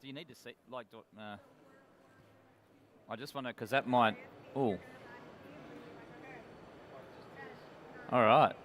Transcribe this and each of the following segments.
Do you need to see, like, I just want to, because that might, oh. All right.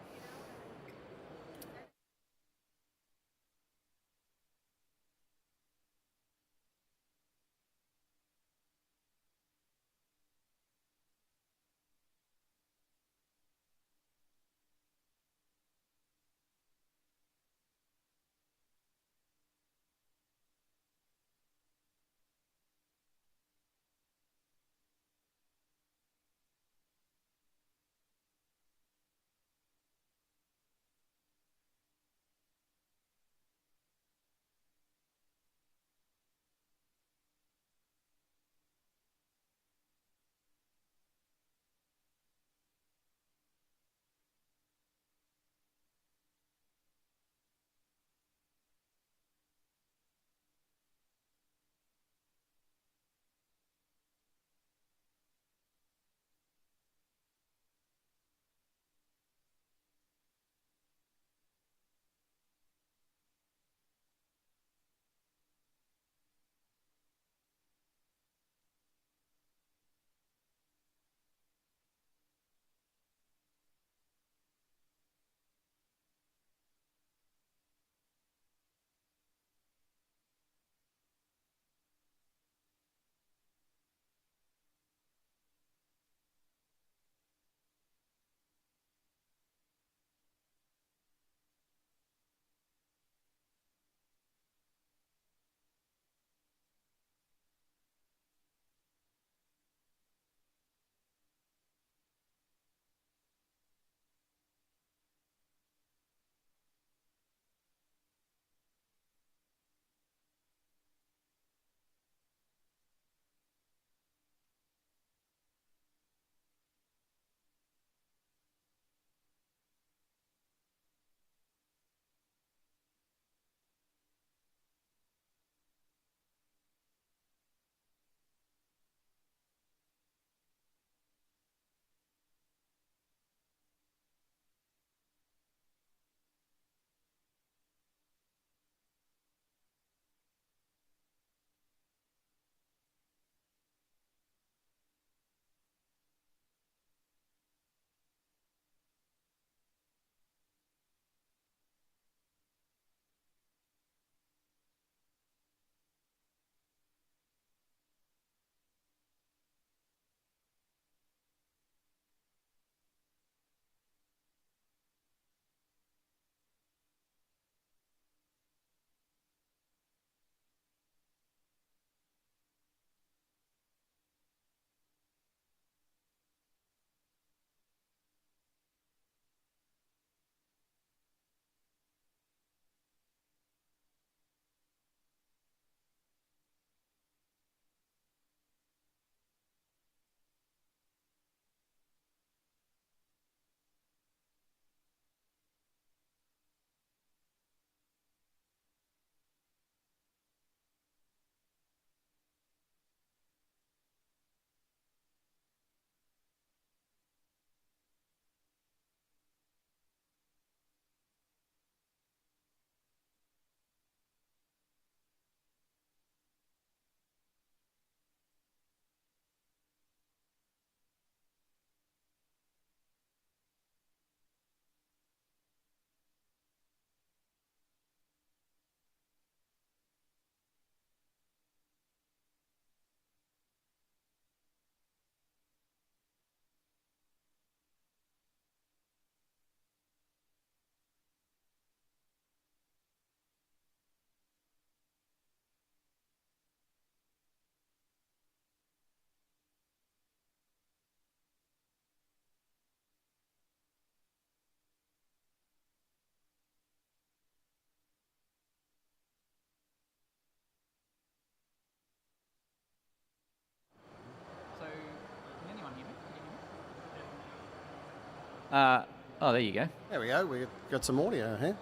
Oh, there you go. There we go. We've got some audio here.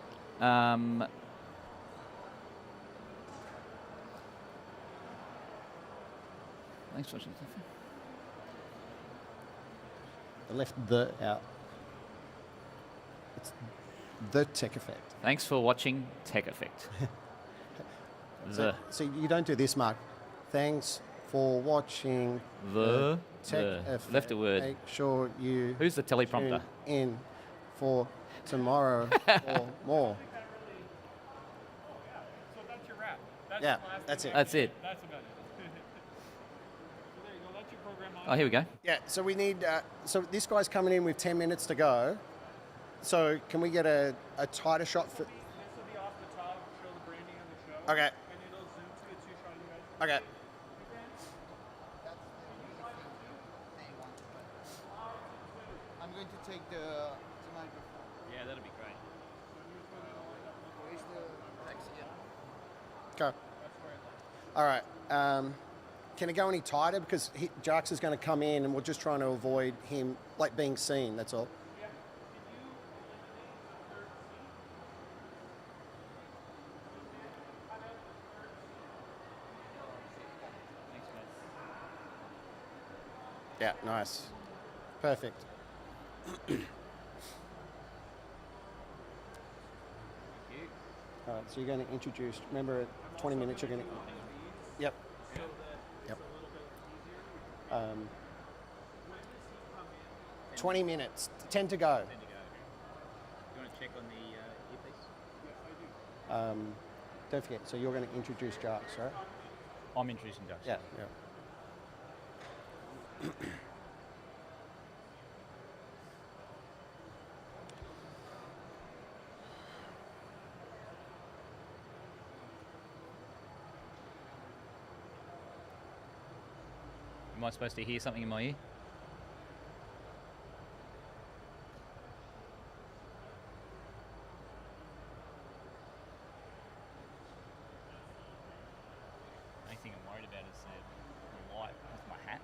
Thanks for watching. I left the out. It's the Tech Effect. Thanks for watching Tech Effect. So you don't do this, Mark. Thanks for watching The Tech the. Left a word. Make sure you Who's the teleprompter? tune in for tomorrow for more. So that's your wrap. That's Yeah, the last that's thing. it. That's it. That's about it. So there you go. That's your program on. Oh, here we go. Yeah, so we need, so this guy's coming in with 10 minutes to go. So can we get a tighter shot for, This will be off the top, show the branding of the show. Okay. And it'll zoom to a two-shot of you guys. okay. I'm going to take the microphone. Yeah, that'd be great. Where's the text? Go. All right. Can it go any tighter? Because Jarks is going to come in and we're just trying to avoid him like being seen, that's all. Thanks, mate. Yeah, nice. Perfect. All right, so you're going to introduce, remember at 20 minutes you're going to, yep. Yep. 20 minutes, 10 to go. Do you want to check on the earpiece? Don't forget, so you're going to introduce Jarks, right? I'm introducing Josh. Yeah. Am I supposed to hear something in my ear? The only thing I'm worried about is the light with my hat.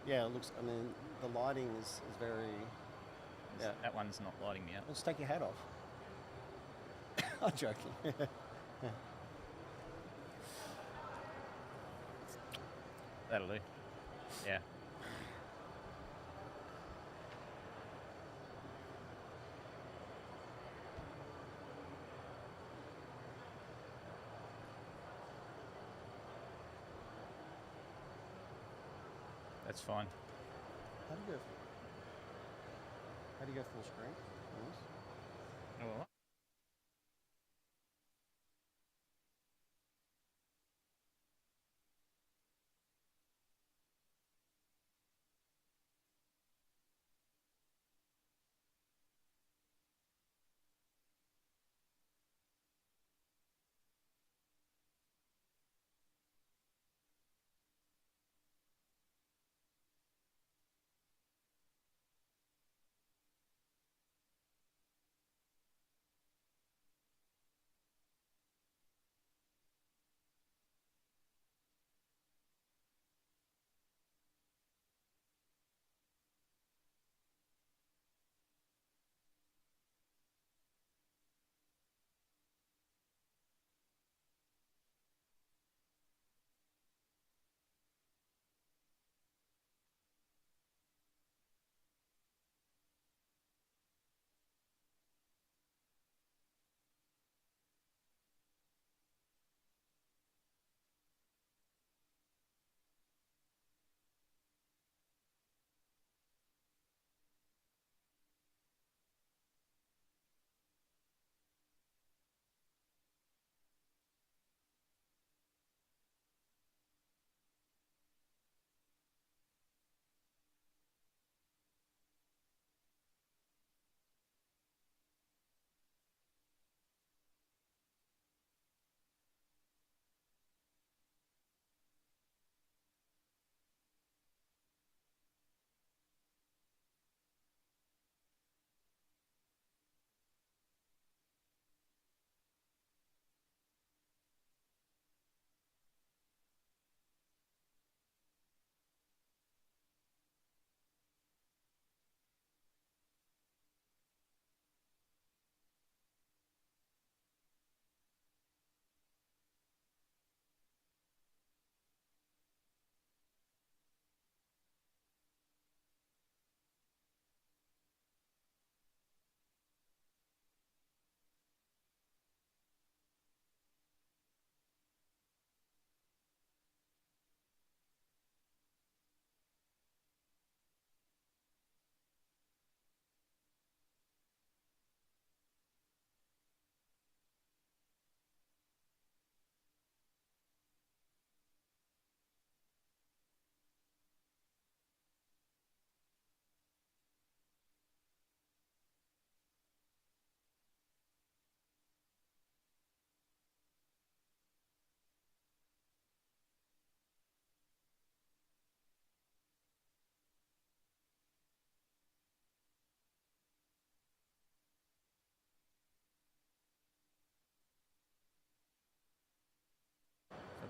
Yeah, it looks, I mean, the lighting is very, yeah. That one's not lighting me up. Let's take your hat off. I'm joking. That'll do. Yeah. That's fine. How do you go full screen? Oh, well.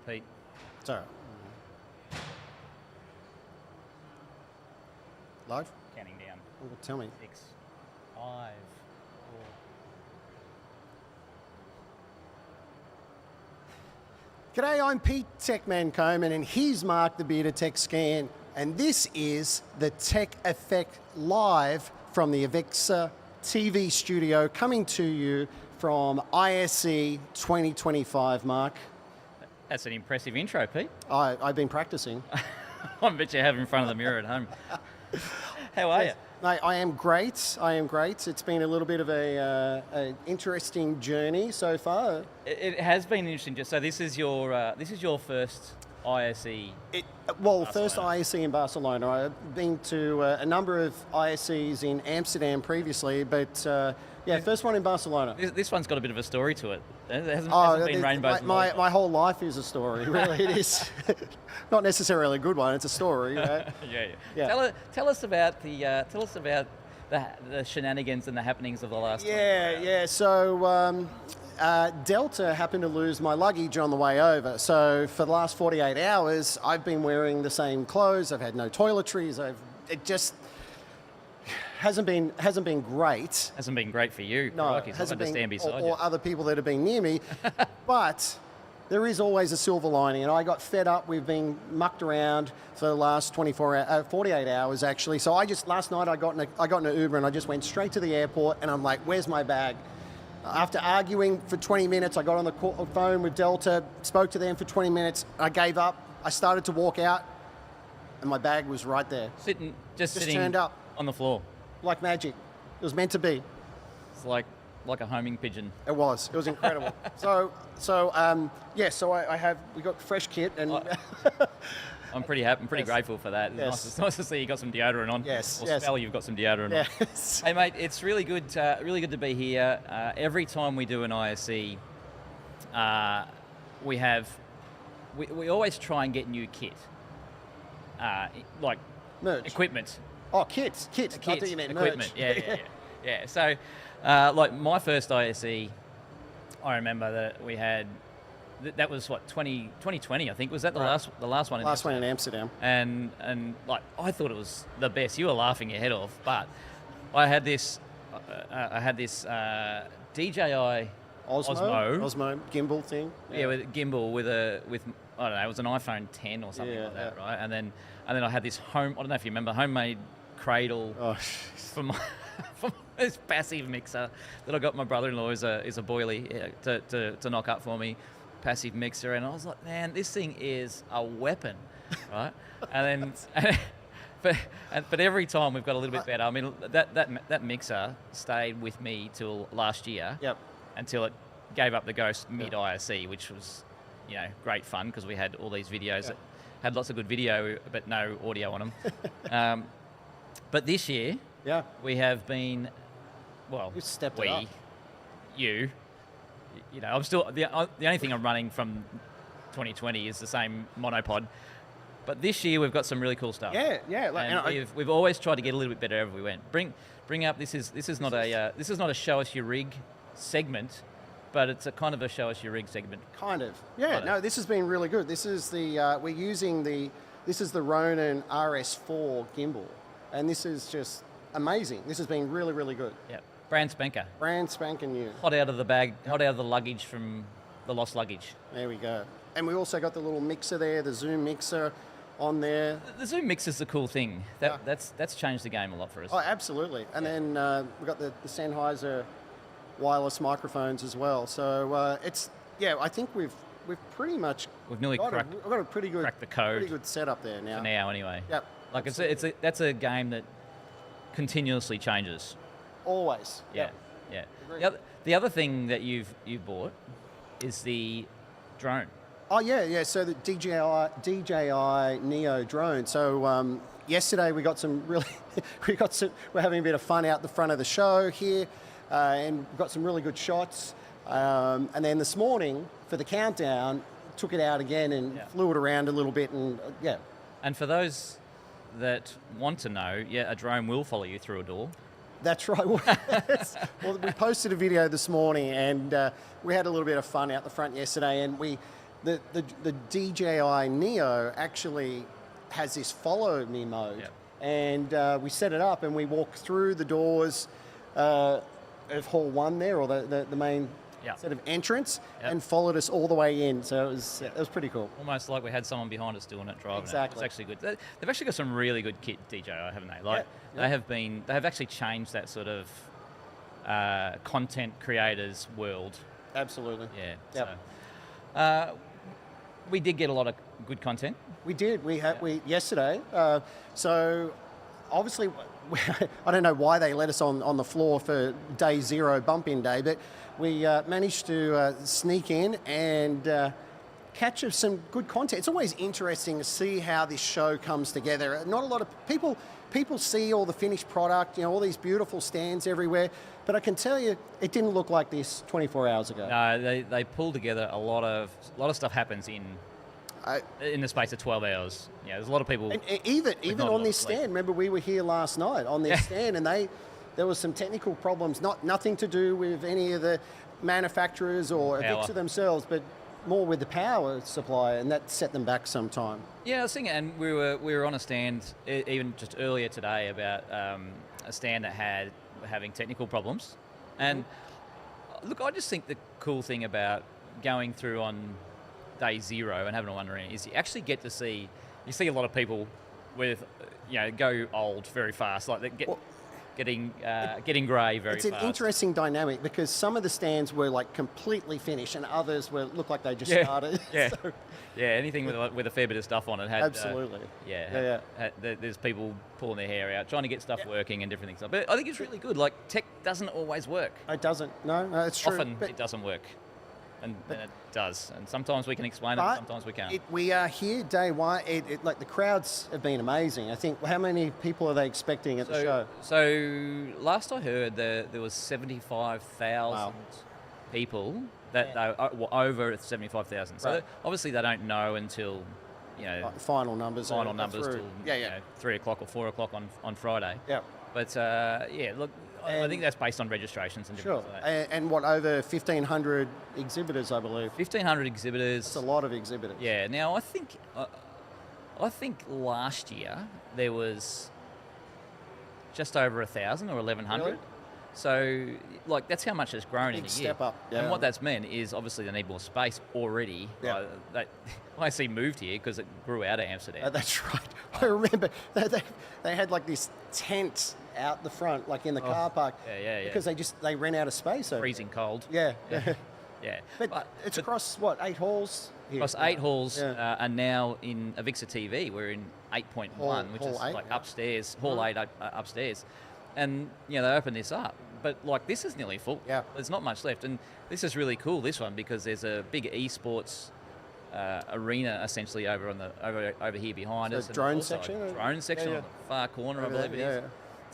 Pete. It's all right. Live? Counting down. Oh, tell me. 6, 5, 4. G'day, I'm Pete Techman Coman, and here's Mark the Bearded Tech Scan, and this is the Tech Effect Live from the AVIXA TV studio, coming to you from ISE 2025, Mark. That's an impressive intro, Pete. I've been practicing. I bet you have in front of the mirror at home. How are you? Mate, I am great. I am great. It's been a little bit of a interesting journey so far. It has been interesting. So this is your first ISE. First ISE in Barcelona. I've been to a number of ISEs in Amsterdam previously, but first one in Barcelona. This one's got a bit of a story to it. It hasn't been rainbows. My whole life is a story, really. It is. Not necessarily a good one. It's a story. Right? yeah. Tell us about the shenanigans and the happenings of the last. So Delta happened to lose my luggage on the way over. So for the last 48 hours, I've been wearing the same clothes. I've had no toiletries. It just hasn't been great. Hasn't been great for you. No, like it hasn't been, to stand beside or other people that have been near me. But there is always a silver lining, and I got fed up. We've been mucked around for the last 48 hours actually. So last night I got in an Uber and I just went straight to the airport, and I'm like, where's my bag? After arguing for 20 minutes, I got on the phone with Delta, spoke to them for 20 minutes. I gave up. I started to walk out, and my bag was right there. Just sitting turned up on the floor. Like magic. It was meant to be. It's like a homing pigeon. It was incredible. We got fresh kit, and I'm pretty happy. I'm pretty grateful for that. It's nice to see you got some deodorant on. Yes. Smell you've got some deodorant on. Yes. Hey mate, it's really good to be here. Every time we do an ISE, we always try and get new kit, like merch, equipment. Oh, kit. I thought you meant equipment. Merch. Yeah. So, like my first ISE, I remember that we had. That was 2020, I think. Was that the last one? Last one in Amsterdam. And like I thought it was the best. You were laughing your head off, but I had this DJI Osmo gimbal thing. Yeah, with gimbal with I don't know, it was an iPhone 10 or something like that, right? And then I had this I don't know if you remember, homemade cradle from this passive mixer that I got my brother-in-law is a boilie to knock up for me. Passive mixer, and I was like, man, this thing is a weapon, right? And then, but every time we've got a little bit better. I mean, that mixer stayed with me till last year. Yep. Until it gave up the ghost mid ISE, which was, great fun because we had all these videos that had lots of good video, but no audio on them. But this year, we have been, we've stepped it up. I'm still the only thing I'm running from 2020 is the same monopod, but this year we've got some really cool stuff. We've always tried to get a little bit better every we went. Bring up. This is not a show us your rig segment, but it's a kind of a show us your rig segment. Kind of. Yeah. No, this has been really good. This is the this is the Ronin RS4 gimbal, and this is just amazing. This has been really, really good. Yeah. Brand spanking new. Hot out of the bag, hot out of the luggage from the lost luggage. There we go. And we also got the little mixer there, the Zoom mixer on there. The Zoom mixer's the cool thing. That's changed the game a lot for us. Oh, absolutely. And then we've got the Sennheiser wireless microphones as well. So I think we've pretty much nearly got a pretty good cracked the code. Pretty good setup there now. For now, anyway. Yep. Like that's a game that continuously changes. Always. Yeah. The other thing that you've bought is the drone. Oh yeah. So the DJI Neo drone. So yesterday we got some really, we're having a bit of fun out the front of the show here, and we've got some really good shots. And then this morning for the countdown, took it out again and flew it around a little bit, and And for those that want to know, a drone will follow you through a door. That's right. Well, we posted a video this morning, and we had a little bit of fun out the front yesterday, and we the DJI Neo actually has this follow me mode. Yep. And we set it up and we walk through the doors of Hall 1 there, or the main Yep. sort of entrance, Yep. and followed us all the way in. So it was pretty cool. Almost like we had someone behind us doing it, driving Exactly. it. It's actually good. They've actually got some really good kit, DJI, haven't they? Like Yeah. they have actually changed that sort of content creators world. Absolutely. Yeah. Yep. So, we did get a lot of good content. We did. We yesterday. So obviously, I don't know why they let us on the floor for day 0 bump-in day, but we managed to sneak in and catch some good content. It's always interesting to see how this show comes together. Not a lot of people see all the finished product, all these beautiful stands everywhere, but I can tell you, it didn't look like this 24 hours ago. No, they pull together a lot of stuff happens in the space of 12 hours. Yeah, there's a lot of people. And even not a lot on of this sleep. stand, remember we were here last night on this stand, and there was some technical problems, nothing to do with any of the manufacturers or Power. AVIXA themselves, but more with the power supply, and that set them back some time. Yeah, I was thinking, and we were on a stand even just earlier today about a stand that had having technical problems, and look, I just think the cool thing about going through on day 0 and having a wander in is you actually get to see a lot of people with go old very fast, like they getting grey very fast. It's an interesting dynamic because some of the stands were like completely finished, and others looked like they just started. Yeah. So- Yeah, anything with a fair bit of stuff on it had Absolutely. There's people pulling their hair out, trying to get stuff working and different things. But I think it's really good. Like, tech doesn't always work. It doesn't. No, it's true. Often But- it doesn't work, and then it does. And sometimes we can explain it, But and sometimes we can't. we are here day 1. Like the crowds have been amazing. I think how many people are they expecting at the show? So last I heard, there was 75,000 people that they were over 75,000. So Right. obviously they don't know until Final numbers. are numbers through. till 3 o'clock or 4 o'clock on Friday. Yeah. But look, I think that's based on registrations and Sure. different things like that. And what, over 1,500 exhibitors, I believe. 1,500 exhibitors. That's a lot of exhibitors. Yeah. Now I think last year there was just over 1,000 or 1,100. Really? So, like, that's how much it's grown in a Big year. step up, yeah. And what that's meant is obviously they need more space already. Yeah. ISE moved here because it grew out of Amsterdam. That's right. I remember they had like this tent out the front, like in the car park. Yeah. Because they ran out of space. Over Freezing cold. Yeah. Yeah. But it's across, 8 halls? Here? Across 8 halls, Yeah. and now in AVIXA TV, we're in 8.1, which is Hall 8, like yeah. upstairs, Hall 8 upstairs. And, they opened this up. But, like, this is nearly full. Yeah. There's not much left. And this is really cool, this one, because there's a big esports arena, essentially, over over here behind So us. and drone also a section? drone section Yeah. on the far corner, I Over believe there, it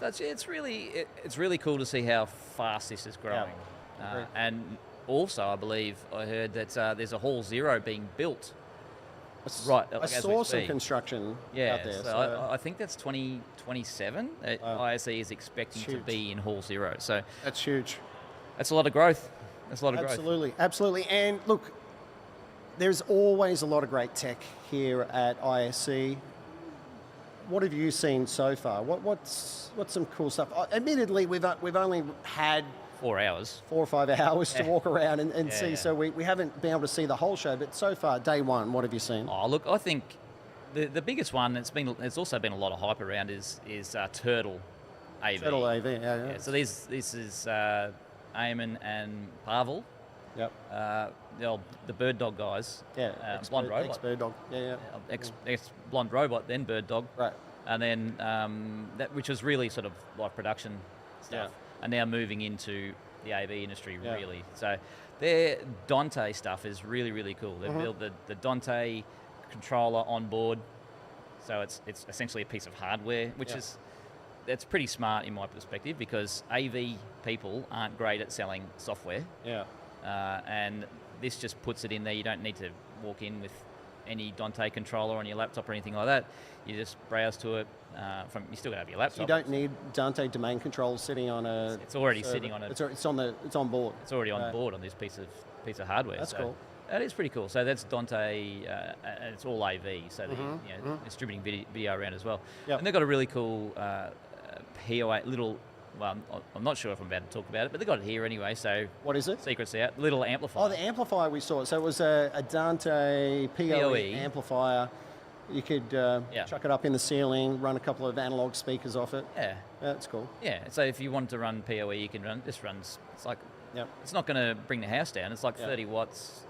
is. So it's really cool to see how fast this is growing. Agree. And also, I believe I heard that there's a Hall 0 being built. I as we saw some speak. construction Yeah, out there. so I think that's 2027. ISE is expecting to Huge. be in Hall 0. So that's huge. that's a lot of growth. That's a lot of growth. Absolutely. And look, there's always a lot of great tech here at ISE. What have you seen so far? What's some cool stuff? Admittedly, we've only had 4 hours. 4 or 5 hours to walk around and see, Yeah. so we haven't been able to see the whole show. But so far, day 1, what have you seen? Oh, look, I think the biggest one there's also been a lot of hype around is Turtle AV. Turtle AV, yeah. Yeah, so this is Eamon and Pavel, Yep. the Bird Dog guys. Yeah. Blonde Robot. Ex-Bird Dog. Yeah. Ex Blonde Robot, then Bird Dog. Right. And then that, which was really sort of live production stuff, and now moving into the AV industry, Yeah. really. So their Dante stuff is really, really cool. They've built the Dante controller on board, so it's essentially a piece of hardware, which is that's pretty smart in my perspective, because AV people aren't great at selling software, Yeah. and this just puts it in there. You don't need to walk in with any Dante controller on your laptop or anything like that. You just browse to it. You still have your laptop. You don't need Dante domain control sitting on a. It's already server. sitting on a. It's on board. It's already on board on this piece of hardware. That's so cool. That is pretty cool. So that's Dante, and it's all AV, so distributing video around as well. Yep. And they've got a really cool POA little. Well, I'm not sure if I'm about to talk about it, but they've got it here anyway. So What is it? secrets out. Little amplifier. Oh, the amplifier we saw. So it was a Dante PoE amplifier. You could chuck it up in the ceiling, run a couple of analog speakers off it. Yeah. That's cool. Yeah. So if you wanted to run PoE, you can run. This runs. It's like. Yep. It's not going to bring the house down. It's like 30 watts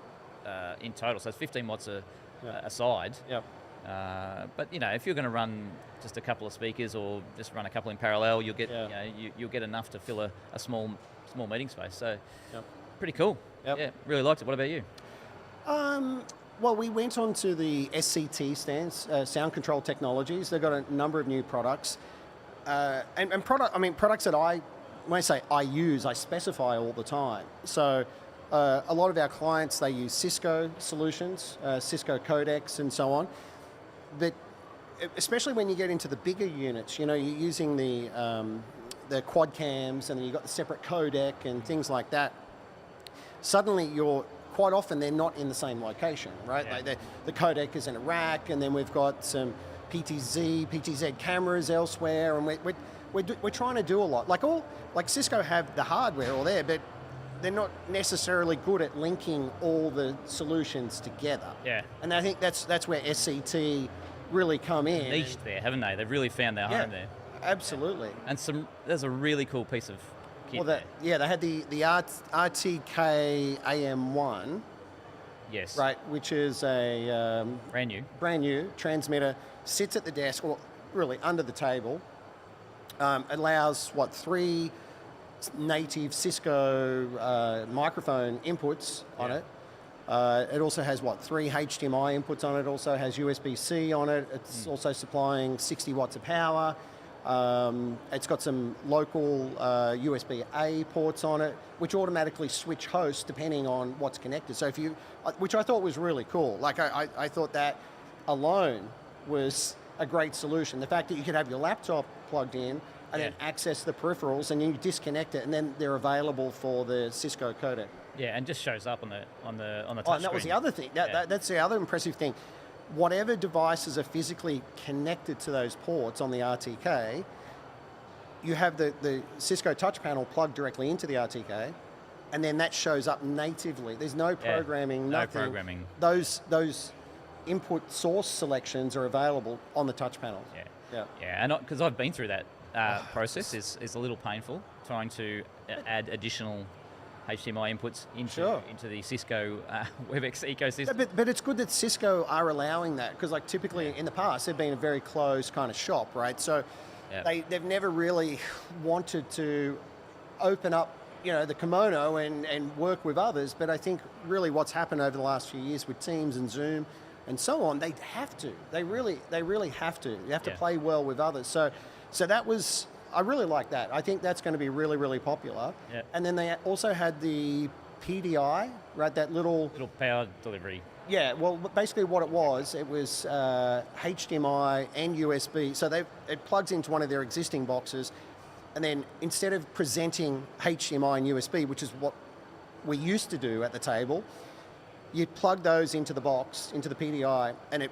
in total. So it's 15 watts a side. Yep. But if you're going to run just a couple of speakers or just run a couple in parallel, you'll get you'll get enough to fill a small meeting space. So pretty cool. Yep. Yeah, really liked it. What about you? Well, we went on to the SCT stands, Sound Control Technologies. They've got a number of new products. Products that when I say I use, I specify all the time. So a lot of our clients, they use Cisco solutions, Cisco codecs and so on. But especially when you get into the bigger units, you're using the quad cams and then you've got the separate codec and things like that. Suddenly quite often they're not in the same location, right? Yeah. The codec is in a rack, and then we've got some PTZ cameras elsewhere, and we're trying to do a lot. Like Cisco have the hardware all there, but they're not necessarily good at linking all the solutions together. Yeah. And I think that's where SCT really come in. Niched there, haven't they? They've really found their home there. Absolutely. And there's a really cool piece of kit there. Yeah, they had the RTK AM1. Yes. Right, which is a brand new transmitter, sits at the desk, or really under the table. Allows 3 native Cisco microphone inputs on it. It also has 3 HDMI inputs on it. Also has USB-C on it. It's also supplying 60 watts of power. It's got some local USB-A ports on it, which automatically switch hosts depending on what's connected. So which I thought was really cool. Like I thought that alone was a great solution. The fact that you could have your laptop plugged in and then access the peripherals, and you disconnect it, and then they're available for the Cisco codec. Yeah, and just shows up on the touch and that was the other thing. That's the other impressive thing. Whatever devices are physically connected to those ports on the RTK, you have the Cisco touch panel plugged directly into the RTK, and then that shows up natively. There's no programming, nothing. No programming. Those input source selections are available on the touch panels. Yeah, and because I've been through that process, is a little painful trying to add additional HDMI inputs into the Cisco WebEx ecosystem. Yeah, but it's good that Cisco are allowing that, because typically in the past they've been a very closed kind of shop, right? So they've never really wanted to open up the kimono and work with others. But I think really what's happened over the last few years with Teams and Zoom and so on, they have to. They really have to. You have to play well with others. So that was. I really like that. I think that's going to be really, really popular. Yep. And then they also had the PDI, right? That little power delivery. Yeah, well, basically what it was HDMI and USB. So it plugs into one of their existing boxes, and then instead of presenting HDMI and USB, which is what we used to do at the table, you plug those into the box, into the PDI, and it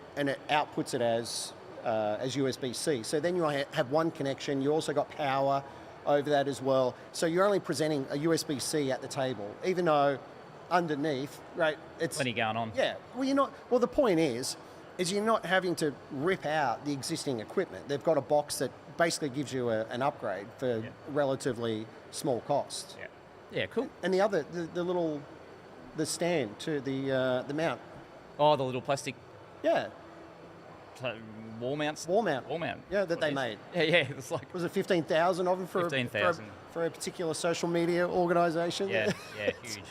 outputs it as USB-C. So then you have one connection. You also got power over that as well. So you're only presenting a USB-C at the table, even though underneath, right, it's plenty going on. Yeah. Well, you're not. Well, the point is you're not having to rip out the existing equipment. They've got a box that basically gives you an upgrade for relatively small costs. Yeah. Yeah. Cool. And the other, the stand to the mount. Oh, the little plastic. Yeah. Wall mounts? Wall mount. Yeah, that they made. Yeah, it's like... Was it 15,000 of them for 15,000 for a particular social media organisation? Yeah, huge.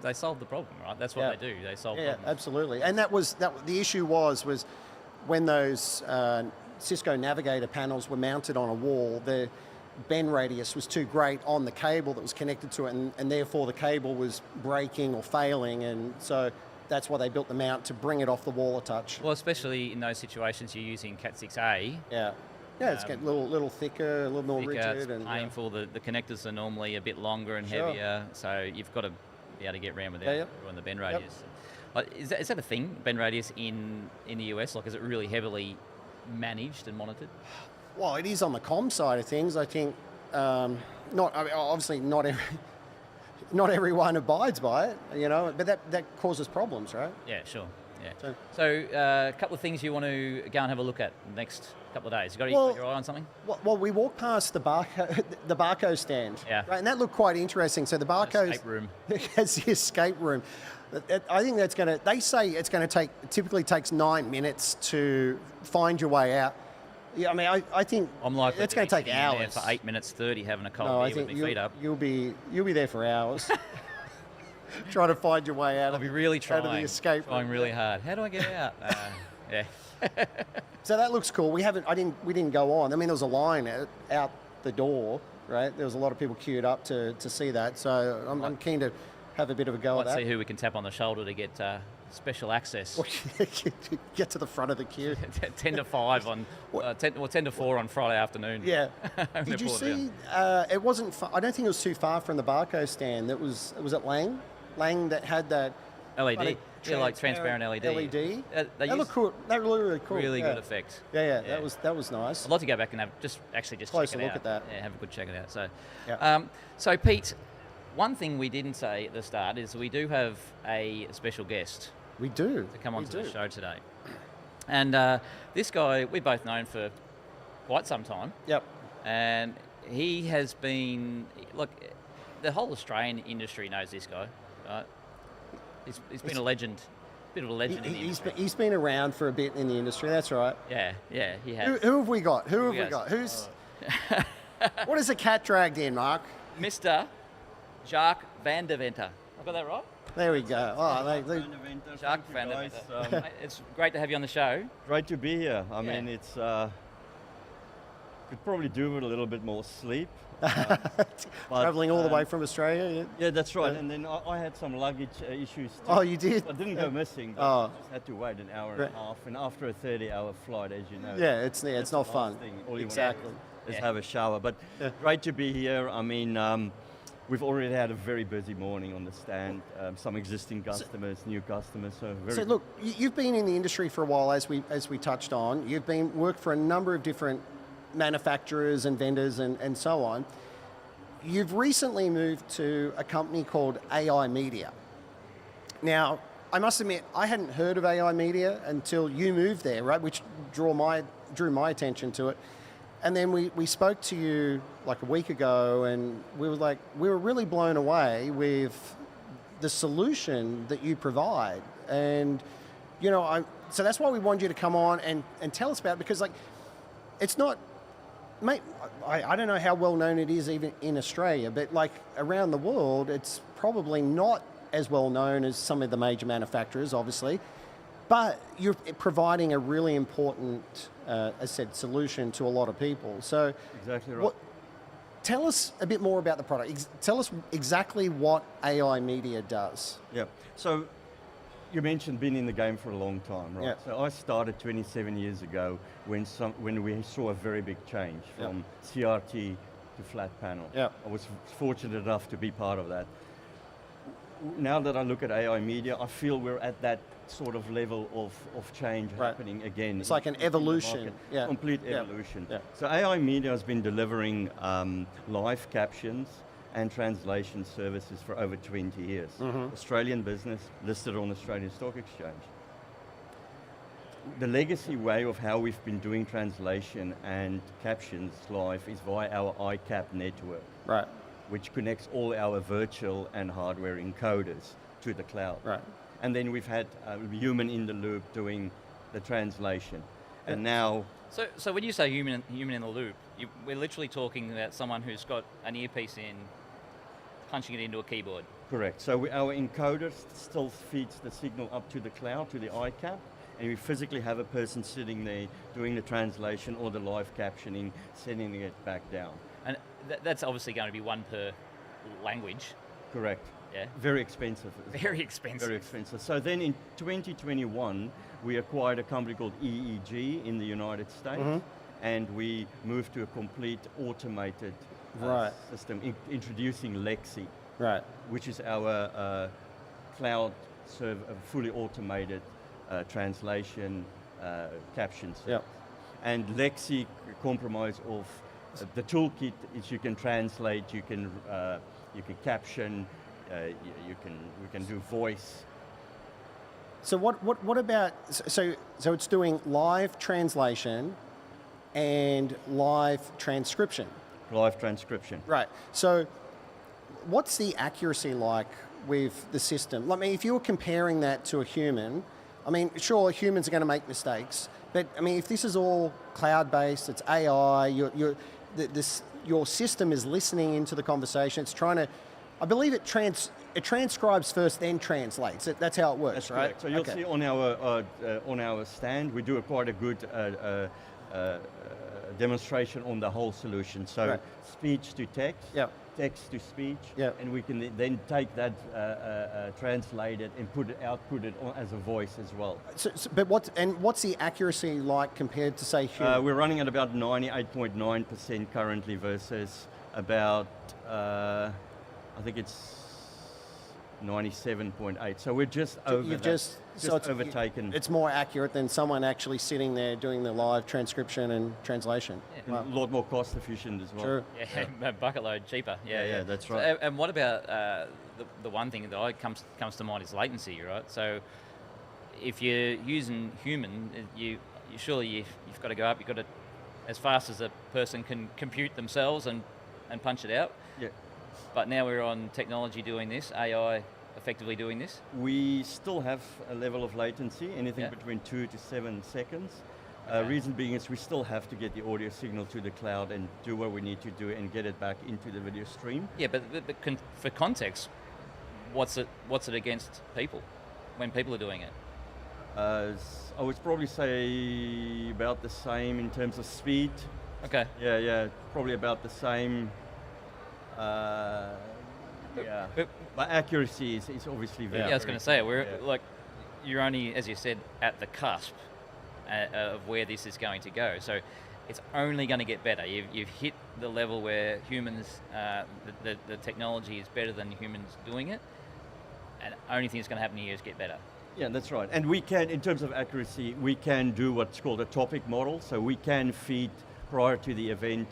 They solved the problem, right? That's what they do. They solve problems. Yeah, absolutely. And the issue was when those Cisco Navigator panels were mounted on a wall, the bend radius was too great on the cable that was connected to it, and therefore the cable was breaking or failing, and so that's why they built the mount, to bring it off the wall a touch. Well, especially in those situations you're using Cat6A. Yeah, it's getting a little thicker, a little more rigid. It's painful. The connectors are normally a bit longer and heavier, so you've got to be able to get around without ruining the bend radius. Is that a thing, bend radius in the US? Like, is it really heavily managed and monitored? Well, it is on the comm side of things. I think obviously not everyone abides by it, you know, but that causes problems, right? Yeah, sure. Yeah. So a couple of things you want to go and have a look at the next couple of days. You got your eye on something? Well, we walked past the Barco stand, right, and that looked quite interesting. So the Barco escape room. has the escape room. I think that's going to. They say it's going to typically takes 9 minutes to find your way out. Yeah, I mean, I think I'm likely it's going to take hours. For 8 minutes 30, having a cold beer with my feet up. You'll be there for hours. Trying to find your way out. I'll be really trying. Out of the escape room. Trying really hard. How do I get out? Yeah. So that looks cool. We didn't go on. I mean, there was a line out the door, right? There was a lot of people queued up to see that. So I'm keen to have a bit of a go at that. Let's see who we can tap on the shoulder to get special access. Get to the front of the queue. 10 to 5 on 10 to 4 on Friday afternoon. Yeah. Did you see? It wasn't. I don't think it was too far from the Barco stand. It was at Lang that had that LED. Yeah, like transparent LED. LED. That looked cool. That looked really cool. Really good effect. Yeah. That was nice. I'd like to go back and just closer check it out. Look at that. Yeah, have a good check it out. So, yeah. So Pete, one thing we didn't say at the start is we do have a special guest. We do. To come onto the show today. And this guy, we've both known for quite some time. Yep. And he has been, look, the whole Australian industry knows this guy, right? He's been a legend, bit of a legend in the industry. He's been around for a bit in the industry, that's right. Yeah, he has. Who have we got? Who's... What is a cat dragged in, Mark? Mr. Jacques van der Venter. I got that right? There we go. Jacques van der Venter. It's great to have you on the show. Great to be here. I mean, it's could probably do with a little bit more sleep. Traveling all the way from Australia. Yeah, that's right. And then I had some luggage issues too. Oh, you did? I didn't go missing. But I just had to wait an hour and a half. And after a 30-hour flight, as you know. Yeah, it's not fun. Exactly. Is have a shower. But great to be here. I mean, we've already had a very busy morning on the stand. Some existing customers, new customers. So look, you've been in the industry for a while, as we touched on. You've worked for a number of different manufacturers and vendors and so on. You've recently moved to a company called AI Media. Now, I must admit, I hadn't heard of AI Media until you moved there, right? Which drew my attention to it. And then we spoke to you like a week ago, and we were really blown away with the solution that you provide. And so that's why we wanted you to come on and tell us about it, because it's not. Mate, I don't know how well known it is even in Australia, but around the world, it's probably not as well known as some of the major manufacturers, obviously. But you're providing a really important, as I said, solution to a lot of people. So exactly right. Tell us a bit more about the product. Tell us exactly what AI Media does. Yeah. So you mentioned being in the game for a long time, right? Yeah. So I started 27 years ago when we saw a very big change from CRT to flat panel. Yeah. I was fortunate enough to be part of that. Now that I look at AI Media, I feel we're at that sort of level of change happening again. It's like an evolution. Complete evolution. Yeah. So AI Media has been delivering live captions and translation services for over 20 years. Mm-hmm. Australian business, listed on the Australian Stock Exchange. The legacy way of how we've been doing translation and captions live is via our iCap network. Right. Which connects all our virtual and hardware encoders to the cloud. Right. And then we've had a human in the loop doing the translation. And now... So when you say human in the loop, we're literally talking about someone who's got an earpiece in, punching it into a keyboard. Correct. So our encoder still feeds the signal up to the cloud, to the iCap, and we physically have a person sitting there doing the translation or the live captioning, sending it back down. And that's obviously going to be one per language. Correct. Yeah. Very expensive. Very expensive. Very expensive. So then in 2021, we acquired a company called EEG in the United States, and we moved to a complete automated system, introducing Lexi. Right. which is our cloud fully automated translation caption service. Yep. And Lexi compromise of the toolkit is you can translate, you can caption, we can do voice. So what about, so it's doing live translation and live transcription? Live transcription. Right. So what's the accuracy like with the system? I mean, if you were comparing that to a human, I mean, sure, humans are going to make mistakes, but I mean, if this is all cloud-based, it's AI, your system is listening into the conversation, it's trying to, I believe it transcribes first, then translates. That's how it works, That's right? correct. So you'll see on our stand, we do quite a good demonstration on the whole solution. So Right. speech to text, Yep. text to speech, Yep. and we can then take that, translate it, and output it as a voice as well. But what's the accuracy like compared to, say, human? We're running at about 98.9% currently versus about, I think it's 97.8. So we're just over You've that. just so it's overtaken. It's more accurate than someone actually sitting there doing the live transcription and translation. And a lot more cost efficient as well. Sure. Yeah, a bucket load cheaper. Yeah, that's right. So, and what about the one thing that comes to mind is latency, right? So if you're using human, surely you've got to go up. You've got to, as fast as a person can compute themselves and punch it out. Yeah. But now we're on technology doing this, AI effectively doing this. We still have a level of latency, anything Yeah. between 2 to 7 seconds. Okay. Reason being is we still have to get the audio signal to the cloud and do what we need to do and get it back into the video stream. Yeah, but for context, what's it against people when people are doing it? I would probably say about the same in terms of speed. Okay. Yeah, probably about the same. Yeah, but accuracy is obviously very. Yeah, I was going to say we're yeah. like you're only, as you said, at the cusp of where this is going to go. So it's only going to get better. You've hit the level where humans, the technology is better than humans doing it, and the only thing that's going to happen here is get better. Yeah, that's right. And we can, in terms of accuracy, we can do what's called a topic model. So we can feed prior to the event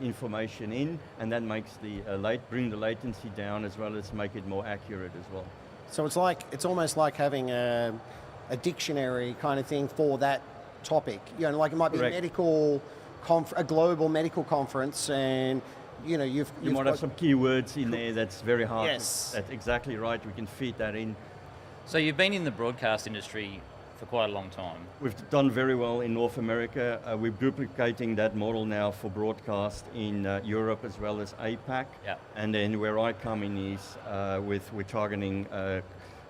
information in, and that makes bring the latency down as well as make it more accurate as well. So it's almost like having a dictionary kind of thing for that topic. You know, like it might be Correct. a global medical conference, and you know you might have some keywords in there that's very hard. Yes. That's exactly right. We can feed that in. So you've been in the broadcast industry for quite a long time. We've done very well in North America. We're duplicating that model now for broadcast in Europe as well as APAC. Yeah. And then where I come in is we're targeting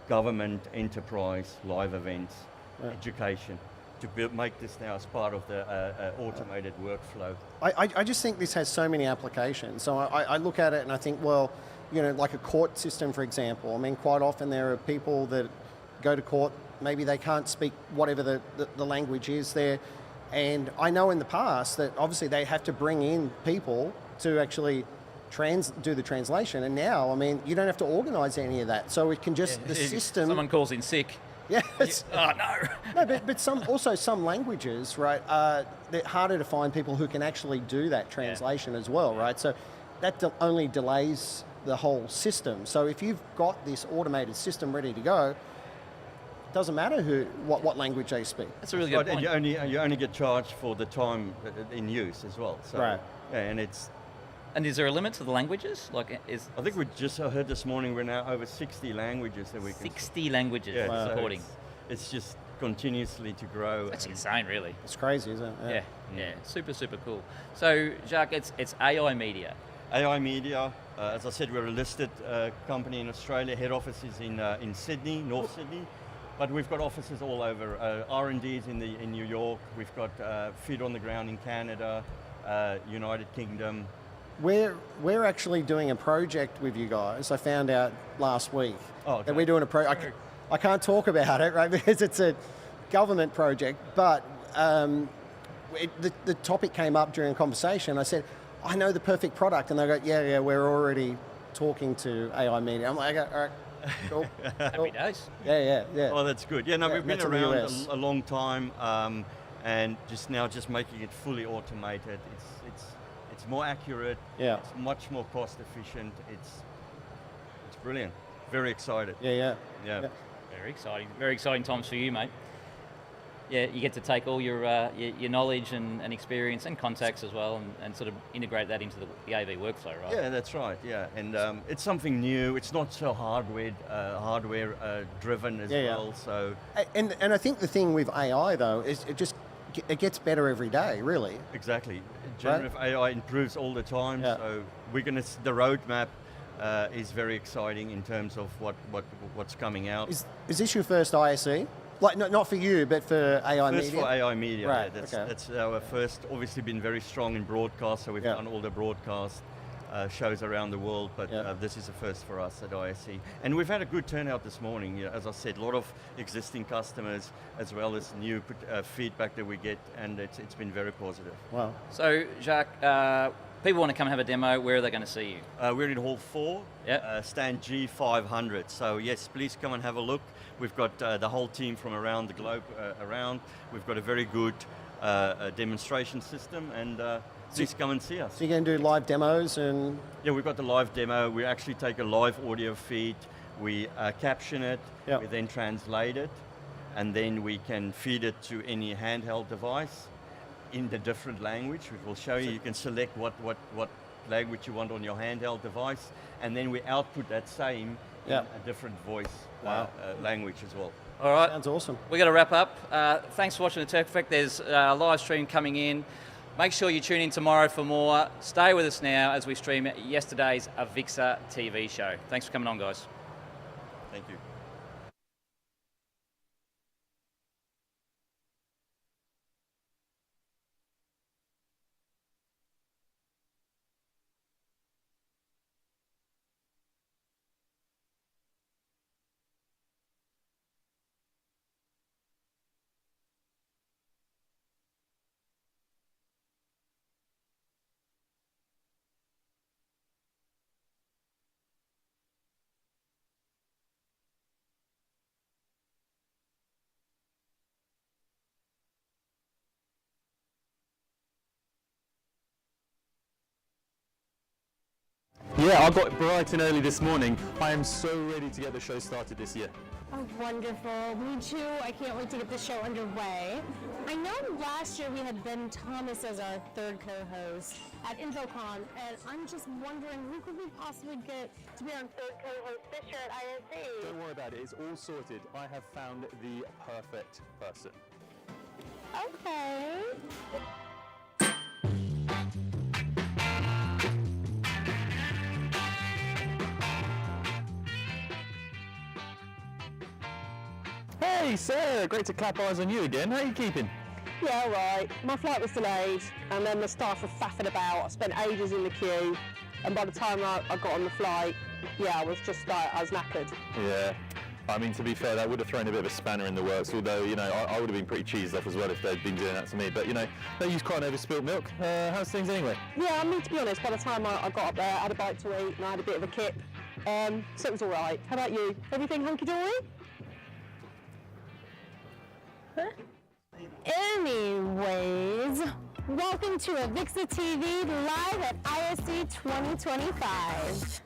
government, enterprise, live events, education, to make this now as part of the automated workflow. I just think this has so many applications. So I look at it and I think, well, you know, like a court system, for example. I mean, quite often there are people that go to court, maybe they can't speak whatever the language is there. And I know in the past that obviously they have to bring in people to actually do the translation. And now, I mean, you don't have to organise any of that. So it can just, the system... Someone calls in sick. Yes. Oh, no. No, but some languages, right, they're harder to find people who can actually do that translation as well, right? So that only delays the whole system. So if you've got this automated system ready to go, it doesn't matter what language they speak. That's a really good point. And you only get charged for the time in use as well. So, Right. Yeah, and it's... And is there a limit to the languages? I think we just heard this morning we're now over 60 languages that we can... 60 languages so supporting. It's just continuously to grow. That's insane, really. It's crazy, isn't it? Yeah, super, super cool. So, Jacques, it's AI media. AI Media, as I said, we're a listed company in Australia. Head office is in Sydney, North Sydney, but we've got offices all over. R&D's in New York. We've got feet on the ground in Canada, United Kingdom. We're actually doing a project with you guys. I found out last week that we're doing a project. I can't talk about it, right, because it's a government project, but the topic came up during a conversation. I said, I know the perfect product, and they go, yeah, we're already talking to AI media. I'm like, all right, cool. Happy days. Yeah. Oh, that's good. Yeah, no, Yeah, we've been that's in the around US. a long time, and just making it fully automated. It's more accurate. Yeah. It's much more cost efficient. It's brilliant. Very excited. Yeah. Very exciting times for you, mate. Yeah, you get to take all your knowledge and experience and contacts as well, and sort of integrate that into the AV workflow, right? Yeah, that's right. Yeah, and it's something new. It's not so hardware driven as well. So And I think the thing with AI though is it gets better every day, really. exactly, generative AI improves all the time. Yeah. So the roadmap is very exciting in terms of what's coming out. Is this your first ISE? Like, not for you, but for AI First media? for AI media, Right, yeah, okay. that's our first. Obviously, been very strong in broadcast, so we've done all the broadcast shows around the world. But this is the first for us at ISE, and we've had a good turnout this morning. You know, as I said, a lot of existing customers as well as new feedback that we get, and it's been very positive. Wow. So, Jacques, people want to come have a demo. Where are they going to see you? We're in Hall 4, stand G500. So yes, please come and have a look. We've got the whole team from around the globe around. We've got a very good demonstration system, and please come and see us. So you're going to do live demos and... Yeah, we've got the live demo. We actually take a live audio feed, we caption it, we then translate it, and then we can feed it to any handheld device in the different language. We'll show you. You can select what language you want on your handheld device, and then we output that same in a different voice language as well. All right. Sounds awesome. We've got to wrap up. Thanks for watching the Tech Effect. There's a live stream coming in. Make sure you tune in tomorrow for more. Stay with us now as we stream yesterday's AVIXA TV show. Thanks for coming on, guys. Thank you. Yeah, I got bright and early this morning. I am so ready to get the show started this year. Oh, wonderful. Me too. I can't wait to get the show underway. I know last year we had Ben Thomas as our third co-host at InfoCon, and I'm just wondering who could we possibly get to be our third co-host this year at ISE? Don't worry about it, it's all sorted. I have found the perfect person. Okay. Hey Sarah, great to clap eyes on you again. How are you keeping? Yeah, right. My flight was delayed, and then the staff were faffing about. I spent ages in the queue, and by the time I got on the flight, yeah, I was knackered. Yeah. I mean, to be fair, that would have thrown a bit of a spanner in the works, although, you know, I would have been pretty cheesed off as well if they'd been doing that to me. But, you know, they use quite over spilt milk. How's things anyway? Yeah, I mean, to be honest, by the time I got up there, I had a bite to eat, and I had a bit of a kip. So it was all right. How about you? Everything hunky-dory? Huh? Anyways, welcome to AVIXA TV live at ISE 2025.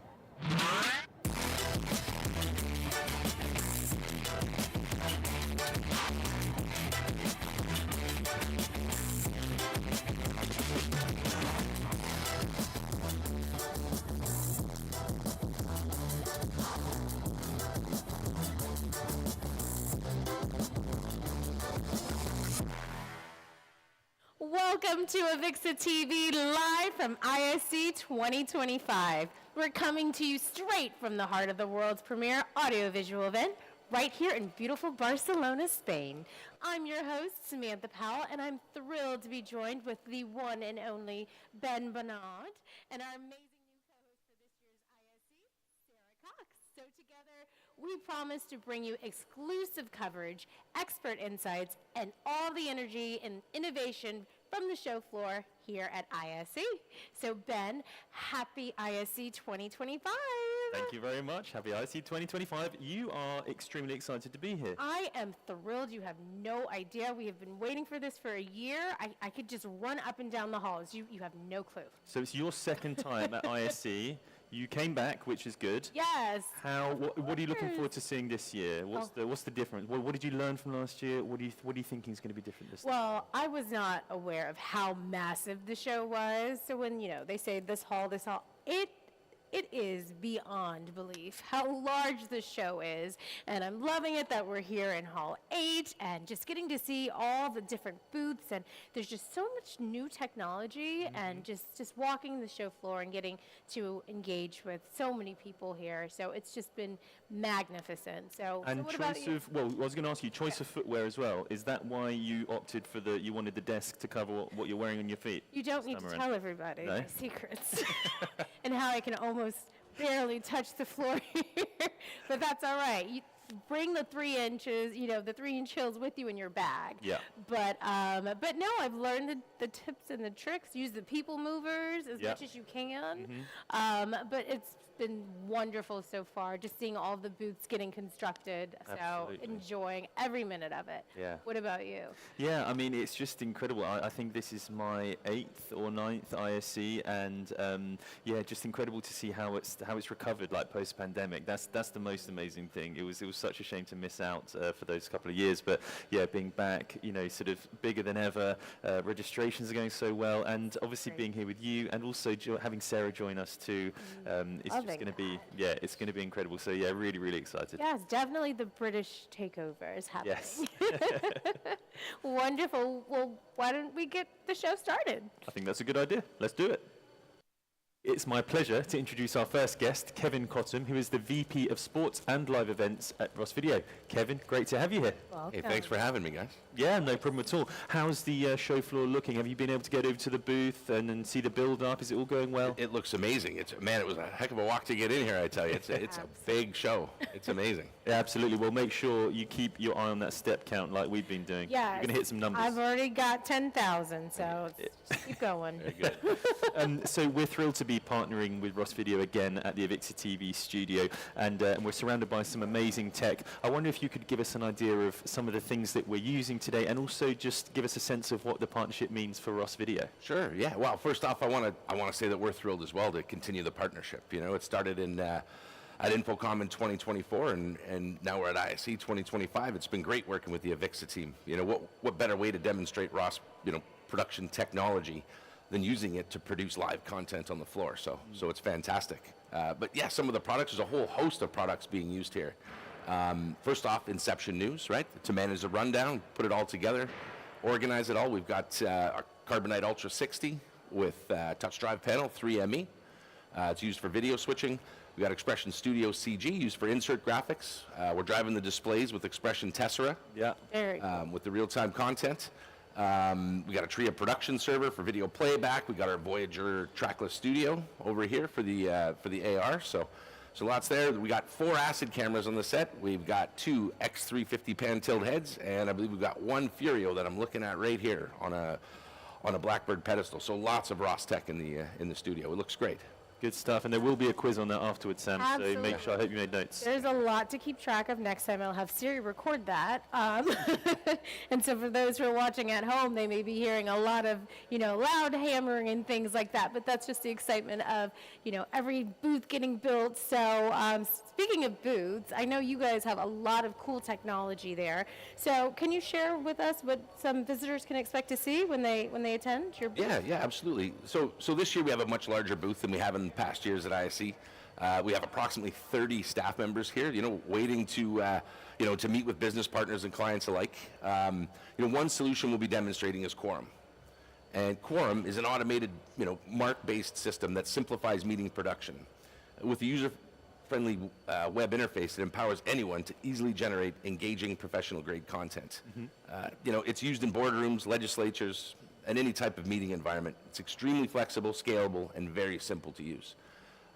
Welcome to AVIXA TV live from ISE 2025. We're coming to you straight from the heart of the world's premier audiovisual event, right here in beautiful Barcelona, Spain. I'm your host, Samantha Powell, and I'm thrilled to be joined with the one and only Ben Bernard and our amazing new co-host for this year's ISE, Sarah Cox. So together, we promise to bring you exclusive coverage, expert insights, and all the energy and innovation from the show floor here at ISE. So Ben, happy ISE 2025. Thank you very much. Happy ISE 2025. You are extremely excited to be here. I am thrilled. You have no idea. We have been waiting for this for a year. I could just run up and down the halls. You have no clue. So it's your second time at ISE. You came back, which is good. Yes. What are you looking forward to seeing this year? What's the difference? What did you learn from last year? What do you think is going to be different this time? Well, I was not aware of how massive the show was. So when, they say this hall, it is beyond belief how large the show is, and I'm loving it that we're here in Hall 8 and just getting to see all the different booths, and there's just so much new technology, and just walking the show floor and getting to engage with so many people here. So it's just been magnificent. So what about you? I was going to ask you, choice of footwear as well. Is that why you opted for you wanted the desk to cover what you're wearing on your feet? You don't need to tell everybody my secrets and how I can almost barely touch the floor here, but that's all right. You bring the 3 inches, the 3-inch heels with you in your bag. Yeah. But no, I've learned the tips and the tricks. Use the people movers as much as you can. But it's been wonderful so far, just seeing all the booths getting constructed. Absolutely. So enjoying every minute of it. Yeah. What about you? Yeah, I mean, it's just incredible. I think this is my 8th or 9th ISE, and just incredible to see how it's recovered like post-pandemic. That's the most amazing thing. It was such a shame to miss out for those couple of years, but yeah, being back, sort of bigger than ever. Registrations are going so well, and obviously being here with you, and also having Sarah join us too. It's just going to be, it's going to be incredible. So yeah, really, really excited. Yes, definitely the British takeover is happening. Yes. Wonderful. Well, why don't we get the show started? I think that's a good idea. Let's do it. It's my pleasure to introduce our first guest, Kevin Cottam, who is the VP of Sports and Live Events at Ross Video. Kevin, great to have you here. Welcome. Hey, thanks for having me, guys. Yeah, no problem at all. How's the show floor looking? Have you been able to get over to the booth and see the build-up? Is it all going well? It looks amazing. It was a heck of a walk to get in here, I tell you. It's a big show. It's amazing. Yeah, absolutely. Well, make sure you keep your eye on that step count like we've been doing. Yeah. You're going to hit some numbers. I've already got 10,000, so just keep going. Very good. So we're thrilled to be partnering with Ross Video again at the AVIXA TV studio, and we're surrounded by some amazing tech. I wonder if you could give us an idea of some of the things that we're using today, and also just give us a sense of what the partnership means for Ross Video. Sure, yeah. Well, first off, I want to say that we're thrilled as well to continue the partnership. It started at InfoComm in 2024, and now we're at ISE 2025. It's been great working with the AVIXA team. What better way to demonstrate Ross, production technology than using it to produce live content on the floor. So it's fantastic. But yeah, some of the products, there's a whole host of products being used here. First off, Inception News, right? To manage the rundown, put it all together, organize it all. We've got our Carbonite Ultra 60 with touch drive panel, 3ME. It's used for video switching. We got Expression Studio CG used for insert graphics. We're driving the displays with Expression Tessera. Yeah. Very cool. With the real-time content. We got a Tria production server for video playback. We got our Voyager trackless studio over here for the AR. So lots there. We got 4 acid cameras on the set. We've got 2 X350 pan tilt heads, and I believe we've got 1 Furio that I'm looking at right here on a Blackbird pedestal. So lots of Ross tech in the studio. It looks great. Good stuff, and there will be a quiz on that afterwards, Sam, Absolutely. so make sure, I hope you made notes. There's a lot to keep track of. Next time I'll have Siri record that. And so for those who are watching at home, they may be hearing a lot of, loud hammering and things like that, but that's just the excitement of, every booth getting built. So speaking of booths, I know you guys have a lot of cool technology there. So can you share with us what some visitors can expect to see when they attend your booth? Yeah, absolutely. So this year we have a much larger booth than we have in past years at ISE. We have approximately 30 staff members here, waiting to meet with business partners and clients alike. One solution we'll be demonstrating is Quorum. And Quorum is an automated, mark-based system that simplifies meeting production. With a user-friendly web interface that empowers anyone to easily generate engaging professional-grade content. It's used in boardrooms, legislatures, and any type of meeting environment. It's extremely flexible, scalable, and very simple to use.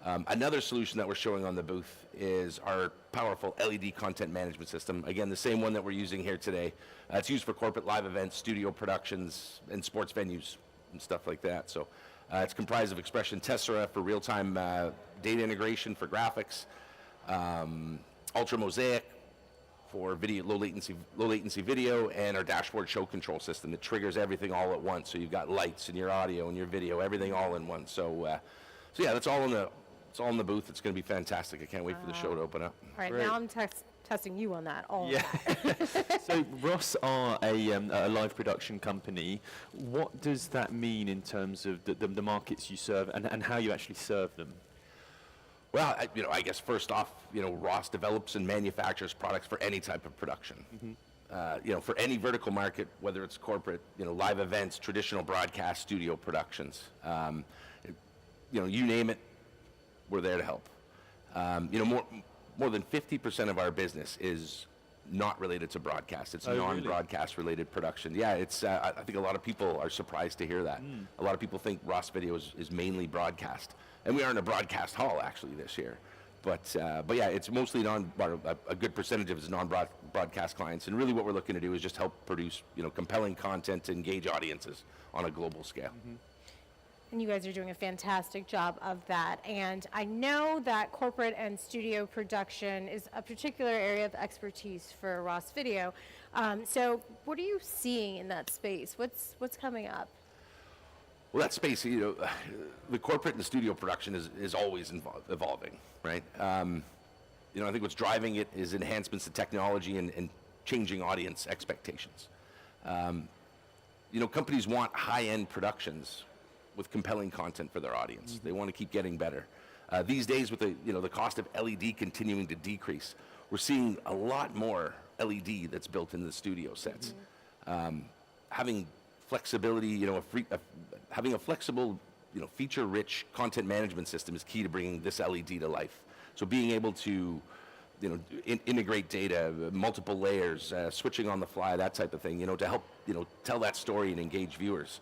Another solution that we're showing on the booth is our powerful LED content management system. Again, the same one that we're using here today. It's used for corporate live events, studio productions, and sports venues and stuff like that. So it's comprised of Expression Tessera for real-time data integration for graphics, Ultra Mosaic for video, low latency video, and our dashboard show control system that triggers everything all at once. So you've got lights and your audio and your video, everything all in one. So yeah, that's all in the. It's all in the booth. It's going to be fantastic. I can't wait for the show to open up. All right, now I'm testing you on that. So Ross are a live production company. What does that mean in terms of the markets you serve and how you actually serve them? Well, I guess first off, Ross develops and manufactures products for any type of production. For any vertical market, whether it's corporate, live events, traditional broadcast, studio productions, you name it, we're there to help. More than 50% of our business is not related to broadcast. It's non-broadcast related production. Yeah, it's. I think a lot of people are surprised to hear that. A lot of people think Ross Video is mainly broadcast, and we are in a broadcast hall actually this year. But yeah, it's mostly a good percentage of it is non-broadcast clients, and really what we're looking to do is just help produce compelling content to engage audiences on a global scale. And you guys are doing a fantastic job of that. And I know that corporate and studio production is a particular area of expertise for Ross Video. So what are you seeing in that space? What's coming up? Well, that space, the corporate and the studio production is always evolving, right? I think what's driving it is enhancements to technology and changing audience expectations. Companies want high-end productions with compelling content for their audience. They want to keep getting better. These days, with the cost of LED continuing to decrease, we're seeing a lot more LED that's built into the studio sets. Having flexibility, having a flexible, feature-rich content management system is key to bringing this LED to life. So being able to, integrate data, multiple layers, switching on the fly, that type of thing, to help, tell that story and engage viewers.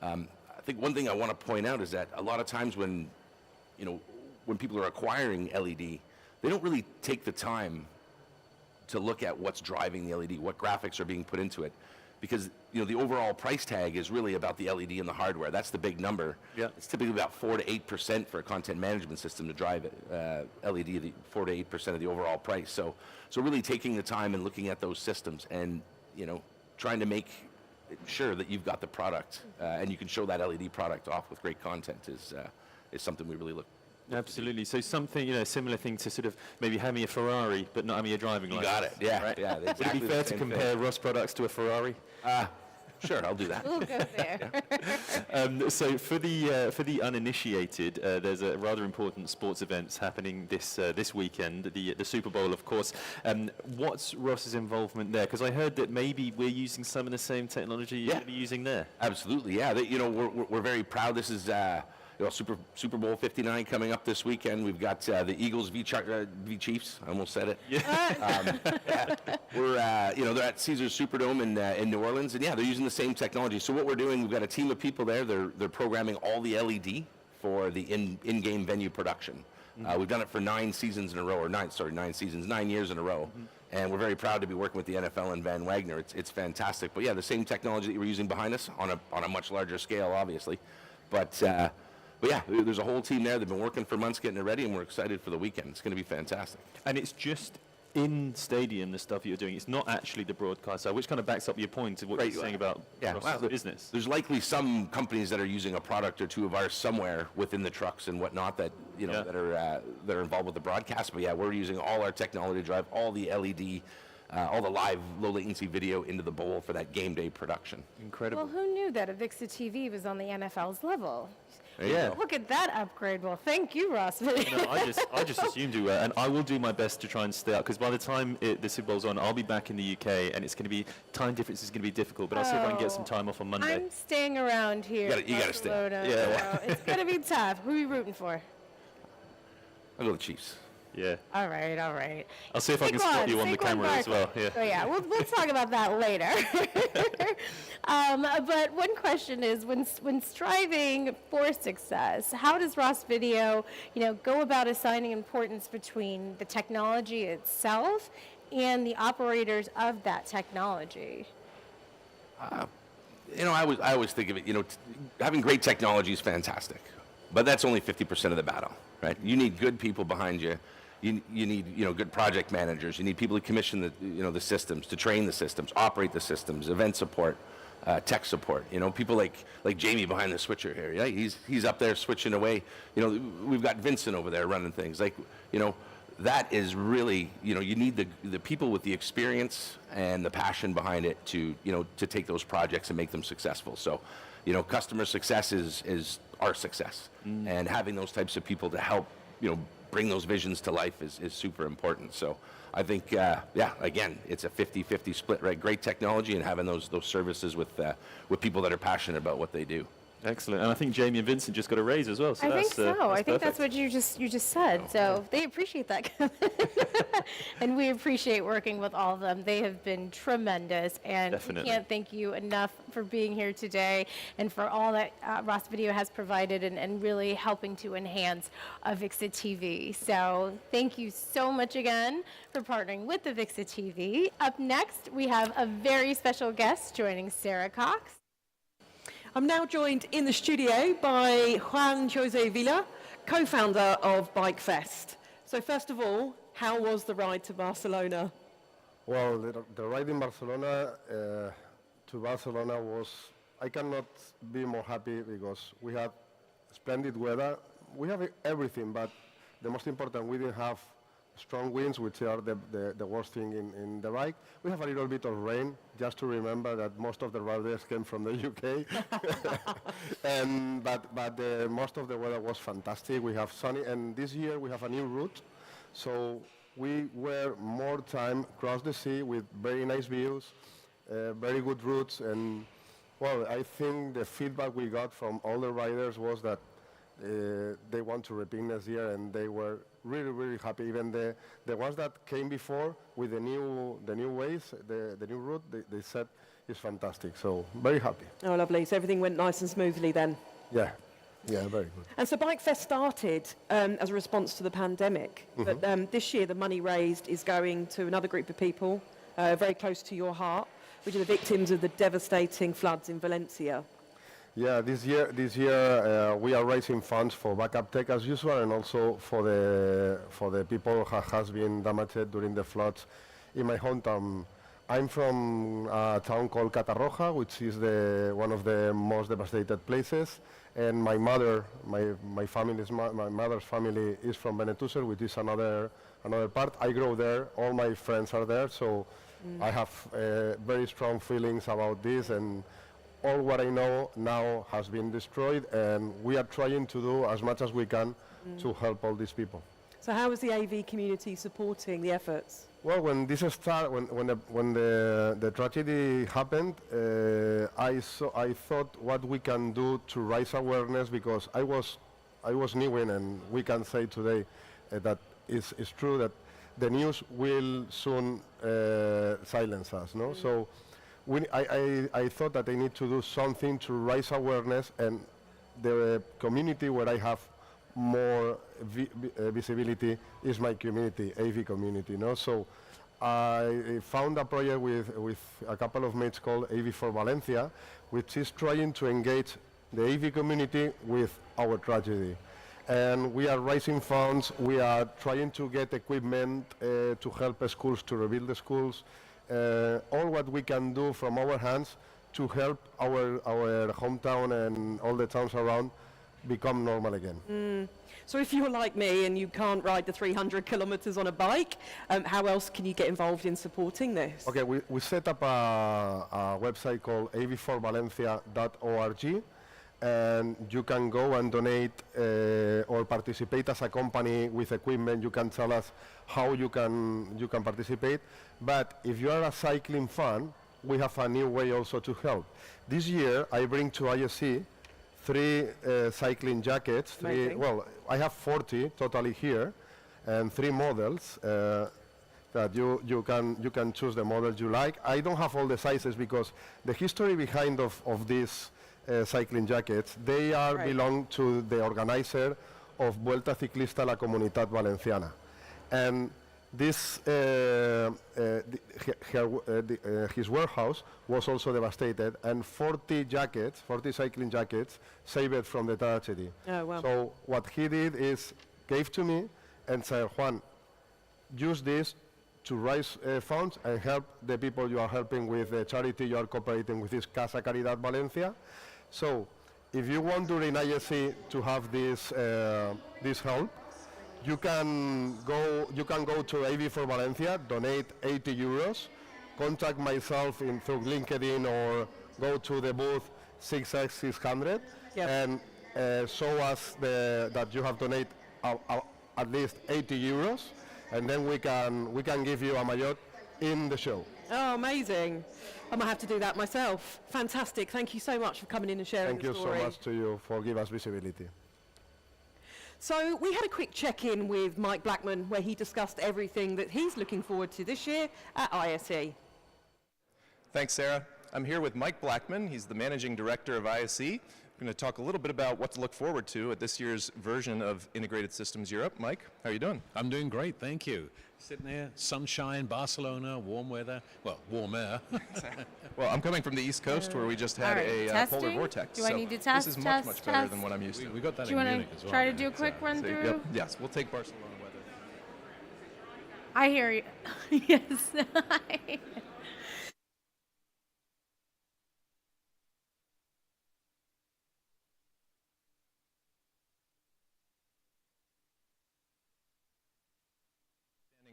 I think one thing I want to point out is that a lot of times when people are acquiring LED, they don't really take the time to look at what's driving the LED, what graphics are being put into it, because the overall price tag is really about the LED and the hardware. That's the big number. Yeah. It's typically about 4 to 8% for a content management system to drive LED, 4 to 8% of the overall price. So really taking the time and looking at those systems and trying to make sure that you've got the product and you can show that LED product off with great content is something we really look. Absolutely. So something, similar thing to sort of maybe having a Ferrari but not having a driving license. You got it. Yeah. Right? Yeah. Exactly. Would it be fair to compare Ross products to a Ferrari? Sure, I'll do that. We'll go there. So for the uninitiated, there's a rather important sports events happening this weekend, the Super Bowl, of course. What's Ross's involvement there? Because I heard that maybe we're using some of the same technology you're going to be using there. Absolutely, yeah. We're very proud. This is Super Bowl 59 coming up this weekend. We've got the Eagles v Chiefs. I almost said it. Yeah. We're they're at Caesars Superdome in New Orleans, and yeah, they're using the same technology. So what we're doing, we've got a team of people there. They're programming all the LED for the in-game venue production. We've done it for 9 seasons in a row, or 9 years in a row. And we're very proud to be working with the NFL and Van Wagner. It's fantastic. But yeah, the same technology that we're using behind us on a much larger scale, obviously. But yeah, there's a whole team there. They've been working for months getting it ready, and we're excited for the weekend. It's going to be fantastic. And it's just in stadium, the stuff you're doing. It's not actually the broadcast side, which kind of backs up your point of what you're saying about business. There's likely some companies that are using a product or two of ours somewhere within the trucks and whatnot that that are involved with the broadcast. But yeah, we're using all our technology to drive all the LED. All the live low latency video into the bowl for that game day production. Well, Incredible. who knew that AVIXA TV was on the NFL's level? Yeah. Look at that upgrade. Well, thank you, Ross. No, I just assumed you were, and I will do my best to try and stay up, because by the time the Super Bowl's on, I'll be back in the UK, and it's going to be, time difference is going to be difficult, but I'll see if I can get some time off on Monday. I'm staying around here. You gotta stay. Yeah. So it's going to be tough. Who are you rooting for? I'll go the Chiefs. Yeah. All right, all right. I'll see if I can spot you on the camera as well. Yeah. Oh yeah, we'll talk about that later. But one question is, when striving for success, how does Ross Video, go about assigning importance between the technology itself and the operators of that technology? I always think of it, having great technology is fantastic, but that's only 50% of the battle, right? You need good people behind you. You need, good project managers. You need people to commission the systems, to train the systems, operate the systems, event support, tech support. People like Jamie behind the switcher here. Yeah, he's up there switching away. We've got Vincent over there running things. That is really, you need the people with the experience and the passion behind it to take those projects and make them successful. So, customer success is our success, and having those types of people to help, bring those visions to life is super important. So I think, again, it's a 50-50 split, right? Great technology and having those services with people that are passionate about what they do. Excellent. And I think Jamie and Vincent just got a raise as well. So I think so. I think perfect. that's what you just said. So they appreciate that. And we appreciate working with all of them. They have been tremendous. And Definitely. we can't thank you enough for being here today and for all that Ross Video has provided and really helping to enhance AVIXA TV. So thank you so much again for partnering with AVIXA TV. Up next, we have a very special guest joining Sarah Cox. I'm now joined in the studio by Juan Jose Villa, co-founder of Bike Fest. So first of all, how was the ride to Barcelona? Well, the ride in Barcelona to Barcelona was, I cannot be more happy because we had splendid weather. We have everything, but the most important, we didn't have strong winds, which are the worst thing in the bike. We have a little bit of rain, just to remember that most of the riders came from the UK. But most of the weather was fantastic. We have sunny, and this year we have a new route. So we were more time across the sea with very nice views, very good routes, and well, I think the feedback we got from all the riders was that they want to repeat next year, and they were really happy. Even the ones that came before with the new ways, the new route, they said it's fantastic. So very happy. Oh, lovely. So everything went nice and smoothly then? Yeah, very good. And so Bike Fest started as a response to the pandemic, but this year the money raised is going to another group of people very close to your heart, which are the victims of the devastating floods in Valencia. Yeah, this year we are raising funds for backup tech as usual, and also for the people who has been damaged during the floods in my hometown. I'm from a town called Catarroja, which is one of the most devastated places. And my mother's family is from Benetússer, which is another part. I grew there. All my friends are there, so I have very strong feelings about this. And all what I know now has been destroyed, and we are trying to do as much as we can to help all these people. So how is the AV community supporting the efforts? Well, when this started, when the tragedy happened, I thought what we can do to raise awareness, because I was new in, and we can say today that it's true that the news will soon silence us, no? So I thought that I need to do something to raise awareness, and the community where I have more visibility is my community, AV community, no? So I found a project with a couple of mates called AV for Valencia, which is trying to engage the AV community with our tragedy. And we are raising funds, we are trying to get equipment to help schools to rebuild the schools, all what we can do from our hands to help our hometown and all the towns around become normal again. So if you're like me and you can't ride the 300 kilometers on a bike, how else can you get involved in supporting this? Okay, we set up a website called av4valencia.org, and you can go and donate or participate as a company with equipment. You can tell us how you can participate. But if you are a cycling fan, we have a new way also to help. This year I bring to ISE 3 cycling jackets. Well, I have 40 totally here, and 3 models that you can choose the model you like. I don't have all the sizes because the history behind of these cycling jackets, they belong to the organizer of Vuelta Ciclista a la Comunidad Valenciana. And this, his warehouse was also devastated, and 40 cycling jackets saved from the tragedy. Oh, wow. So what he did is gave to me and said, Juan, use this to raise funds and help the people you are helping with the charity you are cooperating with, this Casa Caridad Valencia. So if you want during ISE to have this help, you can go to AV for Valencia, donate 80 euros, contact myself through LinkedIn or go to the booth 6x600 and show us that you have donated at least 80 euros, and then we can give you a maillot in the show. Oh, amazing. I might have to do that myself. Fantastic. Thank you so much for coming in and sharing the story. Thank you so much to you for giving us visibility. So we had a quick check-in with Mike Blackman where he discussed everything that he's looking forward to this year at ISE. Thanks, Sarah. I'm here with Mike Blackman. He's the Managing Director of ISE. We're going to talk a little bit about what to look forward to at this year's version of Integrated Systems Europe. Mike, how are you doing? I'm doing great, thank you. Sitting there, sunshine, Barcelona, warm weather, well, warmer. Well, I'm coming from the East Coast where we just had a polar vortex. Do I need to test? This is much better than what I'm used to. We got that do you in want Munich as to well. try to do a quick run through? Yep. Yes, we'll take Barcelona weather. I hear you. Yes.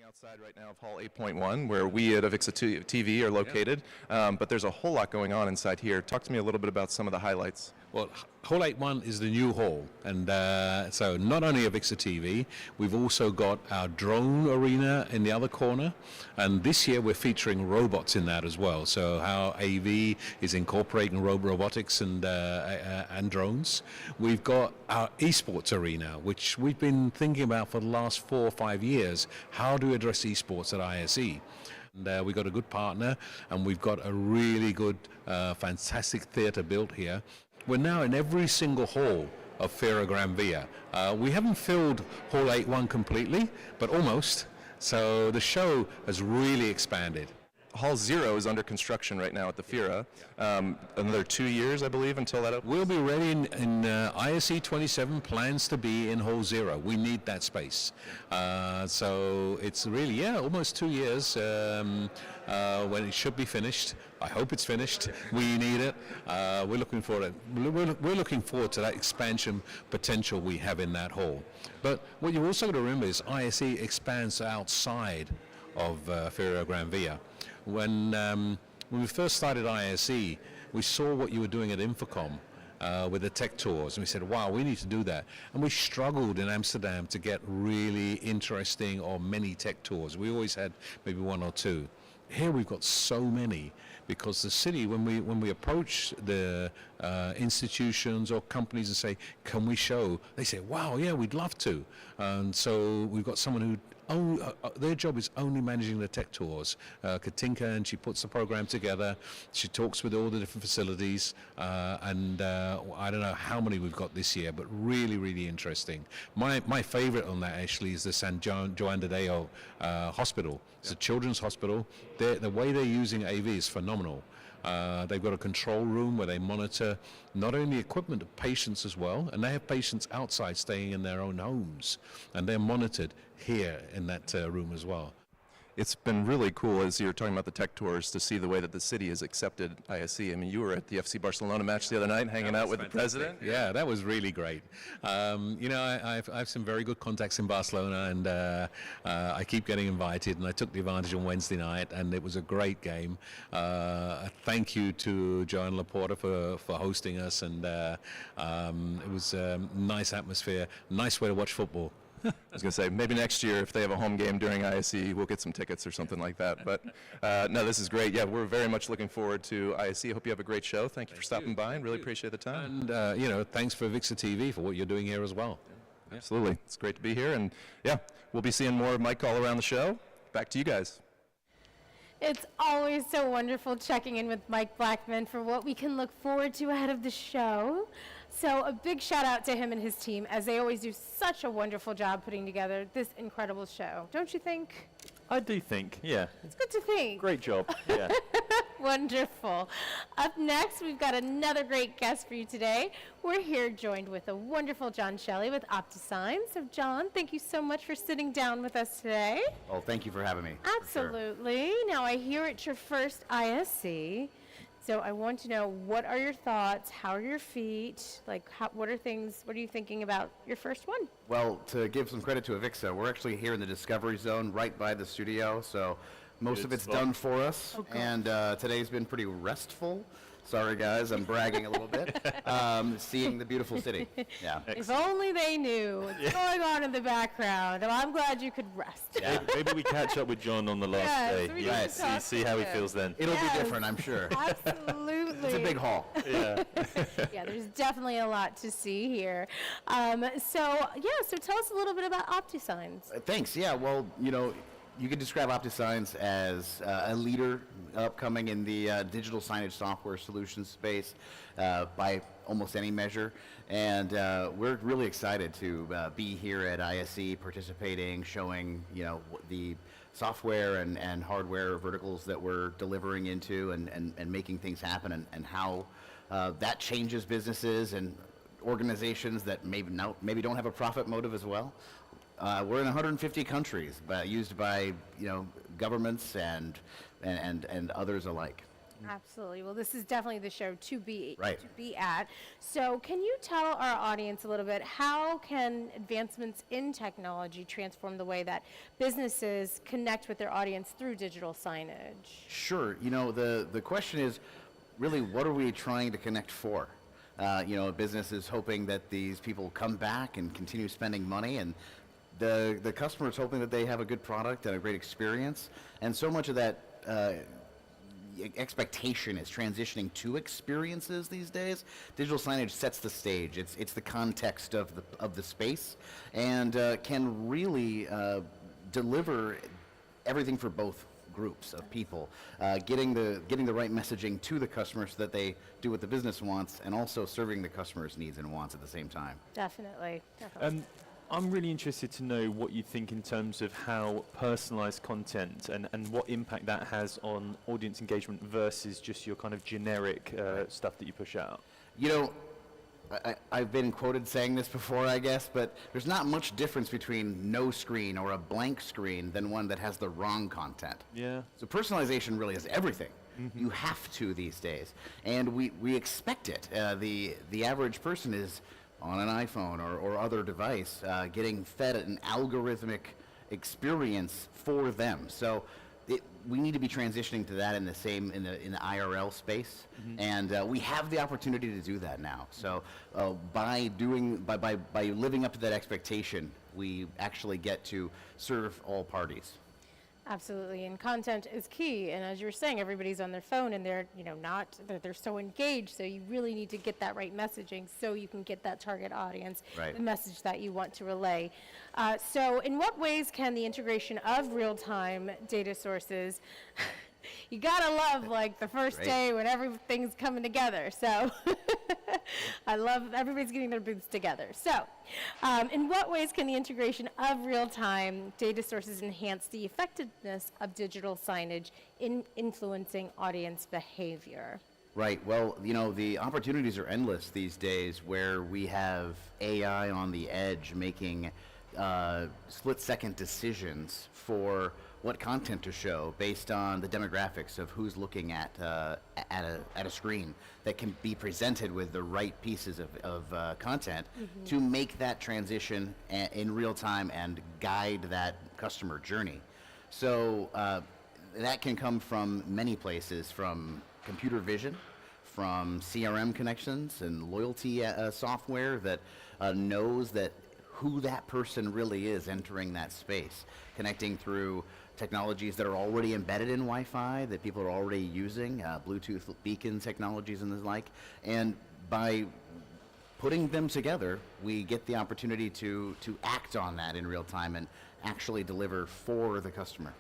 Outside right now of Hall 8.1, where we at AVIXA TV are located, but there's a whole lot going on inside here. Talk to me a little bit about some of the highlights. Well, Hall 8.1 is the new hall, and so not only AVIXA TV, we've also got our drone arena in the other corner, and this year we're featuring robots in that as well. So how AV is incorporating robotics and drones. We've got our esports arena, which we've been thinking about for the last 4 or 5 years. How do we address esports at ISE? And we've got a good partner, and we've got a really good, fantastic theatre built here. We're now in every single hall of Fira Gran Via. We haven't filled Hall 8.1 completely, but almost. So the show has really expanded. Hall 0 is under construction right now at the Fira. Another 2 years, I believe, until that opens. We'll be ready in ISE 27 plans to be in Hall 0. We need that space. So it's really, almost 2 years when it should be finished. I hope it's finished. We need it. We're looking for it. We're looking forward to that expansion potential we have in that hall. But what you also got to remember is ISE expands outside of Fira Gran Via. When we first started ISE, we saw what you were doing at Infocom with the tech tours, and we said, wow, we need to do that. And we struggled in Amsterdam to get really interesting or many tech tours. We always had maybe 1 or 2. Here we've got so many, because the city, when we approach the institutions or companies and say, can we show? They say, wow, yeah, we'd love to. And so we've got someone who, their job is only managing the tech tours. Katinka, and she puts the program together. She talks with all the different facilities, and I don't know how many we've got this year, but really, really interesting. My favorite on that actually is the San Joan de Deo hospital. It's a children's hospital. The way they're using AV is phenomenal. They've got a control room where they monitor not only equipment of patients as well, and they have patients outside staying in their own homes, and they're monitored here in that room as well. It's been really cool, as you're talking about the tech tours, to see the way that the city has accepted ISE. I mean, you were at the FC Barcelona match the other night, hanging out with the president. Yeah, that was really great. You know, I have some very good contacts in Barcelona, and I keep getting invited, and I took the advantage on Wednesday night, and it was a great game. Thank you to Joan Laporta for hosting us, and it was a nice atmosphere, nice way to watch football. I was going to say, maybe next year, if they have a home game during ISE, we'll get some tickets or something like that. But no, this is great. Yeah, we're very much looking forward to ISE. Hope you have a great show. Thank you for stopping by, and really appreciate the time. And, you know, thanks for AVIXA TV for what you're doing here as well. Absolutely. It's great to be here. And yeah, we'll be seeing more of Mike all around the show. Back to you guys. It's always so wonderful checking in with Mike Blackman for what we can look forward to ahead of the show. So a big shout out to him and his team, as they always do such a wonderful job putting together this incredible show. Don't you think? I do think, yeah. It's good to think. Great job, yeah. Wonderful. Up next, we've got another great guest for you today. We're here joined with the wonderful John Shelley with OptiSign. So John, thank you so much for sitting down with us today. Well, thank you for having me. Absolutely. Now, I hear it's your first ISE. So I want to know, what are your thoughts? How are your feet? Like, what are you thinking about your first one? Well, to give some credit to AVIXA, we're actually here in the Discovery Zone right by the studio, so most of it's done for us. And today's been pretty restful. Sorry, guys, I'm bragging a little bit. Seeing the beautiful city. Yeah. If only they knew what's going on in the background. Well, I'm glad you could rest. Yeah. Maybe we catch up with John on the last day. we need to See how he feels then. It'll be different, I'm sure. Absolutely. It's a big hall. Yeah. Yeah, there's definitely a lot to see here. So tell us a little bit about OptiSigns. Thanks. Yeah, well, you could describe OptiSigns as a leader upcoming in the digital signage software solutions space by almost any measure. And we're really excited to be here at ISE participating, showing the software and hardware verticals that we're delivering into and making things happen and how that changes businesses and organizations that maybe don't have a profit motive as well. We're in 150 countries, used by governments and others alike. Absolutely. Well, this is definitely the show to be at. So, can you tell our audience a little bit, how can advancements in technology transform the way that businesses connect with their audience through digital signage? Sure. The question is really, what are we trying to connect for? A business is hoping that these people come back and continue spending money, and the customer is hoping that they have a good product and a great experience. And so much of that expectation is transitioning to experiences these days. Digital signage sets the stage. It's the context of the space, and can really deliver everything for both groups of people, getting the right messaging to the customer so that they do what the business wants, and also serving the customer's needs and wants at the same time. Definitely. I'm really interested to know what you think in terms of how personalized content and what impact that has on audience engagement versus just your kind of generic stuff that you push out. I've been quoted saying this before, I guess, but there's not much difference between no screen or a blank screen than one that has the wrong content. Yeah. So personalization really is everything. Mm-hmm. You have to these days, and we expect it. The average person is on an iPhone or other device, getting fed an algorithmic experience for them. So we need to be transitioning to that in the IRL space, and we have the opportunity to do that now. So by living up to that expectation, we actually get to serve all parties. Absolutely, and content is key. And as you were saying, everybody's on their phone, and they're they're so engaged. So you really need to get that right messaging, so you can get that target audience, the message that you want to relay. So, in what ways can the integration of real-time data sources? You gotta love the first day when everything's coming together. So I love everybody's getting their booths together. So in what ways can the integration of real-time data sources enhance the effectiveness of digital signage in influencing audience behavior? Right. Well, the opportunities are endless these days, where we have AI on the edge making split-second decisions for what content to show based on the demographics of who's looking at a screen, that can be presented with the right pieces of content to make that transition in real time and guide that customer journey. So that can come from many places, from computer vision, from CRM connections and loyalty software that knows that who that person really is entering that space, connecting through technologies that are already embedded in Wi-Fi that people are already using, Bluetooth beacon technologies and the like. And by putting them together, we get the opportunity to act on that in real time and actually deliver for the customer.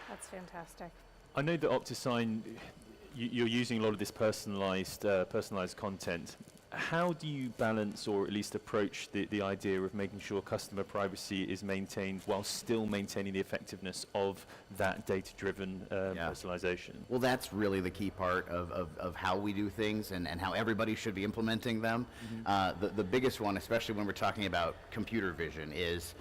That's fantastic. I know that OptiSign, you're using a lot of this personalized content. How do you balance or at least approach the idea of making sure customer privacy is maintained while still maintaining the effectiveness of that data-driven personalization? Well, that's really the key part of how we do things and how everybody should be implementing them. The biggest one, especially when we're talking about computer vision, is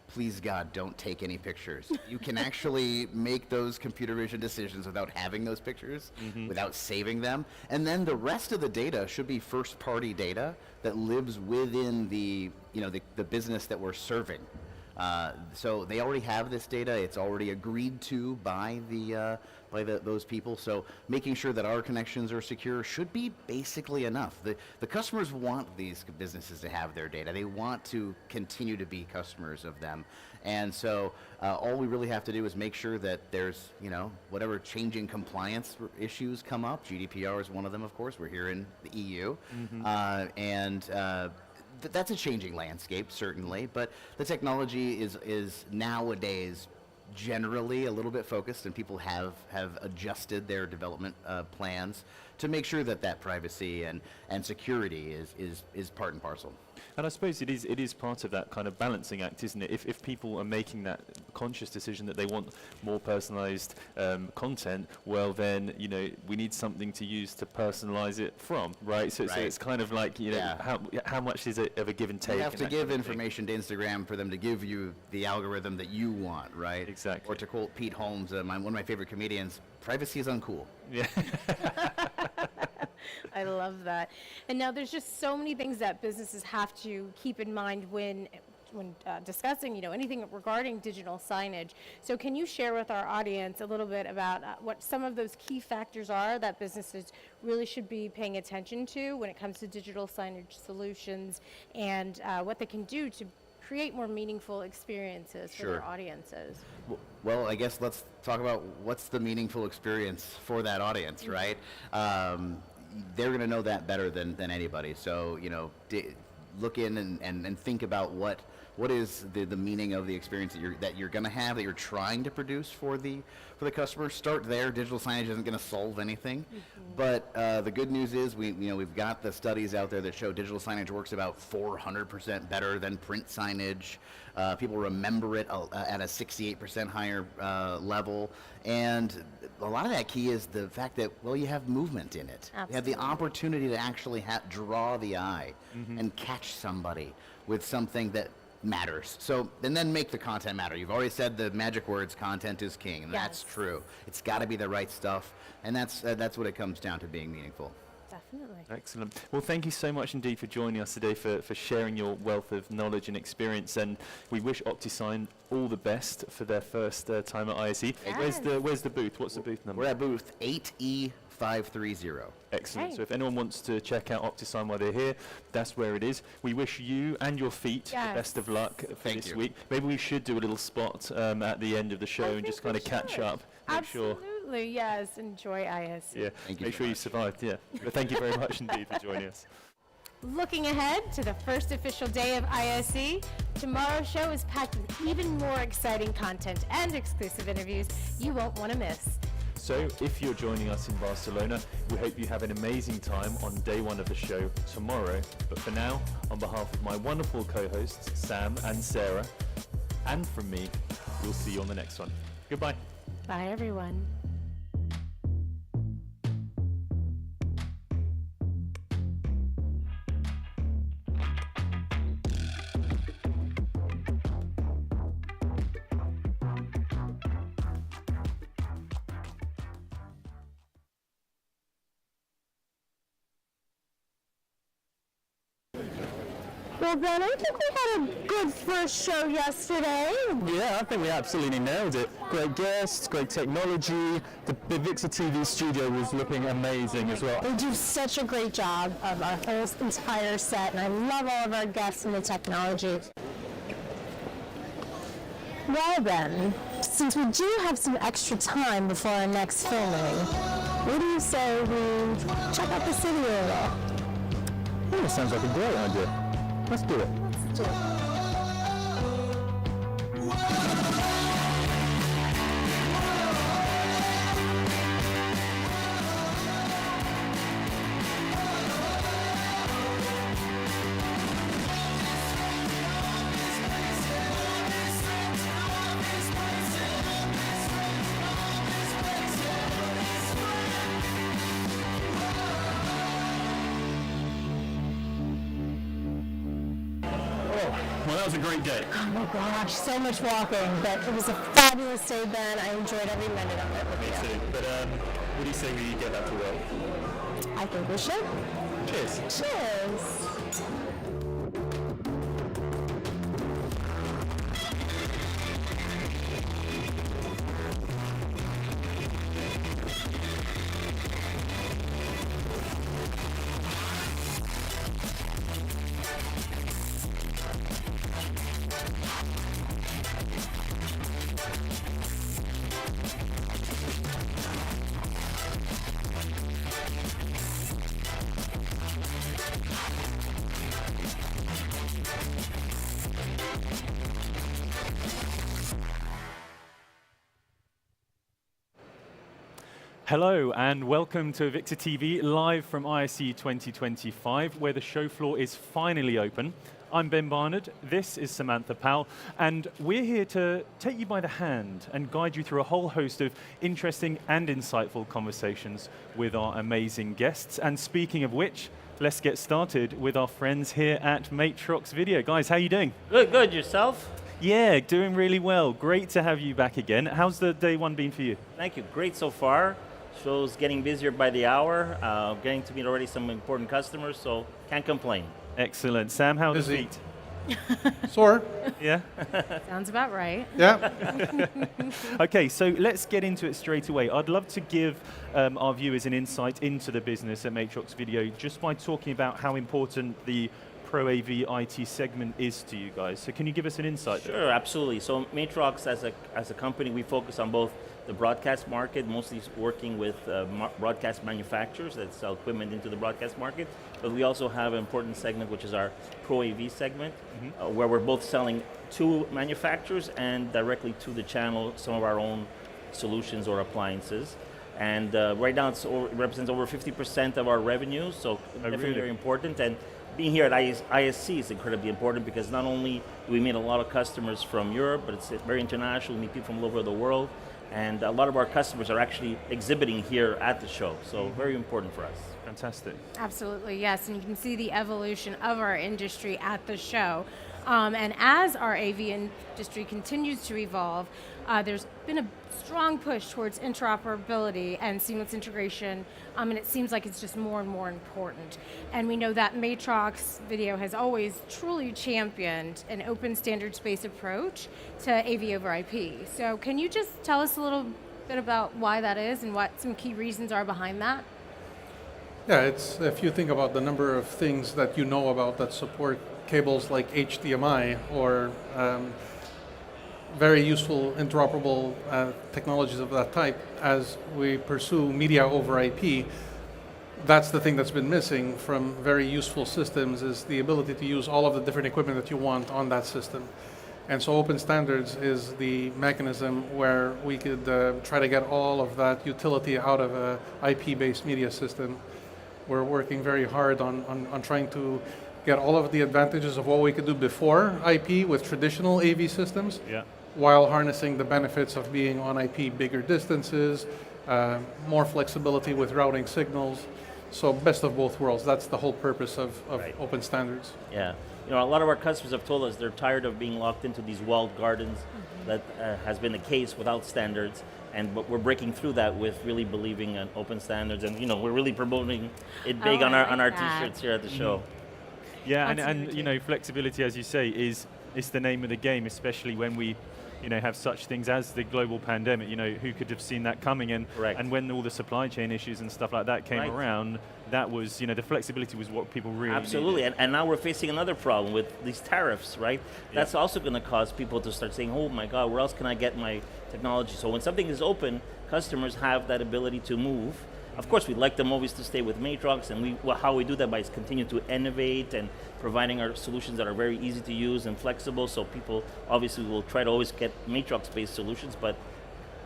please God, don't take any pictures. You can actually make those computer vision decisions without having those pictures, without saving them. And then the rest of the data should be first-party data that lives within the business that we're serving. So they already have this data. It's already agreed to by those people. So making sure that our connections are secure should be basically enough. The customers want these businesses to have their data. They want to continue to be customers of them. And so all we really have to do is make sure that there's, whatever changing compliance issues come up. GDPR is one of them, of course. We're here in the EU. That's a changing landscape, certainly, but the technology is nowadays generally a little bit focused, and people have adjusted their development plans to make sure that privacy and security is part and parcel. And I suppose it is part of that kind of balancing act, isn't it? If people are making that conscious decision that they want more personalized content, well then, we need something to use to personalize it from, right? So it's kind of like, how much is it of a give and take? You have to give information to Instagram for them to give you the algorithm that you want, right? Exactly. Or to quote Pete Holmes, one of my favorite comedians, privacy is uncool. Yeah. I love that. And now there's just so many things that businesses have to keep in mind when discussing, anything regarding digital signage. So can you share with our audience a little bit about what some of those key factors are that businesses really should be paying attention to when it comes to digital signage solutions, and what they can do to create more meaningful experiences for their audiences? Well, I guess let's talk about what's the meaningful experience for that audience, right? They're going to know that better than anybody. So, look in and think about what is the meaning of the experience that you're going to have, that you're trying to produce for the customer. Start there. Digital signage isn't going to solve anything, but the good news is we've got the studies out there that show digital signage works about 400% better than print signage. People remember it at a 68% higher level, and a lot of that key is the fact that you have movement in it. Absolutely. You have the opportunity to actually draw the eye and catch somebody with something that matters. So, and then make the content matter. You've already said the magic words, content is king, and that's true. It's got to be the right stuff, and that's what it comes down to being meaningful. Definitely. Excellent. Well, thank you so much indeed for joining us today, for sharing your wealth of knowledge and experience, and we wish OptiSign all the best for their first time at ISE. Yes. Where's the booth? What's the booth number? We're at booth 8E530. Excellent. Okay. So if anyone wants to check out OptiSign while they're here, that's where it is. We wish you and your feet the best of luck for this week. Maybe we should do a little spot at the end of the show and just kind of catch up. Absolutely, yes. Enjoy ISE. Yeah, make sure you survived, yeah. But thank you very much indeed for joining us. Looking ahead to the first official day of ISE, tomorrow's show is packed with even more exciting content and exclusive interviews you won't want to miss. So if you're joining us in Barcelona, we hope you have an amazing time on day one of the show tomorrow. But for now, on behalf of my wonderful co-hosts, Sam and Sarah, and from me, we'll see you on the next one. Goodbye. Bye, everyone. Well, Ben, I think we had a good first show yesterday. Yeah, I think we absolutely nailed it. Great guests, great technology. The AVIXA TV studio was looking amazing as well. They do such a great job of our whole entire set, and I love all of our guests and the technology. Well then, since we do have some extra time before our next filming, what do you say we check out the city a little? Oh, that sounds like a great idea. Let's do it. Let's do it. Well, that was a great day. Oh my gosh, so much walking, but it was a fabulous day, Ben. I enjoyed every minute of it with Me you. too. But what do you say we get back to work? I think we should. Cheers. Cheers. Hello and welcome to AVIXA TV live from ISE 2025, where the show floor is finally open. I'm Ben Barnard, this is Samantha Powell, and we're here to take you by the hand and guide you through a whole host of interesting and insightful conversations with our amazing guests. And speaking of which, let's get started with our friends here at Matrox Video. Guys, how you doing? Good, good. Yourself? Yeah, doing really well. Great to have you back again. How's the day one been for you? Thank you. Great so far. Show's getting busier by the hour. Getting to meet already some important customers, so can't complain. Excellent. Sam, how are the feet? Sore. Yeah? Sounds about right. Yeah. Okay, so let's get into it straight away. I'd love to give our viewers an insight into the business at Matrox Video just by talking about how important the Pro AV IT segment is to you guys. So can you give us an insight? Sure, absolutely. So Matrox as a company, we focus on both the broadcast market, mostly working with broadcast manufacturers that sell equipment into the broadcast market, but we also have an important segment which is our Pro AV segment, where we're both selling to manufacturers and directly to the channel some of our own solutions or appliances. And right now it represents over 50% of our revenue, so definitely very important. And being here at ISE is incredibly important because not only do we meet a lot of customers from Europe, but it's very international. We meet people from all over the world. And a lot of our customers are actually exhibiting here at the show, so very important for us. Fantastic. Absolutely, yes. And you can see the evolution of our industry at the show. And as our AV industry continues to evolve, there's been a strong push towards interoperability and seamless integration, and it seems like it's just more and more important. And we know that Matrox Video has always truly championed an open standards-based approach to AV over IP. So can you just tell us a little bit about why that is and what some key reasons are behind that? Yeah, it's if you think about the number of things that you know about that support cables like HDMI or very useful interoperable technologies of that type, as we pursue media over IP, that's the thing that's been missing from very useful systems is the ability to use all of the different equipment that you want on that system. And so open standards is the mechanism where we could try to get all of that utility out of a IP-based media system. We're working very hard on trying to get all of the advantages of what we could do before IP with traditional AV systems, while harnessing the benefits of being on IP bigger distances, more flexibility with routing signals. So best of both worlds. That's the whole purpose of open standards. Yeah. You know, a lot of our customers have told us they're tired of being locked into these walled gardens. That has been the case without standards. But we're breaking through that with really believing in open standards, and we're really promoting it big on our T-shirts here at the show. Yeah, and flexibility, as you say, is the name of the game, especially when we have such things as the global pandemic. Who could have seen that coming? And when all the supply chain issues and stuff like that came around, that was the flexibility was what people really needed. And now we're facing another problem with these tariffs, right? That's also going to cause people to start saying, oh my God, where else can I get my technology? So when something is open, customers have that ability to move Of course, we'd like them always to stay with Matrox, and how we do that by is continue to innovate and providing our solutions that are very easy to use and flexible, so people obviously will try to always get Matrox-based solutions, but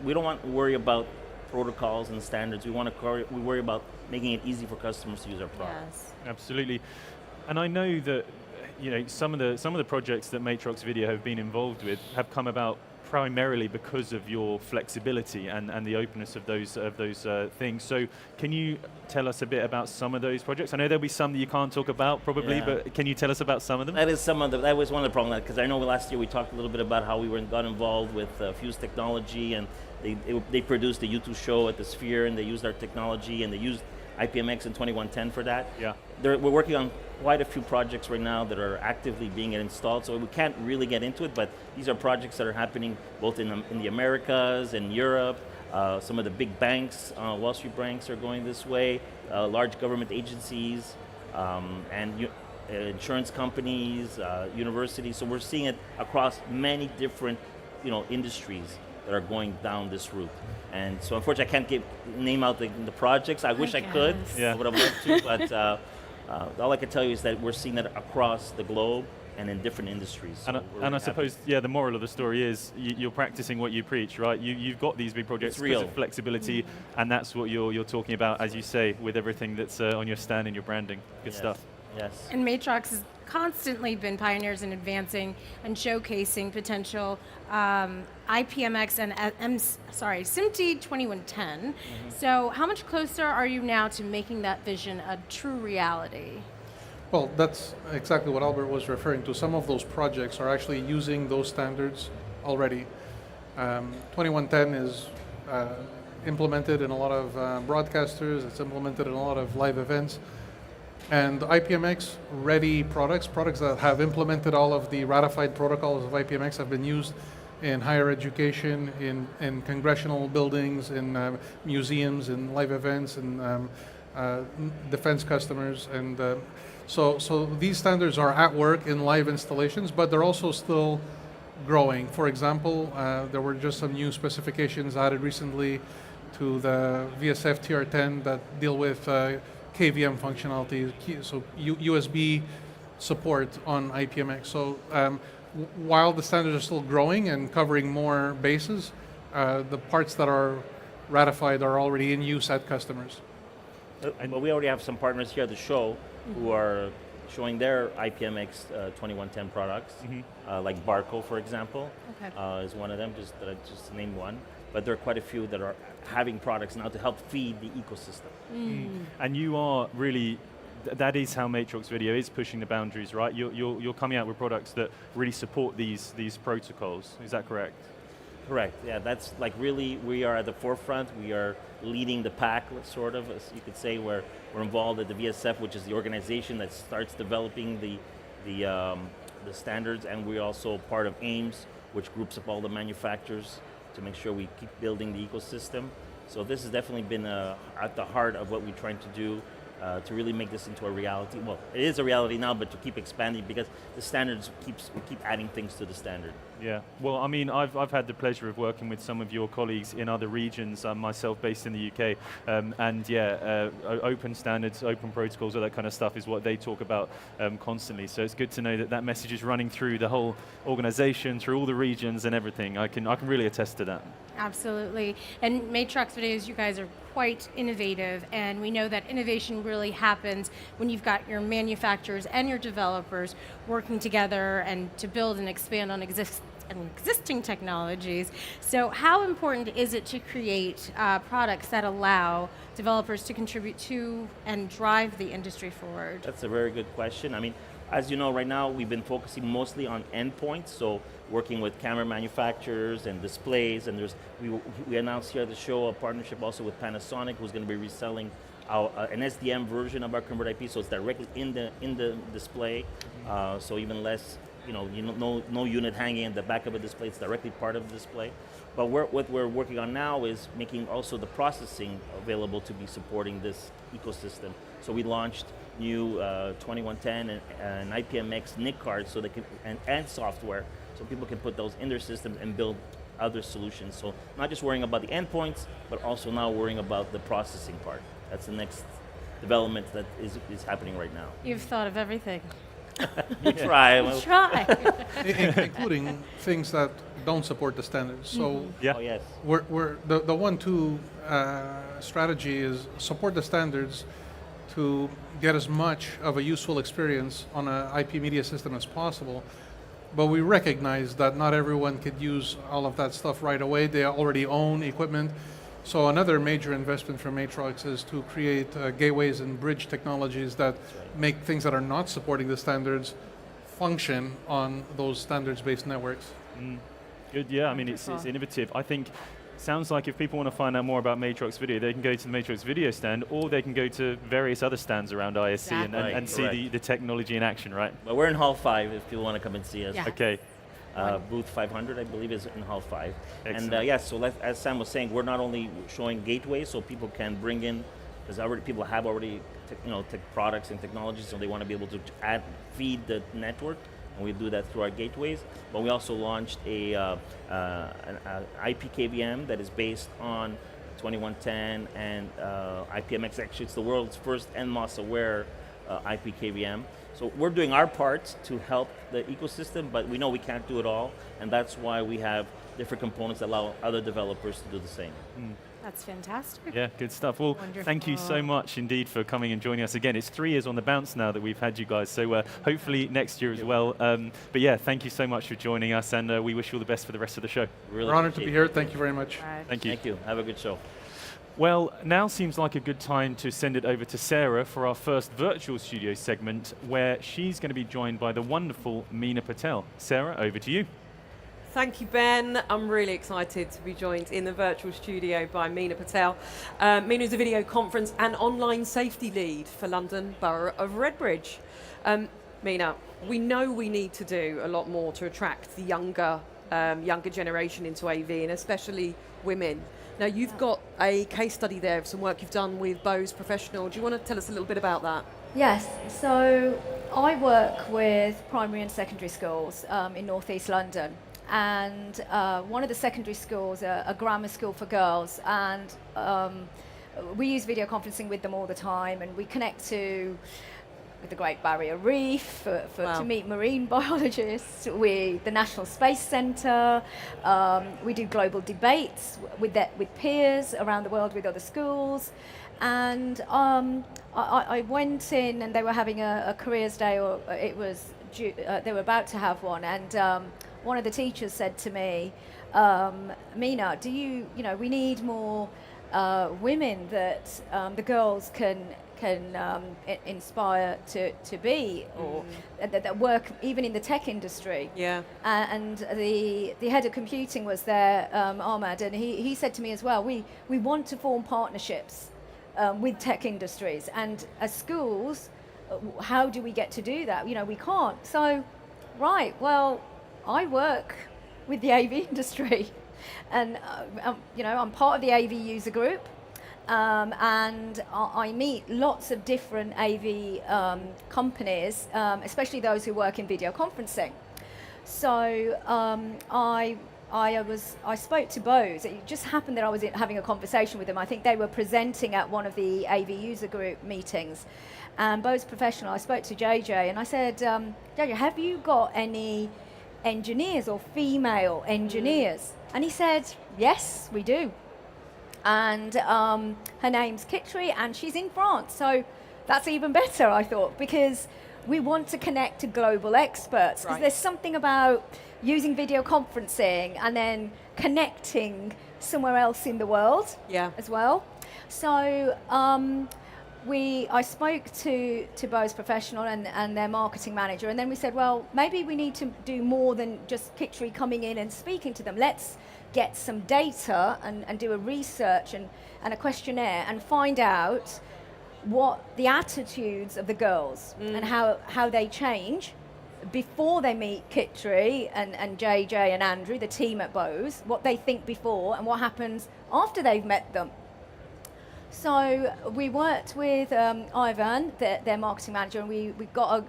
we don't want to worry about protocols and standards. We worry about making it easy for customers to use our product. Yes. Absolutely. And I know that some of the projects that Matrox Video have been involved with have come about primarily because of your flexibility and the openness of those things. So can you tell us a bit about some of those projects? I know there'll be some that you can't talk about probably, but can you tell us about some of them? That was one of the problems, because I know last year we talked a little bit about how we got involved with Fuse Technology, and they produced a YouTube show at the Sphere, and they used our technology, and they used IPMX in 2110 for that. Yeah. We're working on quite a few projects right now that are actively being installed, so we can't really get into it, but these are projects that are happening both in the Americas and Europe. Some of the big banks, Wall Street banks, are going this way, large government agencies, and insurance companies, universities. So we're seeing it across many different industries that are going down this route. And so unfortunately I can't name out the projects. I wish I could. Yeah. I would have loved to, but all I can tell you is that we're seeing that across the globe and in different industries. So and I suppose, the moral of the story is you're practicing what you preach, right? You've got these big projects because of flexibility, and that's what you're talking about, as you say, with everything that's on your stand and your branding. Good stuff. Yes. And Matrox has constantly been pioneers in advancing and showcasing potential IPMX and SMPTE 2110. So how much closer are you now to making that vision a true reality? Well, that's exactly what Albert was referring to. Some of those projects are actually using those standards already. 2110 is implemented in a lot of broadcasters, it's implemented in a lot of live events. And IPMX ready products that have implemented all of the ratified protocols of IPMX have been used in higher education, in congressional buildings, in museums, in live events, and defense customers. And so these standards are at work in live installations, but they're also still growing. For example, there were just some new specifications added recently to the VSF TR10 that deal with KVM functionality, so USB support on IPMX. So while the standards are still growing and covering more bases, the parts that are ratified are already in use at customers. But we already have some partners here at the show who are showing their IPMX 2110 products, like Barco, for example, is one of them, just to name one. But there are quite a few that are having products now to help feed the ecosystem. And you are really, that is how Matrox Video is pushing the boundaries, right? You're coming out with products that really support these protocols. Is that correct? Correct. Yeah, that's like really, we are at the forefront. We are leading the pack, sort of, as you could say. We're involved at the VSF, which is the organization that starts developing the standards, and we're also part of AIMS, which groups up all the manufacturers to make sure we keep building the ecosystem. So this has definitely been at the heart of what we're trying to do to really make this into a reality. Well, it is a reality now, but to keep expanding, because the standards, we keep adding things to the standard. Yeah, well, I mean, I've had the pleasure of working with some of your colleagues in other regions, myself based in the UK, and yeah, open standards, open protocols, all that kind of stuff is what they talk about constantly. So it's good to know that that message is running through the whole organization, through all the regions and everything. I can really attest to that. Absolutely. And Matrox Videos, you guys are quite innovative, and we know that innovation really happens when you've got your manufacturers and your developers working together and to build and expand on existing technologies. So how important is it to create products that allow developers to contribute to and drive the industry forward? That's a very good question. I mean, as you know, right now we've been focusing mostly on endpoints, so working with camera manufacturers and displays, and we announced here at the show a partnership also with Panasonic, who's going to be reselling an SDM version of our Convert IP, so it's directly in the display, so even less, no unit hanging in the back of a display, it's directly part of the display. But what we're working on now is making also the processing available to be supporting this ecosystem. So we launched new 2110 and IPMX NIC cards so they can, and software, so people can put those in their system and build other solutions. So not just worrying about the endpoints, but also now worrying about the processing part. That's the next development that is happening right now. You've thought of everything. We try. We try. Including things that don't support the standards. So Oh, yes. we're the 1-2 strategy is support the standards to get as much of a useful experience on an IP media system as possible. But we recognize that not everyone could use all of that stuff right away. They already own equipment. So another major investment for Matrox is to create gateways and bridge technologies that make things that are not supporting the standards function on those standards-based networks. Good, yeah, I mean, it's innovative. I think, sounds like if people want to find out more about Matrox Video, they can go to the Matrox Video stand, or they can go to various other stands around ISE and see the technology in action, right? But we're in Hall 5 if people want to come and see us. Yeah. Okay. Booth 500, I believe, is in Hall 5. Excellent. And yes, so as Sam was saying, we're not only showing gateways so people can bring in, because people have already tech products and technologies, so they want to be able to feed the network, and we do that through our gateways. But we also launched an IP KVM that is based on 2110 and IPMX. Actually, it's the world's first NMOS-aware IP KVM. So we're doing our part to help the ecosystem, but we know we can't do it all, and that's why we have different components that allow other developers to do the same. That's fantastic. Yeah, good stuff. Well, thank you so much indeed for coming and joining us again. It's 3 years on the bounce now that we've had you guys, so hopefully next year as well. But yeah, thank you so much for joining us, and we wish you all the best for the rest of the show. We're honored to be here. Thank you very much. Thank you. Thank you. Have a good show. Well, now seems like a good time to send it over to Sarah for our first virtual studio segment, where she's going to be joined by the wonderful Meena Patel. Sarah, over to you. Thank you, Ben. I'm really excited to be joined in the virtual studio by Meena Patel. Meena is a video conference and online safety lead for London Borough of Redbridge. Meena, we know we need to do a lot more to attract the younger generation into AV, and especially women. Now, you've got a case study there of some work you've done with Bose Professional. Do you want to tell us a little bit about that? Yes, so I work with primary and secondary schools in North East London, and one of the secondary schools, a grammar school for girls, and we use video conferencing with them all the time, and we connect to with the Great Barrier Reef to meet marine biologists, with the National Space Centre. We do global debates with peers around the world with other schools. And I went in, and they were having a careers day, or it was they were about to have one. And one of the teachers said to me, Meena, we need more women that the girls can inspire to be, or that work even in the tech industry. Yeah. And the head of computing was there, Ahmad, and he said to me as well, we want to form partnerships with tech industries, and as schools, how do we get to do that? We can't. So, right, well, I work with the AV industry, and I'm part of the AV user group. And I meet lots of different AV companies, especially those who work in video conferencing. So I spoke to Bose. It just happened that I was having a conversation with them. I think they were presenting at one of the AV user group meetings. And Bose Professional, I spoke to JJ, and I said, JJ, have you got any engineers or female engineers? And he said, yes, we do. And her name's Kitri, and she's in France. So that's even better, I thought, because we want to connect to global experts. Because there's something about using video conferencing and then connecting somewhere else in the world as well. So I spoke to Bose Professional and their marketing manager, and then we said, well, maybe we need to do more than just Kitri coming in and speaking to them. Let's get some data and do a research and a questionnaire and find out what the attitudes of the girls and how they change before they meet Kitri and JJ and Andrew, the team at Bose, what they think before and what happens after they've met them. So we worked with Ivan, their marketing manager, and we got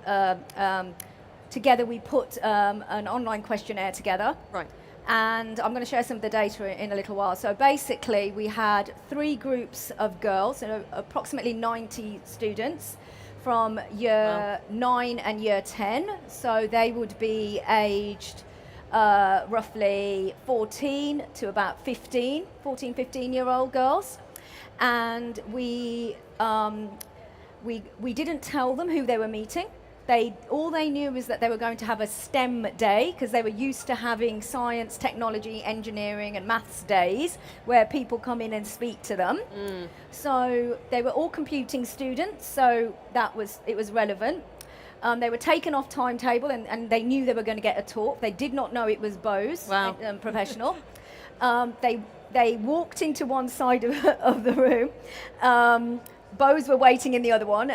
together, we put an online questionnaire together. Right. And I'm going to share some of the data in a little while. So basically, we had 3 groups of girls, so approximately 90 students from year 9 and year 10. So they would be aged roughly 14 to about 15 year old girls. And we didn't tell them who they were meeting. All they knew was that they were going to have a STEM day, because they were used to having science, technology, engineering and maths days where people come in and speak to them. So they were all computing students, so it was relevant. They were taken off timetable and they knew they were going to get a talk. They did not know it was Bose Professional. They walked into one side of the room. Bose were waiting in the other one.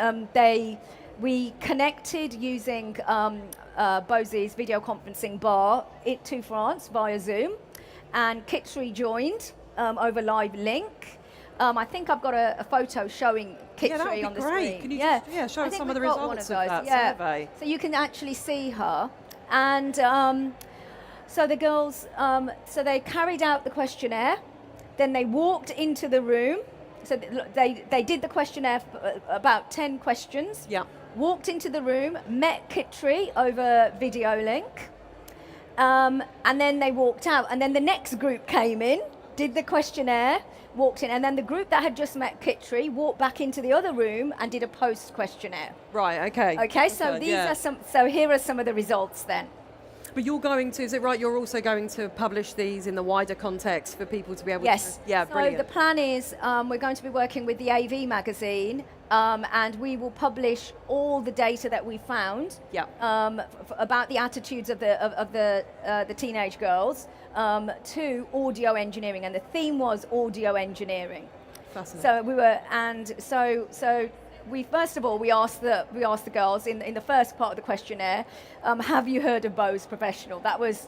We connected using Bose's video conferencing bar to France via Zoom, and Kitri joined over live link. I think I've got a photo showing Kitri on the screen. Can you just show us some of the results of that survey? So you can actually see her. And so the girls, so they carried out the questionnaire, then they walked into the room. So they did the questionnaire for about 10 questions. Yeah. Walked into the room, met Kitri over video link, and then they walked out. And then the next group came in, did the questionnaire, walked in, and then the group that had just met Kitri walked back into the other room and did a post questionnaire. Right. Okay. Okay. So these are some. So here are some of the results then. But you're going to, is it right, you're also going to publish these in the wider context for people to be able to... Yes. Yeah, brilliant. So the plan is we're going to be working with the AV magazine, and we will publish all the data that we found about the attitudes of the teenage girls to audio engineering, and the theme was audio engineering. Fascinating. So we were, and so we first of all we asked the girls in the first part of the questionnaire, have you heard of Bose Professional? That was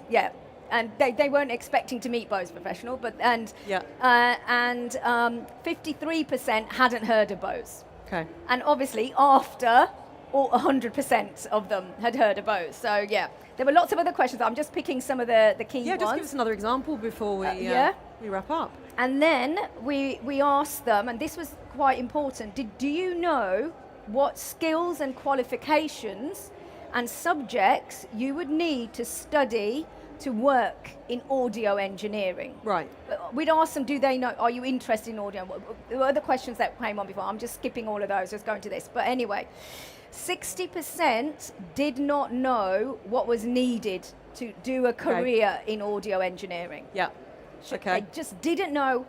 and they weren't expecting to meet Bose Professional, but and 53% hadn't heard of Bose. Okay. And obviously after 100% of them had heard of Bose. So there were lots of other questions. I'm just picking some of the key ones. Yeah, just give us another example before we wrap up. And then we asked them, and this was quite important, do you know what skills and qualifications and subjects you would need to study to work in audio engineering? Right. We'd ask them, do they know, are you interested in audio? There were other questions that came on before. I'm just skipping all of those, just going to this. But anyway, 60% did not know what was needed to do a career in audio engineering. Yeah. Okay. They just didn't know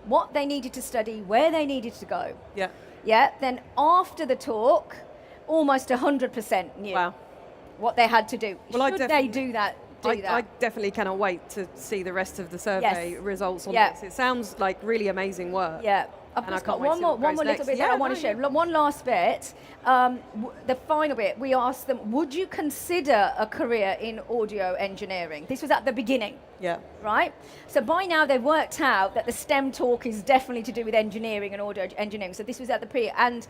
what they needed to study, where they needed to go. Yeah. Yeah. Then after the talk, almost 100% knew what they had to do. Well, Should they do that? I definitely cannot wait to see the rest of the survey results on this. It sounds like really amazing work. Yeah. I've just got one more little bit that I want to share. One last bit. The final bit, we asked them, would you consider a career in audio engineering? This was at the beginning. Yeah. Right? So by now they've worked out that the STEM talk is definitely to do with engineering and audio engineering. So this was at the pre. And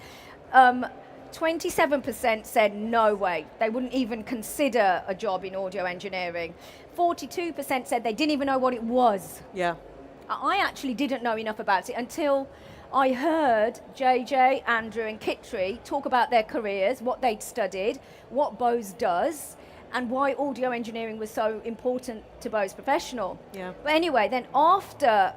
27% said no way. They wouldn't even consider a job in audio engineering. 42% said they didn't even know what it was. Yeah. I actually didn't know enough about it until I heard JJ, Andrew and Kitri talk about their careers, what they'd studied, what Bose does, and why audio engineering was so important to Bose Professional. Yeah. But anyway, then after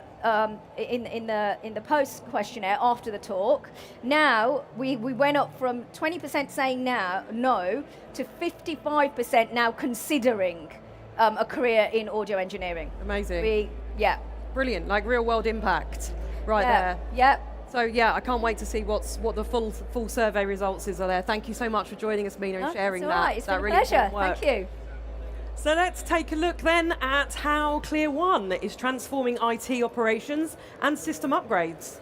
in the post questionnaire after the talk, now we went up from 20% saying no to 55% now considering a career in audio engineering. Amazing. Brilliant, like real world impact there. Yeah. So I can't wait to see what the full survey results are there. Thank you so much for joining us, Mina, and sharing that. Right. It's been a really pleasure. Work. Thank you. So let's take a look then at how ClearOne is transforming IT operations and system upgrades.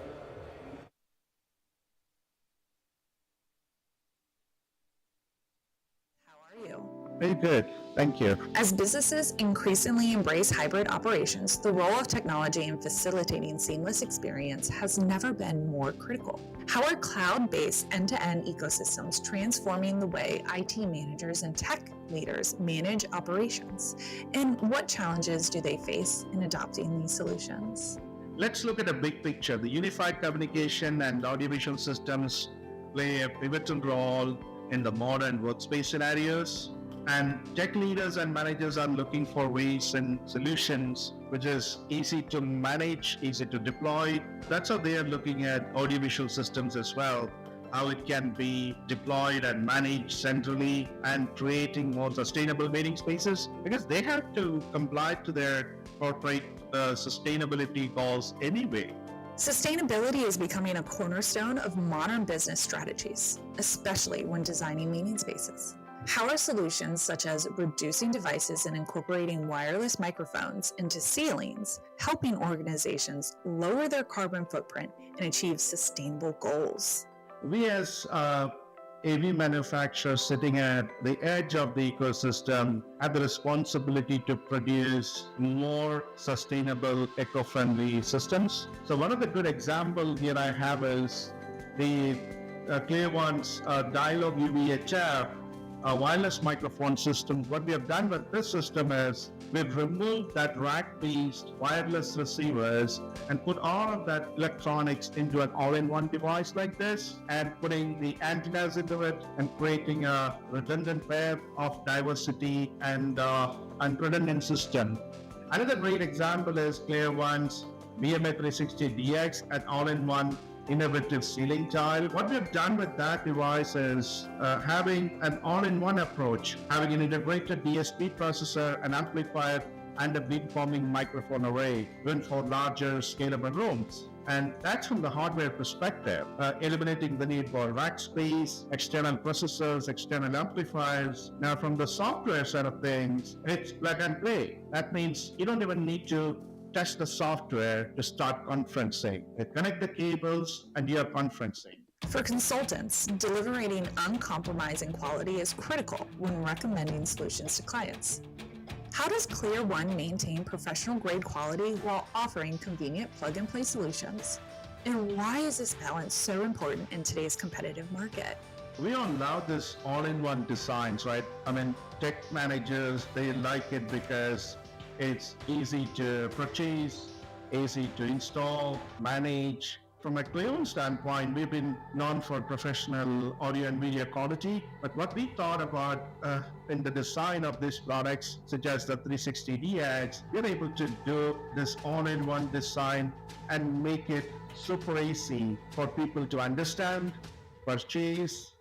Very good. Thank you. As businesses increasingly embrace hybrid operations, the role of technology in facilitating seamless experience has never been more critical. How are cloud-based end-to-end ecosystems transforming the way IT managers and tech leaders manage operations, and what challenges do they face in adopting these solutions? Let's look at the big picture. The unified communication and audiovisual systems play a pivotal role in the modern workspace scenarios. And tech leaders and managers are looking for ways and solutions which is easy to manage, easy to deploy. That's how they are looking at audiovisual systems as well, how it can be deployed and managed centrally and creating more sustainable meeting spaces, because they have to comply to their corporate sustainability goals anyway. Sustainability is becoming a cornerstone of modern business strategies, especially when designing meeting spaces. How are solutions such as reducing devices and incorporating wireless microphones into ceilings helping organizations lower their carbon footprint and achieve sustainable goals? We as AV manufacturers sitting at the edge of the ecosystem have the responsibility to produce more sustainable, eco-friendly systems. So one of the good examples here I have is the ClearOne's Dialogue UVHF wireless microphone system. What we have done with this system is we've removed that rack-based wireless receivers and put all of that electronics into an all-in-one device like this, and putting the antennas into it and creating a redundant web of diversity and redundant system. Another great example is ClearOne's BMA360DX, an all-in-one innovative ceiling tile. What we've done with that device is having an all-in-one approach, having an integrated DSP processor, an amplifier, and a beamforming microphone array, even for larger scalable rooms. And that's from the hardware perspective, eliminating the need for rack space, external processors, external amplifiers. Now from the software side of things, it's plug and play. That means you don't even need to test the software to start conferencing. You connect the cables and you're conferencing. For consultants, delivering uncompromising quality is critical when recommending solutions to clients. How does ClearOne maintain professional-grade quality while offering convenient plug-and-play solutions? And why is this balance so important in today's competitive market? We all love this all-in-one designs, right? I mean, tech managers, they like it because it's easy to purchase, easy to install, manage. From a ClearOne standpoint, we've been known for professional audio and video quality, but what we thought about in the design of these products, such as the 360DX, we're able to do this all-in-one design and make it super easy for people to understand, purchase,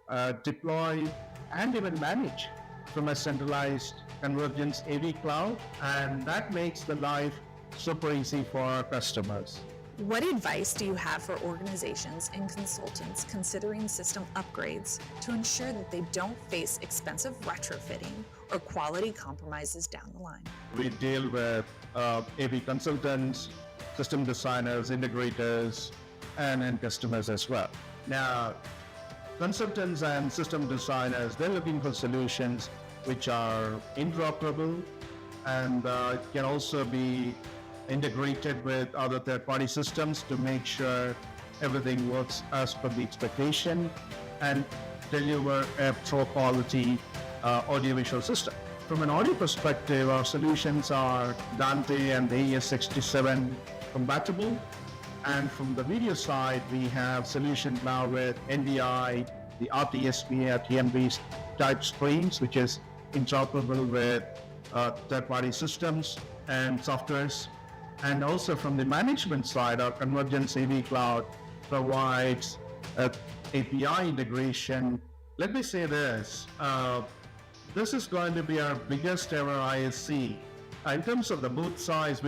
deploy, and even manage from a centralized convergence AV cloud, and that makes the life super easy for our customers. What advice do you have for organizations and consultants considering system upgrades to ensure that they don't face expensive retrofitting or quality compromises down the line? We deal with AV consultants, system designers, integrators, and end customers as well. Now, consultants and system designers, they're looking for solutions which are interoperable and can also be integrated with other third-party systems to make sure everything works as per the expectation and deliver a pro-quality audiovisual system. From an audio perspective, our solutions are Dante and the AS67 compatible. And from the video side, we have solutions now with NDI, the RTSP, TMB type streams, which is interoperable with third-party systems and softwares. And also from the management side, our Convergence AV Cloud provides API integration. Let me say this, this is going to be our biggest ever ISE. In terms of the booth size,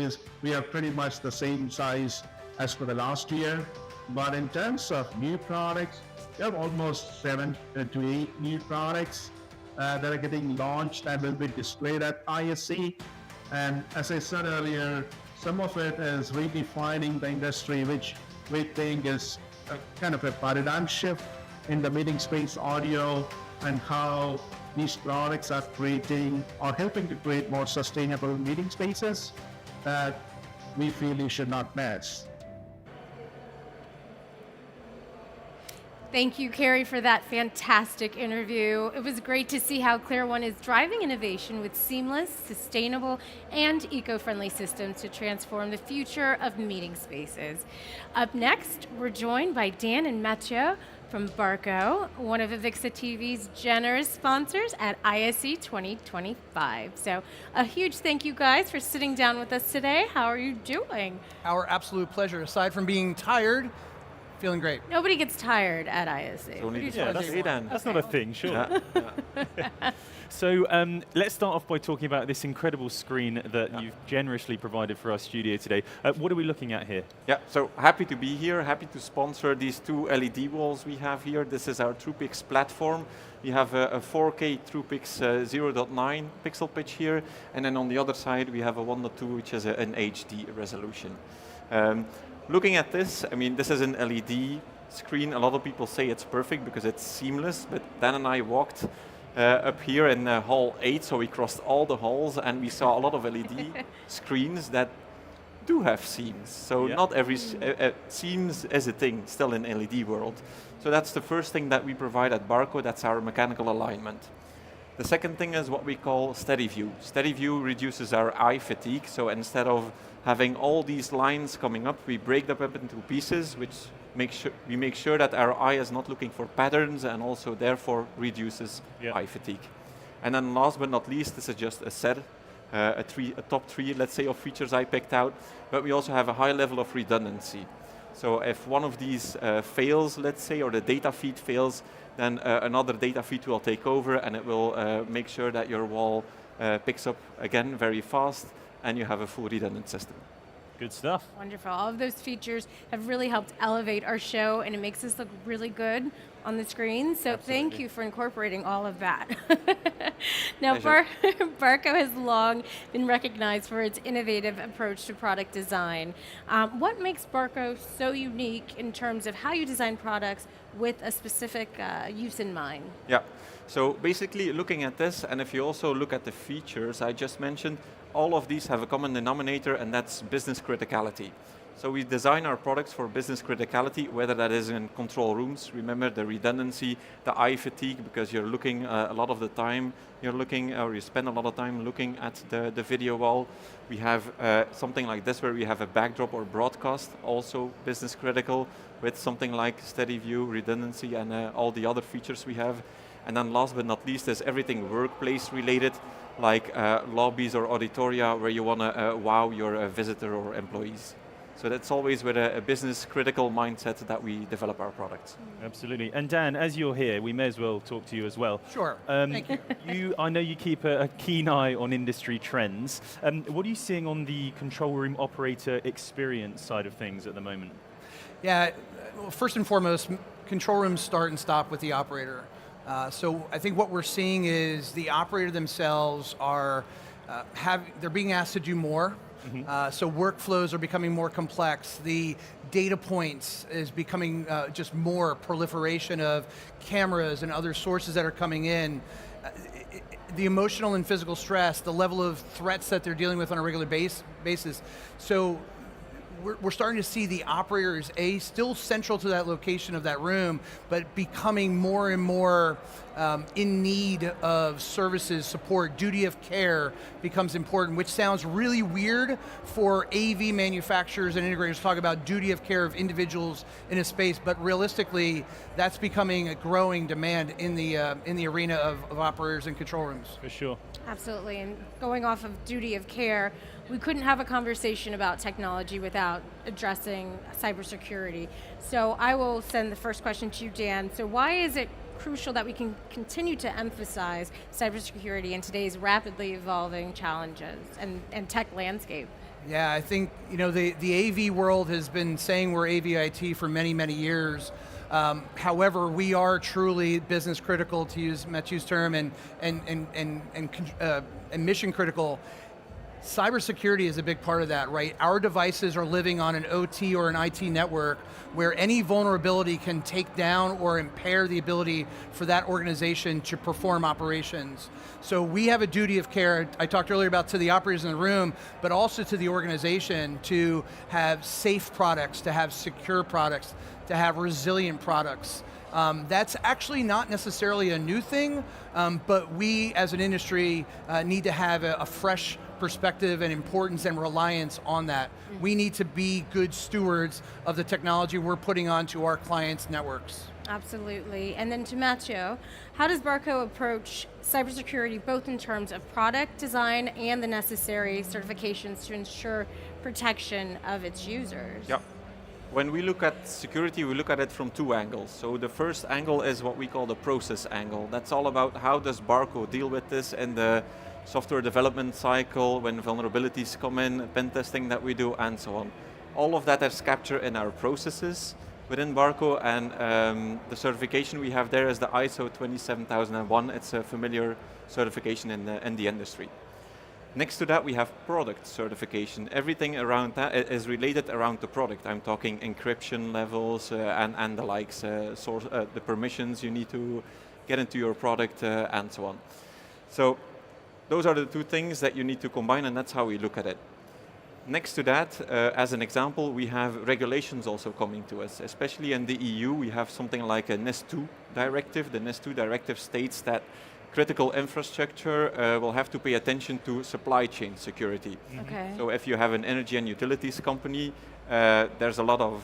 we are pretty much the same size as for the last year. But in terms of new products, we have almost 7 to 8 new products that are getting launched and will be displayed at ISE. And as I said earlier, some of it is redefining the industry, which we think is kind of a paradigm shift in the meeting space audio and how these products are creating or helping to create more sustainable meeting spaces that we feel you should not miss. Thank you, Carrie, for that fantastic interview. It was great to see how ClearOne is driving innovation with seamless, sustainable, and eco-friendly systems to transform the future of meeting spaces. Up next, we're joined by Dan and Mathieu from Barco, one of AVIXA TV's generous sponsors at ISE 2025. So a huge thank you guys for sitting down with us today. How are you doing? Our absolute pleasure. Aside from being tired, feeling great. Nobody gets tired at ISE. That's not a thing, sure. So let's start off by talking about this incredible screen that you've generously provided for our studio today. What are we looking at here? Yeah, so happy to be here, happy to sponsor these two LED walls we have here. This is our TruePix platform. We have a 4K TruePix 0.9 pixel pitch here, and then on the other side we have a 1.2, which is an HD resolution. Looking at this, I mean, this is an LED screen. A lot of people say it's perfect because it's seamless, but Dan and I walked up here in hall 8, so we crossed all the halls and we saw a lot of LED screens that do have seams. So not every seams is a thing still in LED world. So that's the first thing that we provide at Barco. That's our mechanical alignment. The second thing is what we call steady view. Steady view reduces our eye fatigue. So instead of having all these lines coming up, we break them up into pieces, which we make sure that our eye is not looking for patterns and also therefore reduces eye fatigue. And then last but not least, this is just a set, a top 3, let's say, of features I picked out, but we also have a high level of redundancy. So if one of these fails, let's say, or the data feed fails, then another data feed will take over and it will make sure that your wall picks up again very fast and you have a full redundant system. Good stuff. Wonderful. All of those features have really helped elevate our show, and it makes us look really good on the screen. So thank you for incorporating all of that. Now, Barco has long been recognized for its innovative approach to product design. What makes Barco so unique in terms of how you design products with a specific use in mind? Yeah. So basically, looking at this, and if you also look at the features I just mentioned, all of these have a common denominator, and that's business criticality. So we design our products for business criticality, whether that is in control rooms. Remember the redundancy, the eye fatigue, because you're looking a lot of the time, you spend a lot of time looking at the video wall. We have something like this where we have a backdrop or broadcast, also business critical, with something like steady view, redundancy, and all the other features we have. And then last but not least is everything workplace related, like lobbies or auditoria where you want to wow your visitor or employees. So that's always with a business critical mindset that we develop our products. Absolutely. And Dan, as you're here, we may as well talk to you as well. Sure. Thank you. I know you keep a keen eye on industry trends. What are you seeing on the control room operator experience side of things at the moment? Yeah, well, first and foremost, control rooms start and stop with the operator. So I think what we're seeing is the operator themselves are they're being asked to do more. So workflows are becoming more complex. The data points is becoming just more proliferation of cameras and other sources that are coming in. The emotional and physical stress, the level of threats that they're dealing with on a regular basis. So we're starting to see the operators, still central to that location of that room, but becoming more and more in need of services, support. Duty of care becomes important, which sounds really weird for AV manufacturers and integrators to talk about duty of care of individuals in a space, but realistically, that's becoming a growing demand in the arena of operators and control rooms. For sure. Absolutely, and going off of duty of care, we couldn't have a conversation about technology without addressing cybersecurity. So I will send the first question to you, Dan. So why is it crucial that we can continue to emphasize cybersecurity in today's rapidly evolving challenges and tech landscape? Yeah, I think the AV world has been saying we're AVIT for many, many years. However, we are truly business critical, to use Mathieu's term, and mission critical. cybersecurity is a big part of that, right? Our devices are living on an OT or an IT network where any vulnerability can take down or impair the ability for that organization to perform operations. So we have a duty of care, I talked earlier about to the operators in the room, but also to the organization to have safe products, to have secure products, to have resilient products. That's actually not necessarily a new thing, but we as an industry need to have a fresh perspective and importance and reliance on that. We need to be good stewards of the technology we're putting onto our clients' networks. Absolutely. And then to Matteo, how does Barco approach cybersecurity both in terms of product design and the necessary certifications to ensure protection of its users? Yeah. When we look at security, we look at it from two angles. So the first angle is what we call the process angle. That's all about how does Barco deal with this in the software development cycle, when vulnerabilities come in, pen testing that we do, and so on. All of that is captured in our processes within Barco, and the certification we have there is the ISO 27001. It's a familiar certification in the industry. Next to that, we have product certification. Everything around that is related around the product. I'm talking encryption levels and the likes, the permissions you need to get into your product and so on. So those are the two things that you need to combine, and that's how we look at it. Next to that, as an example, we have regulations also coming to us. Especially in the EU, we have something like a NIS2 directive. The NIS2 directive states that critical infrastructure will have to pay attention to supply chain security. Okay. So if you have an energy and utilities company, there's a lot of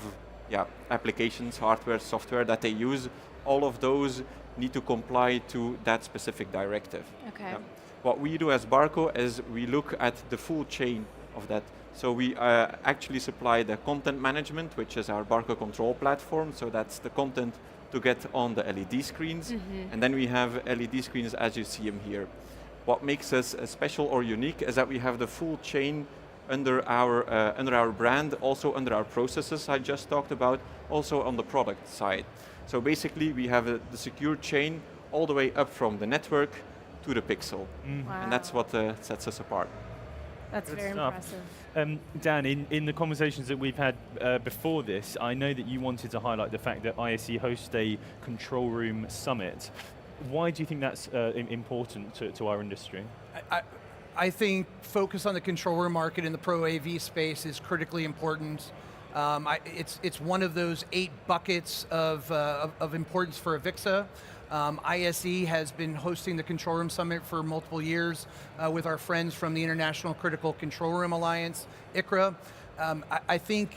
applications, hardware, software that they use. All of those need to comply to that specific directive. Okay. What we do as Barco is we look at the full chain of that. So we actually supply the content management, which is our Barco control platform. So that's the content to get on the LED screens. And then we have LED screens as you see them here. What makes us special or unique is that we have the full chain under our brand, also under our processes I just talked about, also on the product side. So basically we have the secure chain all the way up from the network to the pixel. Wow. And that's what sets us apart. That's Good very stuff. impressive. Dan, in the conversations that we've had before this, I know that you wanted to highlight the fact that ISE hosts a control room summit. Why do you think that's important to our industry? I think focus on the control room market in the Pro AV space is critically important. It's one of those 8 buckets of importance for AVIXA. ISE has been hosting the Control Room Summit for multiple years with our friends from the International Critical Control Room Alliance, ICRA. I think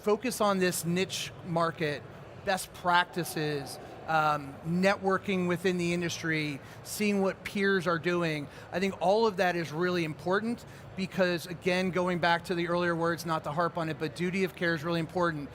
focus on this niche market, best practices, networking within the industry, seeing what peers are doing. I think all of that is really important because, again, going back to the earlier words, not to harp on it, but duty of care is really important.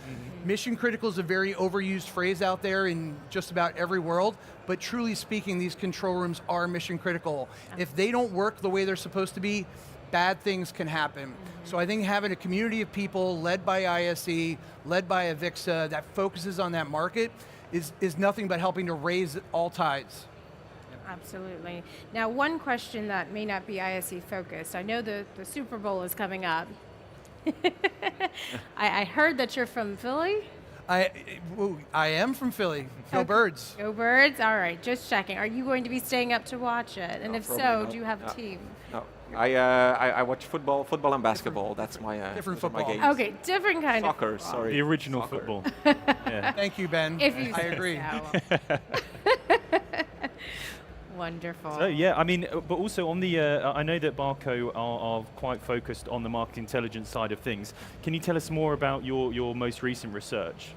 Mission critical is a very overused phrase out there in just about every world, but truly speaking, these control rooms are mission critical. If they don't work the way they're supposed to be, bad things can happen. So I think having a community of people led by ISE, led by AVIXA, that focuses on that market is nothing but helping to raise all tides. Absolutely. Now, one question that may not be ISE focused. I know the Super Bowl is coming up. I heard that you're from Philly. I am from Philly. Go Birds. Go Birds. All right, just checking. Are you going to be staying up to watch it? And if so, do you have a team? No. I watch football and basketball. That's my different football. Okay, different kind Soccer, of sorry. The original Soccer. football. Yeah. Thank you, Ben. If you I agree. So. Wonderful. So yeah, I mean, but also on the, I know that Barco are quite focused on the market intelligence side of things. Can you tell us more about your most recent research?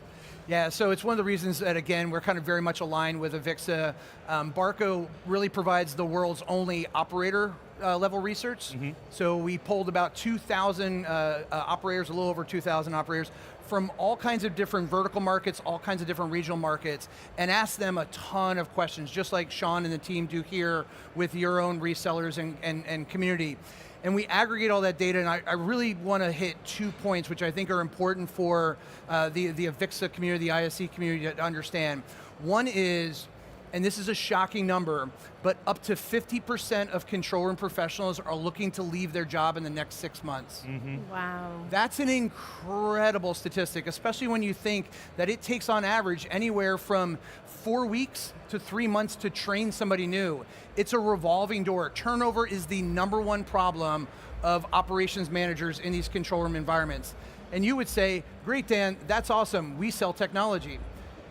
Yeah, so it's one of the reasons that, again, we're kind of very much aligned with AVIXA. Barco really provides the world's only operator level research. So we polled about 2,000 operators, a little over 2,000 operators, from all kinds of different vertical markets, all kinds of different regional markets, and asked them a ton of questions, just like Sean and the team do here with your own resellers and community. And we aggregate all that data, and I really want to hit 2 points, which I think are important for the AVIXA community, the ISE community to understand. One is and this is a shocking number, but up to 50% of control room professionals are looking to leave their job in the next 6 months. Wow. That's an incredible statistic, especially when you think that it takes on average anywhere from 4 weeks to 3 months to train somebody new. It's a revolving door. Turnover is the #1 problem of operations managers in these control room environments. And you would say, great, Dan, that's awesome. We sell technology.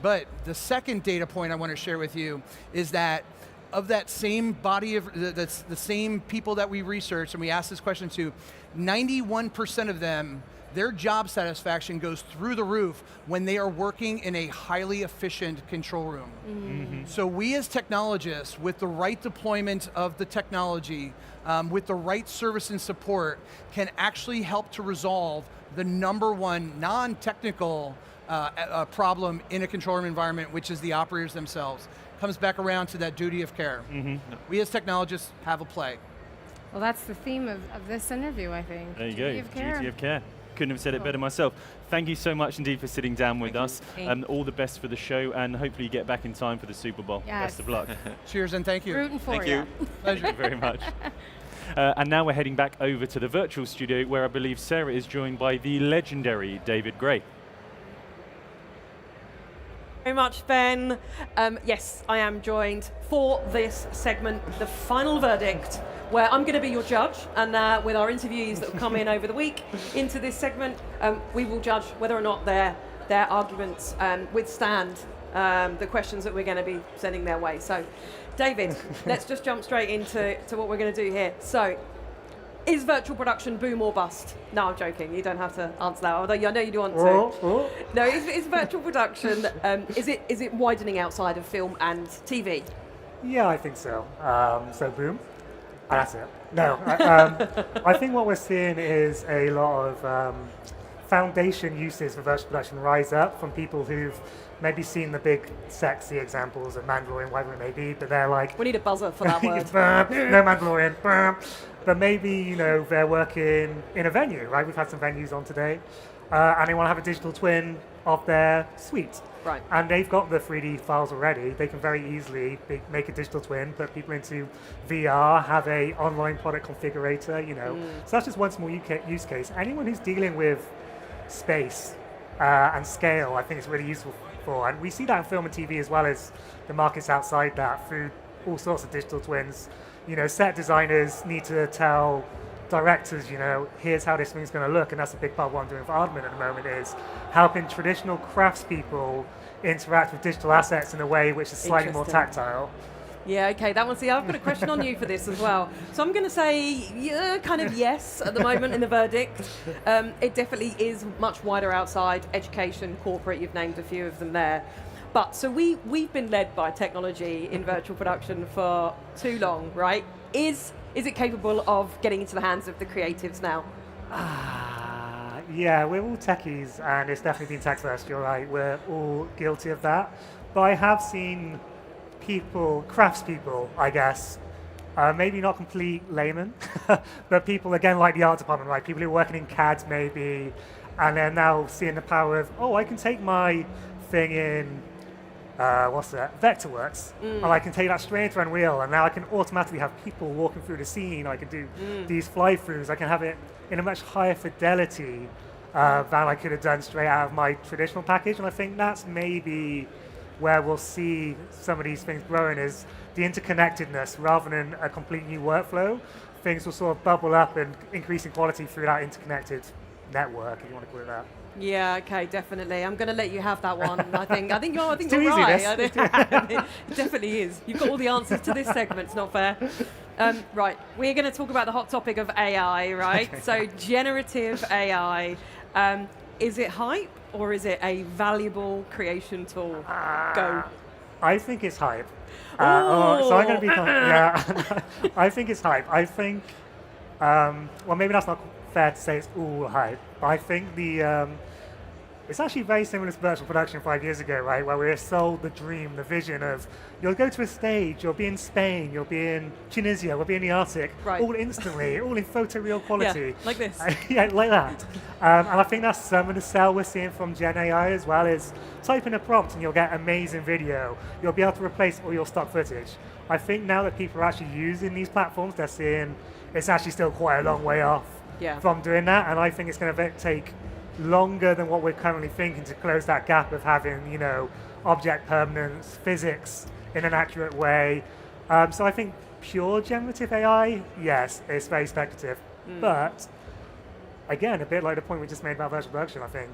But the second data point I want to share with you is that of that same body of, the same people that we researched and we asked this question to, 91% of them, their job satisfaction goes through the roof when they are working in a highly efficient control room. So we as technologists, with the right deployment of the technology, with the right service and support, can actually help to resolve the #1 non-technical problem in a control room environment, which is the operators themselves. Comes back around to that duty of care. We as technologists have a play. Well, that's the theme of this interview, I think. There you Duty go, of care. duty of care. Couldn't have said it better myself. Thank you so much indeed for sitting down with us. Thank you. All the best for the show, and hopefully you get back in time for the Super Bowl. Yes. Best of luck. Cheers and thank you. Rooting for Thank ya. you. Thank you very much. And now we're heading back over to the virtual studio, where I believe Sarah is joined by the legendary David Gray. Very much, Ben. Yes, I am joined for this segment, the final verdict, where I'm going to be your judge, and with our interviewees that have come in over the week into this segment, we will judge whether or not their arguments withstand the questions that we're going to be sending their way. So, David, let's just jump straight into what we're going to do here. So, is virtual production boom or bust? No, I'm joking. You don't have to answer that, although I know you do want to. No, is virtual production, is it widening outside of film and TV? Yeah, I think so. So boom. That's it. No, I think what we're seeing is a lot of foundation uses for virtual production rise up from people who've maybe seen the big sexy examples of Mandalorian, whatever it may be, but they're like... We need a buzzer for that word. No Mandalorian. But maybe, they're working in a venue, right? We've had some venues on today, and they want to have a digital twin of their suite. Right. And they've got the 3D files already. They can very easily make a digital twin, put people into VR, have a online product configurator, So that's just one small use case. Anyone who's dealing with space and scale, I think it's really useful for. And we see that in film and TV as well as the markets outside that through all sorts of digital twins. Set designers need to tell directors, here's how this thing's going to look, and that's a big part of what I'm doing for Aardman at the moment, is helping traditional craftspeople interact with digital assets in a way which is slightly more tactile. Yeah, okay, that one. See, I've got a question on you for this as well. So I'm going to say, yes at the moment in the verdict. It definitely is much wider outside education, corporate. You've named a few of them there. But so we've been led by technology in virtual production for too long, right? Is it capable of getting into the hands of the creatives now? Yeah, we're all techies, and it's definitely been tech first, you're right. We're all guilty of that. But I have seen people, craftspeople, I guess, maybe not complete laymen, but people, again, like the art department, right? People who are working in CAD, maybe, and they're now seeing the power of, I can take my thing in Vectorworks, and I can take that straight into Unreal, and now I can automatically have people walking through the scene. I can do these fly-throughs. I can have it in a much higher fidelity than I could have done straight out of my traditional package, and I think that's maybe where we'll see some of these things growing, is the interconnectedness rather than a complete new workflow. Things will sort of bubble up and increase in quality through that interconnected network, if you want to call it that. Yeah, okay, definitely. I'm going to let you have that one. I think you're too right. easy, It definitely is. You've got all the answers to this segment. It's not fair. Right, we're going to talk about the hot topic of AI, right? Okay. So generative AI. Is it hype or is it a valuable creation tool? Go. I think it's hype. So I'm going to be... Yeah, I think it's hype. I think... well, maybe that's not fair to say it's all hype, but I think it's actually very similar to virtual production 5 years ago, right, where we were sold the dream, the vision of you'll go to a stage, you'll be in Spain, you'll be in Tunisia, we'll be in the Arctic, all instantly, all in photoreal quality. Yeah, like this. Yeah, like that. And I think that's some of the sell we're seeing from Gen AI as well, is type in a prompt and you'll get amazing video. You'll be able to replace all your stock footage. I think now that people are actually using these platforms, they're seeing it's actually still quite a long way off from doing that. And I think it's going to take longer than what we're currently thinking to close that gap of having, you know, object permanence, physics in an accurate way. So I think pure generative AI, yes, it's very speculative. But again, a bit like the point we just made about virtual production, I think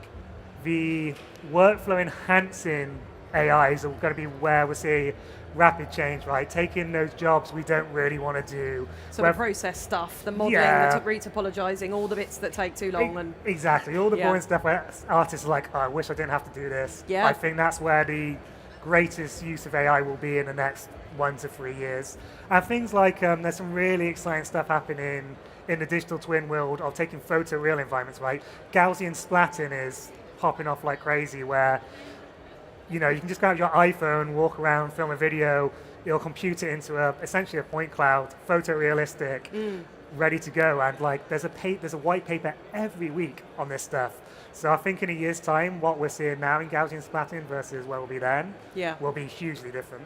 the workflow enhancing AIs are going to be where we're seeing rapid change, right? Taking those jobs we don't really want to do. So the process stuff, the modelling, the retopologizing, all the bits that take too long. And exactly, all the boring stuff where artists are like, oh, I wish I didn't have to do this. I think that's where the greatest use of AI will be in the next 1 to 3 years. And things like, there's some really exciting stuff happening in the digital twin world of taking photoreal environments, right? Gaussian splatting is popping off like crazy, where you know, you can just grab your iPhone, walk around, film a video, it'll compute it into essentially a point cloud, photorealistic, ready to go. And like, there's a white paper every week on this stuff. So I think in a year's time, what we're seeing now in Gaussian splatting versus where we'll be then will be hugely different.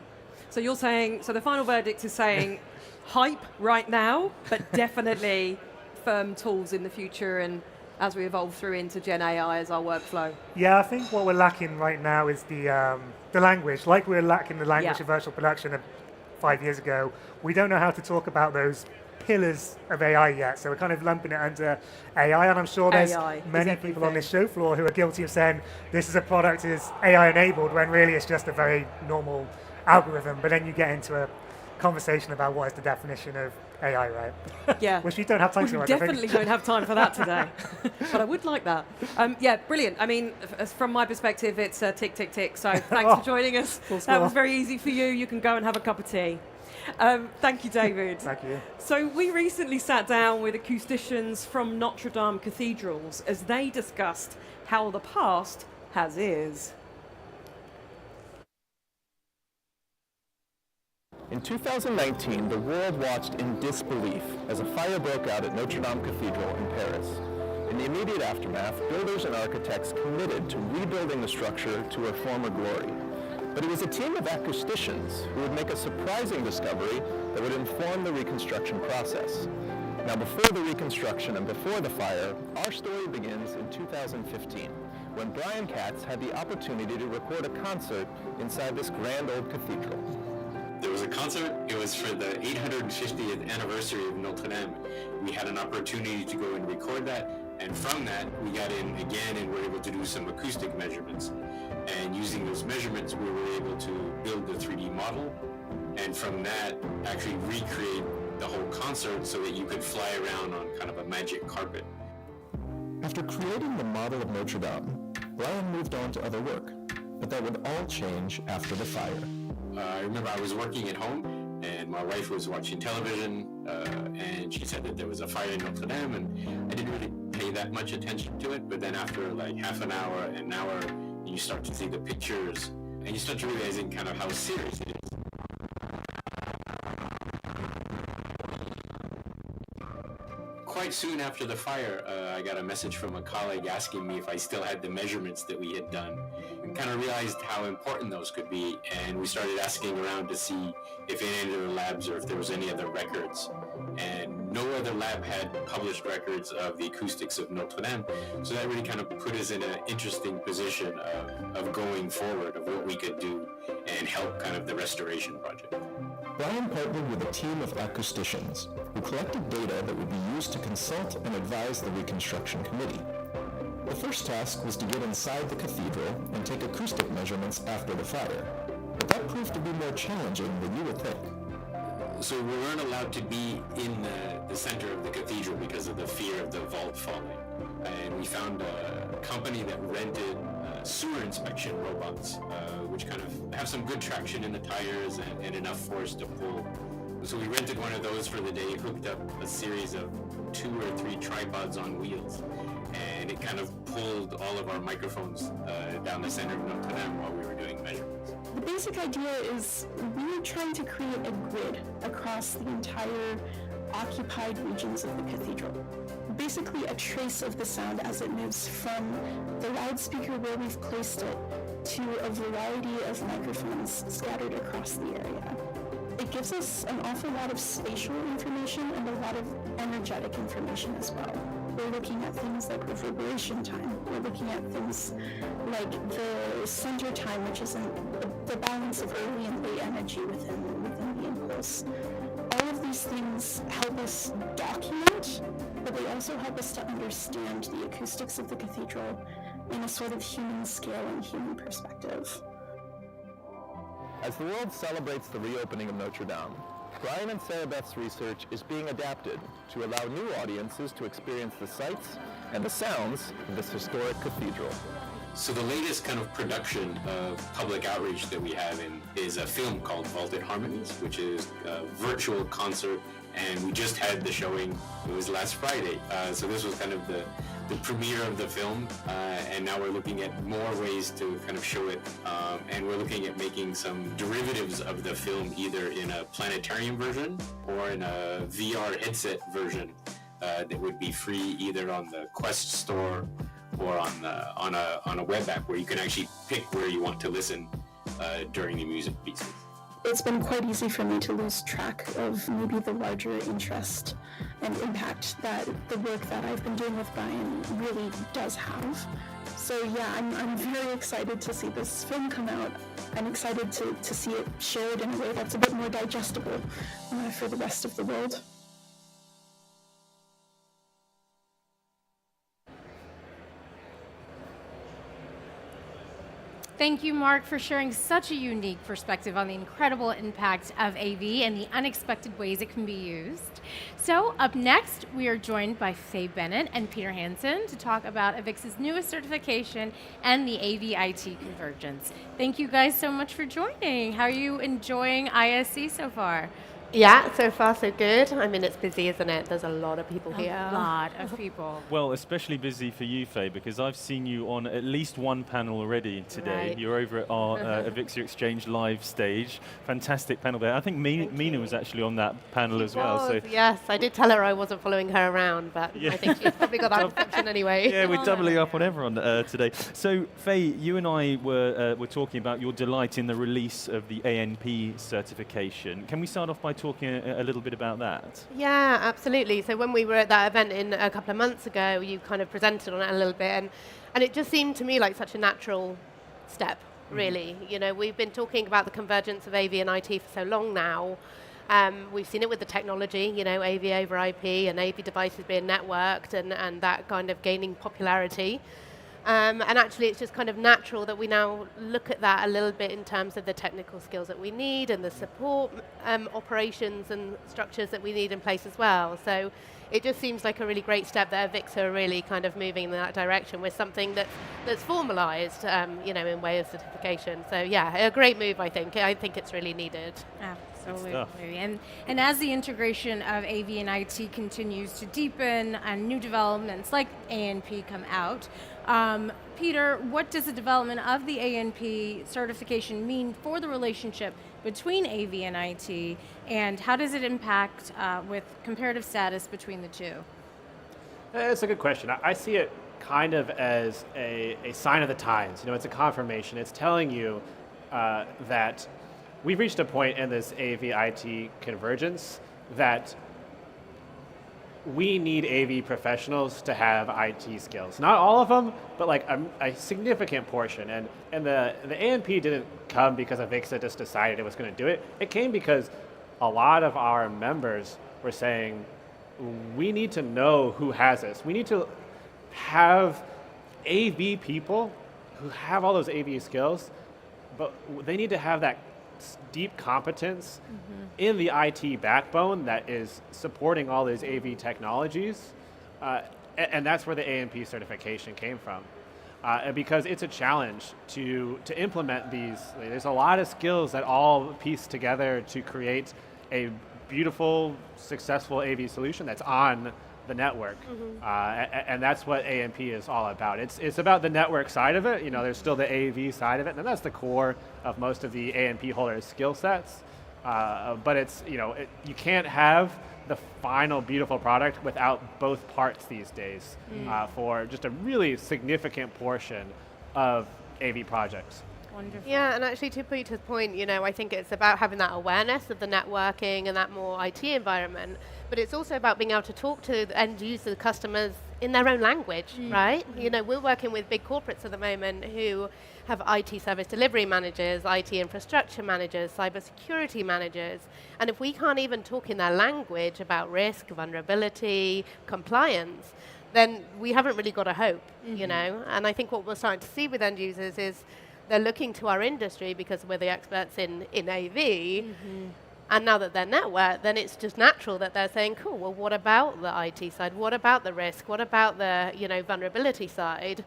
So you're saying, so the final verdict is saying hype right now, but definitely firm tools in the future, and as we evolve through into Gen AI as our workflow. Yeah, I think what we're lacking right now is the language. Like we were lacking the language of virtual production 5 years ago, we don't know how to talk about those pillars of AI yet, so we're kind of lumping it under AI, and I'm sure there's many people on this show floor who are guilty of saying this is a product is AI enabled, when really it's just a very normal algorithm. But then you get into a conversation about what is the definition of AI, right? Yeah. Which we don't have time we to. Definitely don't have time for that today. But I would like that. Yeah, brilliant. I mean, from my perspective, it's tick, tick, tick. So thanks for joining us. That was very easy for you. You can go and have a cup of tea. Thank you, David. Thank you. So we recently sat down with acousticians from Notre Dame Cathedrals as they discussed how the past has ears. In 2019, the world watched in disbelief as a fire broke out at Notre Dame Cathedral in Paris. In the immediate aftermath, builders and architects committed to rebuilding the structure to her former glory. But it was a team of acousticians who would make a surprising discovery that would inform the reconstruction process. Now, before the reconstruction and before the fire, our story begins in 2015, when Brian Katz had the opportunity to record a concert inside this grand old cathedral. There was a concert, it was for the 850th anniversary of Notre Dame. We had an opportunity to go and record that, and from that we got in again and were able to do some acoustic measurements. And using those measurements we were able to build the 3D model, and from that actually recreate the whole concert so that you could fly around on kind of a magic carpet. After creating the model of Notre Dame, Brian moved on to other work, but that would all change after the fire. I remember I was working at home and my wife was watching television and she said that there was a fire in Notre Dame, and I didn't really pay that much attention to it, but then after like half an hour, an hour, you start to see the pictures and you start realizing kind of how serious it is. Quite soon after the fire, I got a message from a colleague asking me if I still had the measurements that we had done, and kind of realized how important those could be, and we started asking around to see if any other labs or if there was any other records, and no other lab had published records of the acoustics of Notre Dame, so that really kind of put us in an interesting position of going forward, of what we could do and help kind of the restoration project. Brian partnered with a team of acousticians who collected data that would be used to consult and advise the reconstruction committee. The first task was to get inside the cathedral and take acoustic measurements after the fire, but that proved to be more challenging than you would think. So we weren't allowed to be in the center of the cathedral because of the fear of the vault falling. And we found a company that rented sewer inspection robots, which kind of have some good traction in the tires and enough force to pull. So we rented one of those for the day, hooked up a series of 2 or 3 tripods on wheels, and it kind of pulled all of our microphones down the center of Notre Dame while we were doing measurements. The basic idea is we're trying to create a grid across the entire occupied regions of the cathedral. basically a trace of the sound as it moves from the loudspeaker where we've placed it to a variety of microphones scattered across the area. It gives us an awful lot of spatial information and a lot of energetic information as well. We're looking at things like reverberation time. We're looking at things like the center time, which is the balance of early and late energy within the impulse. All of these things help us document, but they also help us to understand the acoustics of the cathedral in a sort of human scale and human perspective. As the world celebrates the reopening of Notre Dame, Brian and Sarah Beth's research is being adapted to allow new audiences to experience the sights and the sounds of this historic cathedral. So the latest kind of production of public outreach that we have is a film called Vaulted Harmonies, which is a virtual concert, and we just had the showing, it was last Friday. So this was kind of the premiere of the film, and now we're looking at more ways to kind of show it, and we're looking at making some derivatives of the film, either in a planetarium version or in a VR headset version that would be free either on the Quest store or on a web app where you can actually pick where you want to listen during the music pieces. It's been quite easy for me to lose track of maybe the larger interest and impact that the work that I've been doing with Brian really does have. So yeah, I'm very excited to see this film come out. I'm excited to see it shared in a way that's a bit more digestible for the rest of the world. Thank you, Mark, for sharing such a unique perspective on the incredible impact of AV and the unexpected ways it can be used. So up next, we are joined by Faye Bennett and Peter Hansen to talk about AVIXA's newest certification and the AV-IT convergence. Thank you guys so much for joining. How are you enjoying ISE so far? Yeah, so far so good. I mean, it's busy, isn't it? There's a lot of people here. A lot of people. Well, especially busy for you, Faye, because I've seen you on at least one panel already today. Right. You're over at our AVIXA Exchange live stage. Fantastic panel there. I think Mina was actually on that panel as well. So yes, I did tell her I wasn't following her around, but yeah. I think she's probably got that perception anyway. Yeah, we're doubling up on everyone today. So, Faye, you and I were talking about your delight in the release of the ANP certification. Can we start off by talking a little bit about that? Yeah, absolutely. So when we were at that event a couple of months ago, you kind of presented on it a little bit, and it just seemed to me like such a natural step, really. You know, we've been talking about the convergence of AV and IT for so long now. We've seen it with the technology, you know, AV over IP and AV devices being networked and that kind of gaining popularity. And actually, it's just kind of natural that we now look at that a little bit in terms of the technical skills that we need and the support operations and structures that we need in place as well. So it just seems like a really great step that AVIXA are really kind of moving in that direction with something that's formalized, you know, in way of certification. So yeah, a great move, I think. I think it's really needed. Absolutely. And as the integration of AV and IT continues to deepen and new developments like ANP come out, Peter, what does the development of the ANP certification mean for the relationship between AV and IT, and how does it impact with comparative status between the two? It's a good question. I see it kind of as a sign of the times. You know, it's a confirmation. It's telling you that we've reached a point in this AV-IT convergence that we need AV professionals to have IT skills. Not all of them, but like a significant portion. And the ANP didn't come because AVIXA just decided it was going to do it. It came because a lot of our members were saying, we need to know who has this. We need to have AV people who have all those AV skills, but they need to have that deep competence in the IT backbone that is supporting all these AV technologies, and that's where the ANP certification came from. Because it's a challenge to implement these. There's a lot of skills that all piece together to create a beautiful, successful AV solution that's on the network, and that's what ANP is all about. It's about the network side of it. You know, there's still the AV side of it, and that's the core of most of the ANP holders' skill sets. But it's, you know, you can't have the final beautiful product without both parts these days for just a really significant portion of AV projects. Wonderful. Yeah, and actually to Peter's point, I think it's about having that awareness of the networking and that more IT environment, but it's also about being able to talk to the end user customers in their own language, right? We're working with big corporates at the moment who have IT service delivery managers, IT infrastructure managers, cybersecurity managers, and if we can't even talk in their language about risk, vulnerability, compliance, then we haven't really got a hope, And I think what we're starting to see with end users is they're looking to our industry because we're the experts in AV, and now that they're networked, then it's just natural that they're saying, cool, well, what about the IT side? What about the risk? What about the vulnerability side?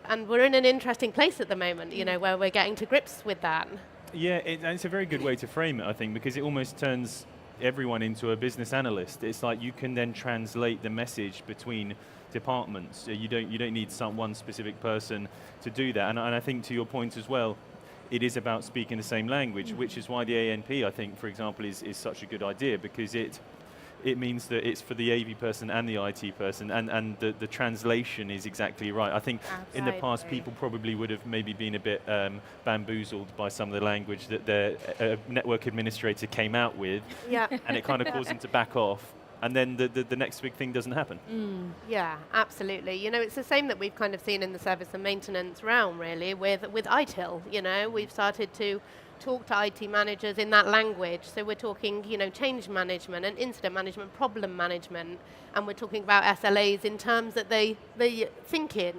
And we're in an interesting place at the moment, where we're getting to grips with that. Yeah, it's a very good way to frame it, I think, because it almost turns everyone into a business analyst. It's like you can then translate the message between departments. You don't need one specific person to do that. And I think to your point as well, it is about speaking the same language, which is why the ANP, I think, for example, is such a good idea, because it means that it's for the AV person and the IT person, and the translation is exactly right. I think in the past, people probably would have maybe been a bit bamboozled by some of the language that their network administrator came out with, and it kind of caused them to back off. And then the next big thing doesn't happen. Yeah, absolutely. It's the same that we've kind of seen in the service and maintenance realm, really, with ITIL. We've started to talk to IT managers in that language. So we're talking, change management and incident management, problem management, and we're talking about SLAs in terms that they think in.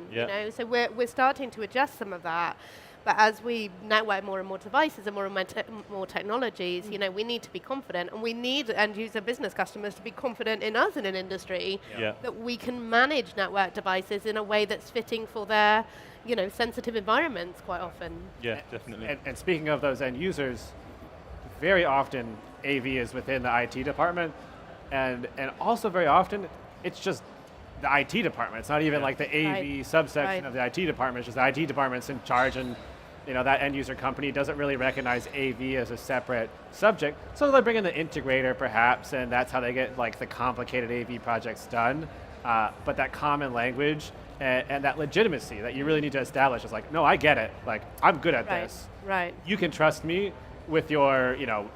So we're starting to adjust some of that. But as we network more and more devices and more technologies, we need to be confident, and we need end user business customers to be confident in us in an industry that we can manage network devices in a way that's fitting for their, sensitive environments quite often. Yeah, definitely. And speaking of those end users, very often AV is within the IT department, and also very often it's just the IT department. It's not even like the AV subsection of the IT department. It's just the IT department's in charge, and that end user company doesn't really recognize AV as a separate subject. So they bring in the integrator perhaps, and that's how they get like the complicated AV projects done. But that common language and that legitimacy that you really need to establish is like, no, I get it. Like, I'm good at this. Right. You can trust me with your,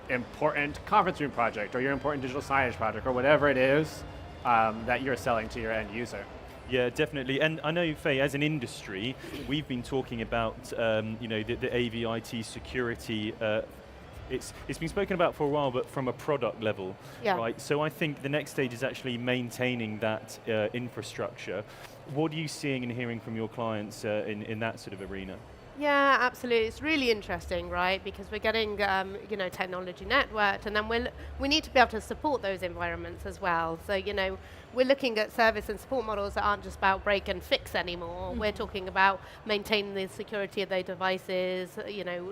important conference room project or your important digital signage project or whatever it is that you're selling to your end user. Yeah, definitely. And I know, Faye, as an industry, we've been talking about, the AV IT security. It's been spoken about for a while, but from a product level, right? So I think the next stage is actually maintaining that infrastructure. What are you seeing and hearing from your clients in that sort of arena? Yeah, absolutely. It's really interesting, right? Because we're getting, technology networked, and then we need to be able to support those environments as well. So, we're looking at service and support models that aren't just about break and fix anymore. We're talking about maintaining the security of their devices,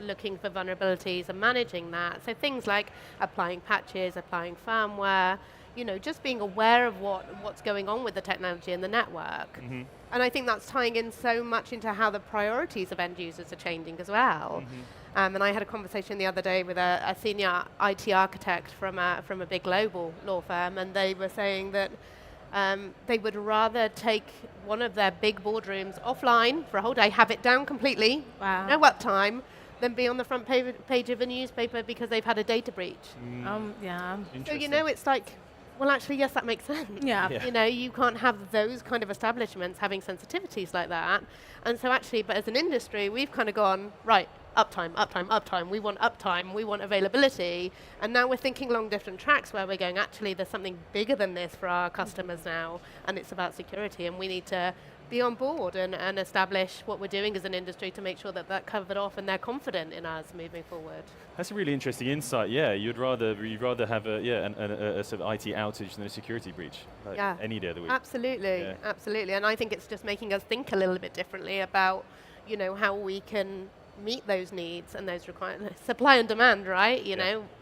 looking for vulnerabilities and managing that. So things like applying patches, applying firmware, just being aware of what's going on with the technology and the network. And I think that's tying in so much into how the priorities of end users are changing as well. And I had a conversation the other day with a senior IT architect from a big global law firm, and they were saying that they would rather take one of their big boardrooms offline for a whole day, have it down completely, no uptime, than be on the front page of a newspaper because they've had a data breach. So, it's like, well, actually, yes, that makes sense. You can't have those kind of establishments having sensitivities like that. And so actually, but as an industry, we've kind of gone, right, uptime. We want uptime, we want availability. And now we're thinking along different tracks where we're going, actually, there's something bigger than this for our customers now, and it's about security, and we need to be on board and establish what we're doing as an industry to make sure that covered off and they're confident in us moving forward. That's a really interesting insight. Yeah, you'd rather have a sort of IT outage than a security breach. Any day of the week. Absolutely. And I think it's just making us think a little bit differently about, how we can meet those needs and those requirements. Supply and demand, right?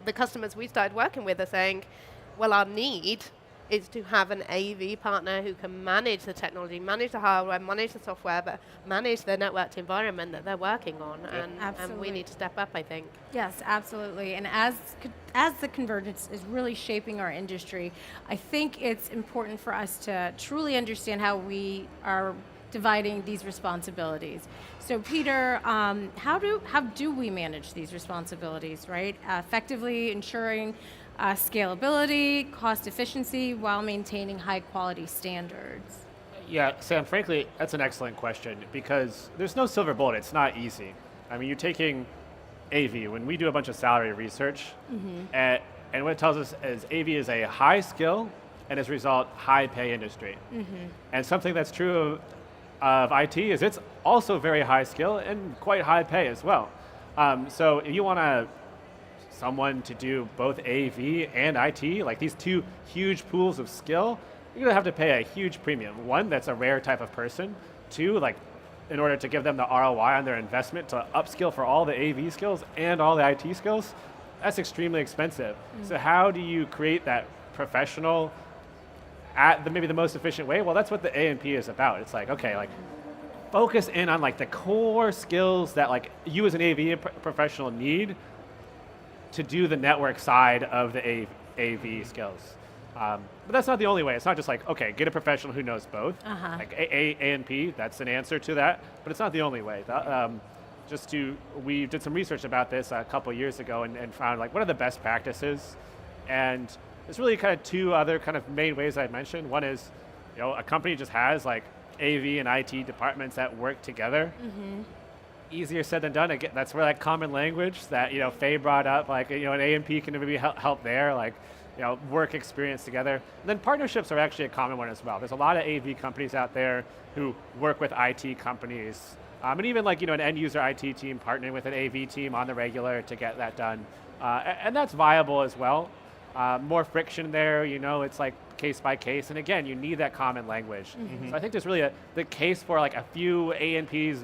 The customers we started working with are saying, well, our need is to have an AV partner who can manage the technology, manage the hardware, manage the software, but manage the networked environment that they're working on. And we need to step up, I think. Yes, absolutely. And as the convergence is really shaping our industry, I think it's important for us to truly understand how we are dividing these responsibilities. So Peter, how do we manage these responsibilities, right? Effectively ensuring scalability, cost efficiency, while maintaining high quality standards? Yeah, Sam, frankly, that's an excellent question because there's no silver bullet. It's not easy. I mean, you're taking AV. When we do a bunch of salary research, and what it tells us is AV is a high skill and as a result, high pay industry. And something that's true of IT is it's also very high skill and quite high pay as well. So if you want someone to do both AV and IT, like these two huge pools of skill, you're gonna have to pay a huge premium. One, that's a rare type of person. Two, like in order to give them the ROI on their investment to upskill for all the AV skills and all the IT skills, that's extremely expensive. So how do you create that professional at maybe the most efficient way? Well, that's what the A&P is about. It's like, okay, like focus in on like the core skills that like you as an AV professional need to do the network side of the AV skills. But that's not the only way. It's not just like, okay, get a professional who knows both. Like A&P, that's an answer to that, but it's not the only way. We did some research about this a couple years ago and found like, what are the best practices? And there's really kind of two other kind of main ways I mentioned. One is, a company just has like AV and IT departments that work together. Easier said than done. Again, that's where that common language that Faye brought up, like an A&P can maybe help there, like work experience together. And then partnerships are actually a common one as well. There's a lot of AV companies out there who work with IT companies, and even like an end user IT team partnering with an AV team on the regular to get that done, and that's viable as well. More friction there, it's like case by case, and again, you need that common language. So I think there's really the case for like a few A&Ps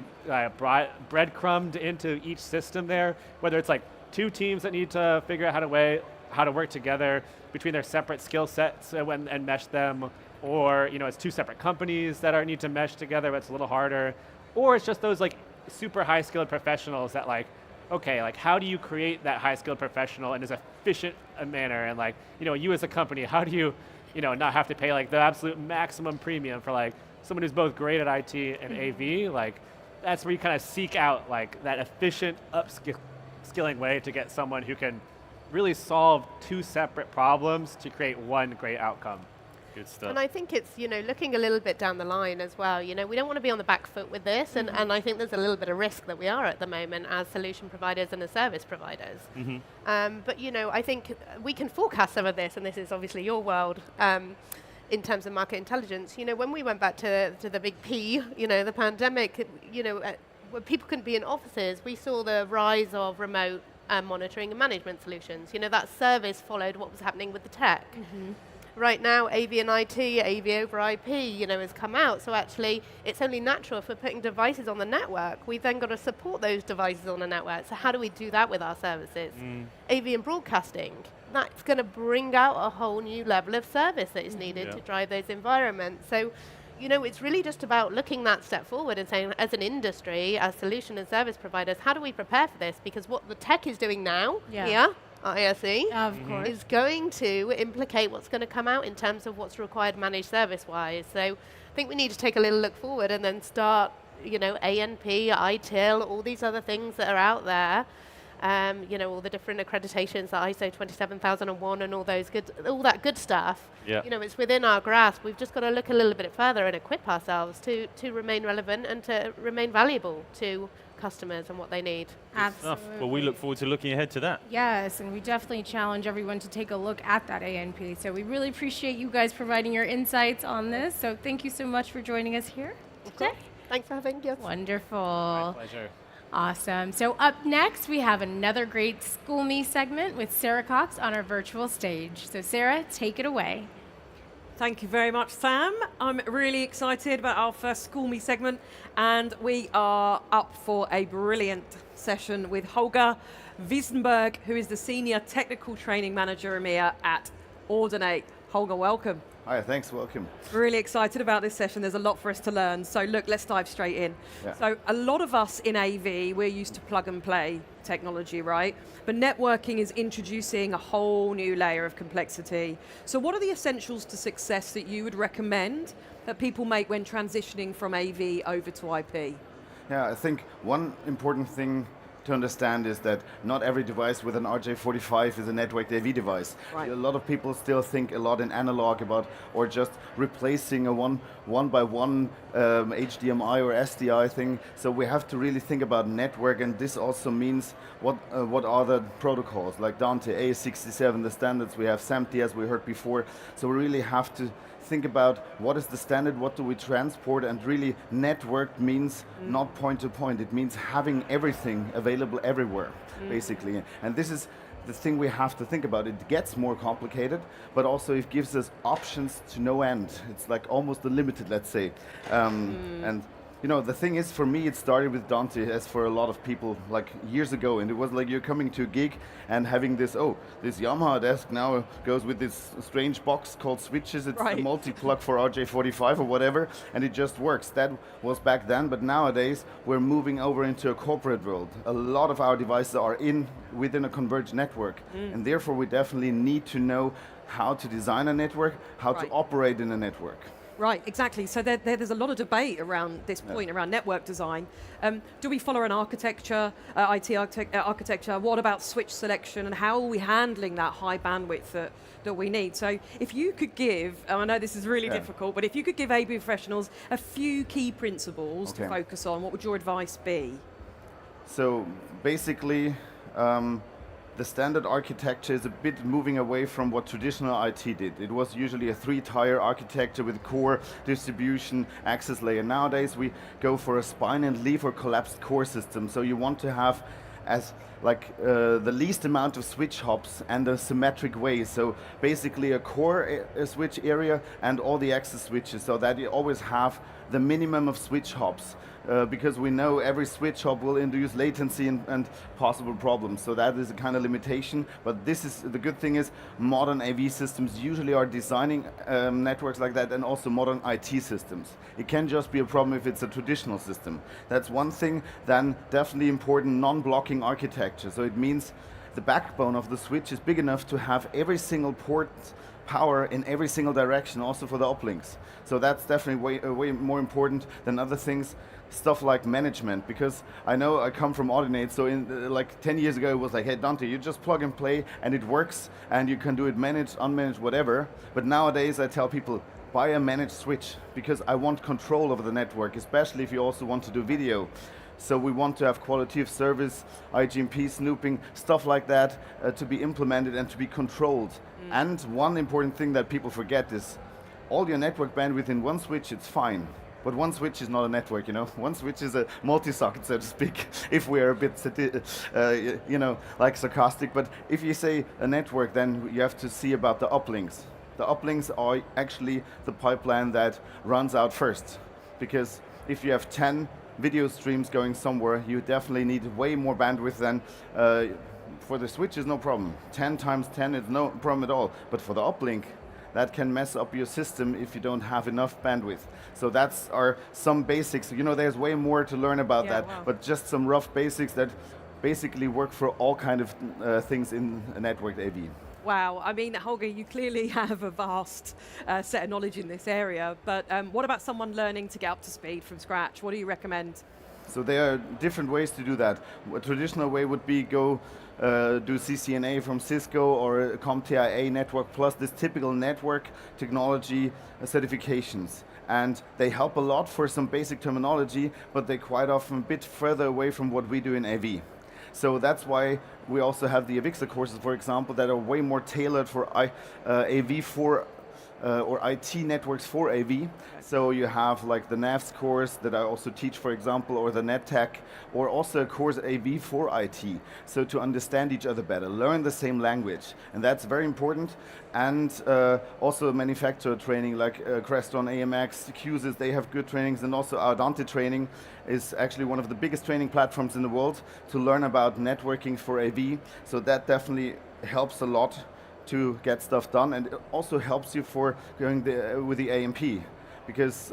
breadcrumbed into each system there, whether it's like two teams that need to figure out how to work together between their separate skill sets and mesh them, or it's two separate companies that need to mesh together, but it's a little harder, or it's just those like super high skilled professionals that like, okay, like how do you create that high skilled professional in as efficient a manner, and like you as a company, how do you not have to pay like the absolute maximum premium for like someone who's both great at IT and AV? Like that's where you kind of seek out like that efficient upskilling way to get someone who can really solve two separate problems to create one great outcome. Good stuff. And I think it's, looking a little bit down the line as well. We don't want to be on the back foot with this, and I think there's a little bit of risk that we are at the moment as solution providers and as service providers. But, I think we can forecast some of this, and this is obviously your world, in terms of market intelligence. When we went back to the big P, the pandemic, when people couldn't be in offices, we saw the rise of remote monitoring and management solutions. That service followed what was happening with the tech. Right now, AV and IT, AV over IP, has come out. So actually, it's only natural if we're putting devices on the network, we've then got to support those devices on the network. So how do we do that with our services? AV and broadcasting, that's going to bring out a whole new level of service that is needed to drive those environments. So, it's really just about looking that step forward and saying, as an industry, as solution and service providers, how do we prepare for this? Because what the tech is doing now, ISE, is going to implicate what's going to come out in terms of what's required managed service-wise. So I think we need to take a little look forward and then start, ANP, ITIL, all these other things that are out there, all the different accreditations, the ISO 27001 and all that good stuff. It's within our grasp. We've just got to look a little bit further and equip ourselves to remain relevant and to remain valuable to customers and what they need. Absolutely. Well, we look forward to looking ahead to that. Yes, and we definitely challenge everyone to take a look at that ANP. So we really appreciate you guys providing your insights on this. So thank you so much for joining us here today. Thanks for having us. Wonderful. My pleasure. Awesome. So up next, we have another great School Me segment with Sarah Cox on our virtual stage. So Sarah, take it away. Thank you very much, Sam. I'm really excited about our first School Me segment, and we are up for a brilliant session with Holger Wiesenberg, who is the Senior Technical Training Manager EMEA at Audinate. Holger, welcome. Hi, thanks, welcome. Really excited about this session. There's a lot for us to learn. So look, let's dive straight in. Yeah. So a lot of us in AV, we're used to plug and play technology, right? But networking is introducing a whole new layer of complexity. So what are the essentials to success that you would recommend that people make when transitioning from AV over to IP? Yeah, I think one important thing to understand is that not every device with an RJ45 is a networked AV device. Right. A lot of people still think a lot in analog about, or just replacing a one by one HDMI or SDI thing. So we have to really think about network, and this also means what are the protocols, like Dante, A67, the standards we have, SAMP-T as we heard before. So we really have to think about what is the standard, what do we transport, and really networked means not point to point. It means having everything available everywhere, basically. And this is the thing we have to think about. It gets more complicated, but also it gives us options to no end. It's like almost unlimited, let's say. And you know, the thing is, for me, it started with Dante, as for a lot of people, like years ago, and it was like you're coming to a gig and having this, this Yamaha desk now goes with this strange box called switches. It's a multi-plug for RJ45 or whatever, and it just works. That was back then, but nowadays we're moving over into a corporate world. A lot of our devices are within a converged network, and therefore we definitely need to know how to design a network, how to operate in a network. Right, exactly. So there's a lot of debate around this point, around network design. Do we follow an architecture, architecture? What about switch selection, and how are we handling that high bandwidth that we need? So if you could give, and I know this is really difficult, but if you could give AV professionals a few key principles to focus on, what would your advice be? So basically, the standard architecture is a bit moving away from what traditional IT did. It was usually a 3-tier architecture with core, distribution, access layer. Nowadays we go for a spine and leaf or collapsed core system. So you want to have the least amount of switch hops and a symmetric way. So basically a core switch area and all the access switches, so that you always have the minimum of switch hops. Because we know every switch hop will induce latency and possible problems. So that is a kind of limitation. But this is the good thing is modern AV systems usually are designing networks like that, and also modern IT systems. It can just be a problem if it's a traditional system. That's one thing. Then definitely important non-blocking architecture. So it means the backbone of the switch is big enough to have every single port power in every single direction, also for the uplinks. So that's definitely way more important than other things. Stuff like management, because I know I come from Audinate, so in like 10 years ago it was like, hey Dante, you just plug and play and it works, and you can do it managed, unmanaged, whatever. But nowadays I tell people, buy a managed switch, because I want control over the network, especially if you also want to do video. So we want to have quality of service, IGMP snooping, stuff like that to be implemented and to be controlled. And one important thing that people forget is all your network bandwidth in one switch, it's fine. But one switch is not a network, you know. One switch is a multi-socket, so to speak, if we are a bit, like sarcastic. But if you say a network, then you have to see about the uplinks. The uplinks are actually the pipeline that runs out first. Because if you have 10 video streams going somewhere, you definitely need way more bandwidth than for the switch is no problem. 10 times 10 is no problem at all. But for the uplink, that can mess up your system if you don't have enough bandwidth. So that's some basics. You know, there's way more to learn about that, but just some rough basics that basically work for all kind of things in a networked AV. Wow, I mean, Holger, you clearly have a vast set of knowledge in this area, but what about someone learning to get up to speed from scratch? What do you recommend? So there are different ways to do that. A traditional way would be do CCNA from Cisco or CompTIA Network Plus, this typical network technology certifications. And they help a lot for some basic terminology, but they're quite often a bit further away from what we do in AV. So that's why we also have the AVIXA courses, for example, that are way more tailored for AV or IT networks for AV. So you have like the NAVS course that I also teach, for example, or the NetTech, or also a course AV for IT. So to understand each other better, learn the same language, and that's very important. And also manufacturer training like Creston, AMX, Qsys, they have good trainings, and also our Dante training is actually one of the biggest training platforms in the world to learn about networking for AV. So that definitely helps a lot to get stuff done, and it also helps you for going with the A&P, because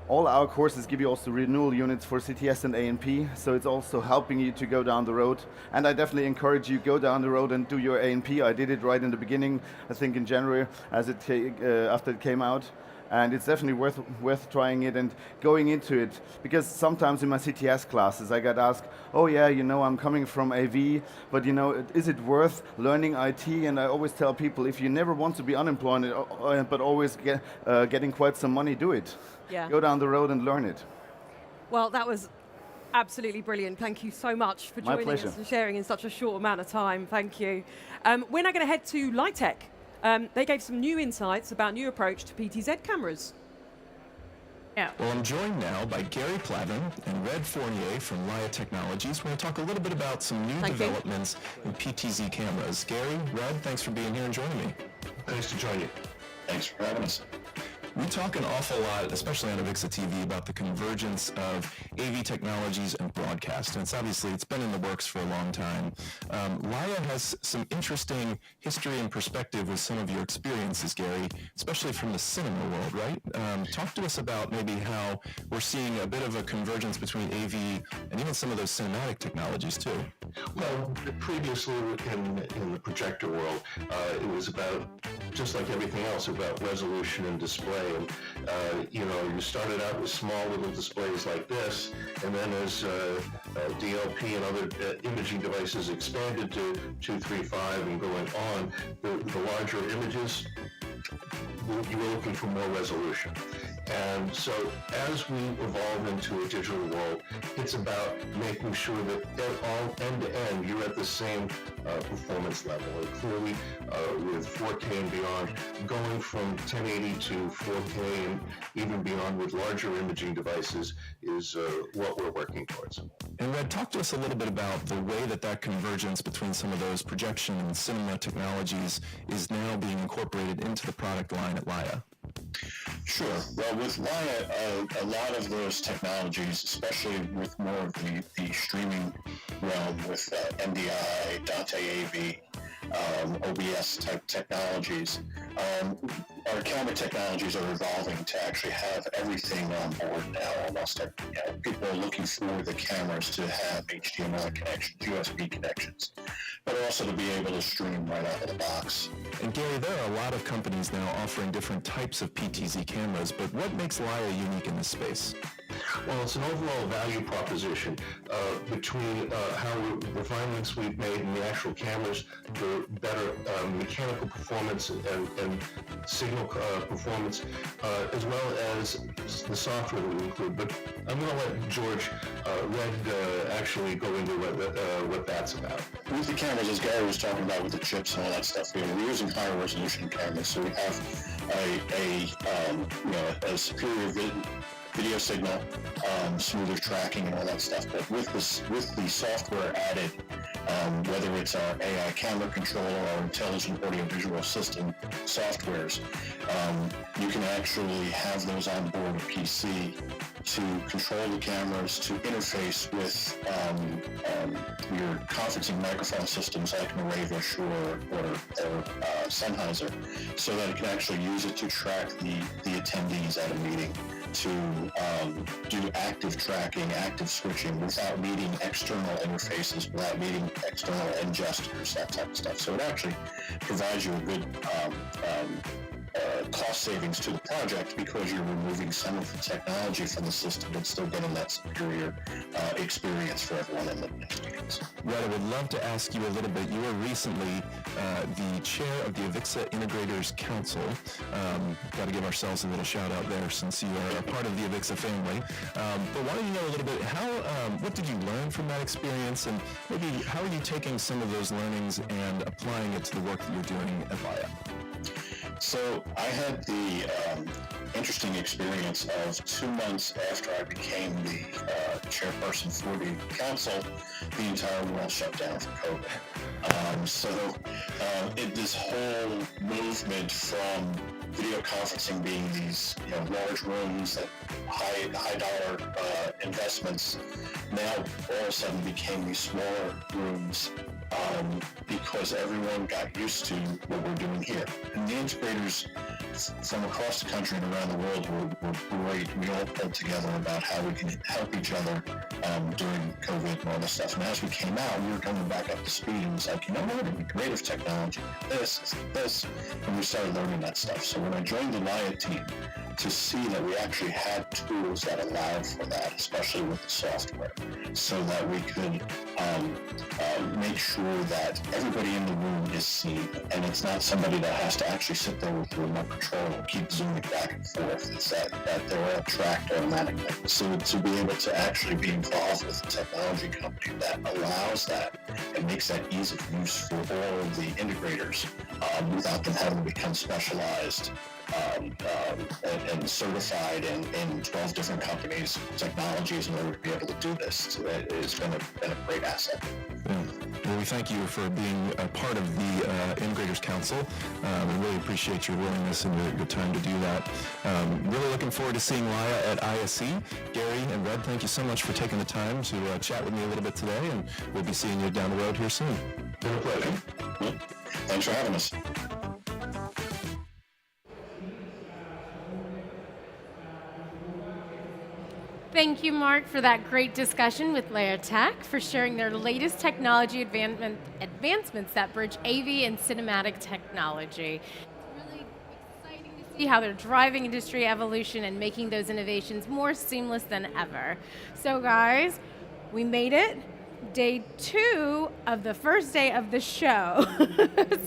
all our courses give you also renewal units for CTS and A&P, so it's also helping you to go down the road. And I definitely encourage you, go down the road and do your A&P. I did it right in the beginning, I think in January, as after it came out. And it's definitely worth trying it and going into it, because sometimes in my CTS classes I got asked, oh yeah, I'm coming from AV, but is it worth learning IT? And I always tell people, if you never want to be unemployed but always getting quite some money, do it. Yeah. Go down the road and learn it. Well, that was absolutely brilliant. Thank you so much for joining us and sharing in such a short amount of time. Thank you. We're now going to head to Lightech. They gave some new insights about new approach to PTZ cameras. Yeah. Well, I'm joined now by Gary Plavin and Red Fournier from Laya Technologies. We're going to talk a little bit about some new developments in PTZ cameras. Gary, Red, thanks for being here and joining me. Nice to join you. Thanks for having us. We talk an awful lot, especially on AVIXA TV, about the convergence of AV technologies and broadcast. And it's been in the works for a long time. Laya has some interesting history and perspective with some of your experiences, Gary, especially from the cinema world, right? Talk to us about maybe how we're seeing a bit of a convergence between AV and even some of those cinematic technologies too. Well, previously in the projector world, it was about, just like everything else, about resolution and display. And you started out with small little displays like this, and then as DLP and other imaging devices expanded to 235 and going on, the larger images, you were looking for more resolution. And so as we evolve into a digital world, it's about making sure that all end-to-end, you're at the same performance level. And clearly, with 4K and beyond, going from 1080 to 4K and even beyond with larger imaging devices is what we're working towards. And Red, talk to us a little bit about the way that convergence between some of those projection and cinema technologies is now being incorporated into the product line at Laya. Sure. Well, with Laya, a lot of those technologies, especially with more of the streaming realm with NDI, Dante AV, OBS type technologies, our camera technologies are evolving to actually have everything on board now. Almost, people are looking for the cameras to have HDMI connections, USB connections, but also to be able to stream right out of the box. And Gary, there are a lot of companies now offering different types of PTZ cameras, but what makes Laya unique in this space? Well, it's an overall value proposition between how refinements we've made in the actual cameras for better mechanical performance and signal performance, as well as the software that we include. But I'm going to let George Red actually go into what that's about. With the cameras, as Gary was talking about with the chips and all that stuff, we're using higher resolution cameras, so we have a superior video signal, smoother tracking and all that stuff. But with the software added, whether it's our AI camera controller or intelligent audiovisual system softwares, you can actually have those on board a PC to control the cameras, to interface with your conferencing microphone systems like an Array or Shure or Sennheiser, so that it can actually use it to track the attendees at a meeting, to do active tracking, active switching without needing external interfaces, without needing external end gestures, that type of stuff. So it actually provides you a good cost savings to the project, because you're removing some of the technology from the system and still getting that superior experience for everyone in the experience. Red, I would love to ask you a little bit. You were recently the chair of the AVIXA Integrators Council. Got to give ourselves a little shout out there, since you are a part of the AVIXA family. But why don't you know a little bit, what did you learn from that experience, and maybe how are you taking some of those learnings and applying it to the work that you're doing at Laya? So I had the interesting experience of 2 months after I became the chairperson for the council, the entire world shut down for COVID. This whole movement from video conferencing being these large rooms that high dollar investments, now all of a sudden became these smaller rooms because everyone got used to what we're doing here. And the integrators from across the country and around the world were great. We all pulled together about how we can help each other during COVID and all this stuff. And as we came out, we were coming back up to speed, and it was like, you know what, it'd be great if technology, this, and we started learning that stuff. So when I joined the LIA team, to see that we actually had tools that allowed for that, especially with the software, so that we could make sure that everybody in the room is seen, and it's not somebody that has to actually sit there with the remote control and keep zooming back and forth. It's that they're all tracked automatically. So to be able to actually be involved with a technology company that allows that and makes that ease of use for all of the integrators without them having to become specialized and certified in 12 different companies, technologies in order to be able to do this, has been a great asset. Yeah. Well, we thank you for being a part of the Integrators Council. We really appreciate your willingness and your time to do that. Really looking forward to seeing LIA at ISE. Gary and Red, thank you so much for taking the time to chat with me a little bit today, and we'll be seeing you down the road here soon. Been a pleasure. Thanks for having us. Thank you, Mark, for that great discussion with LIA Tech, for sharing their latest technology advancements that bridge AV and cinematic technology. It's really exciting to see how they're driving industry evolution and making those innovations more seamless than ever. So guys, we made it. Day 2 of the first day of the show.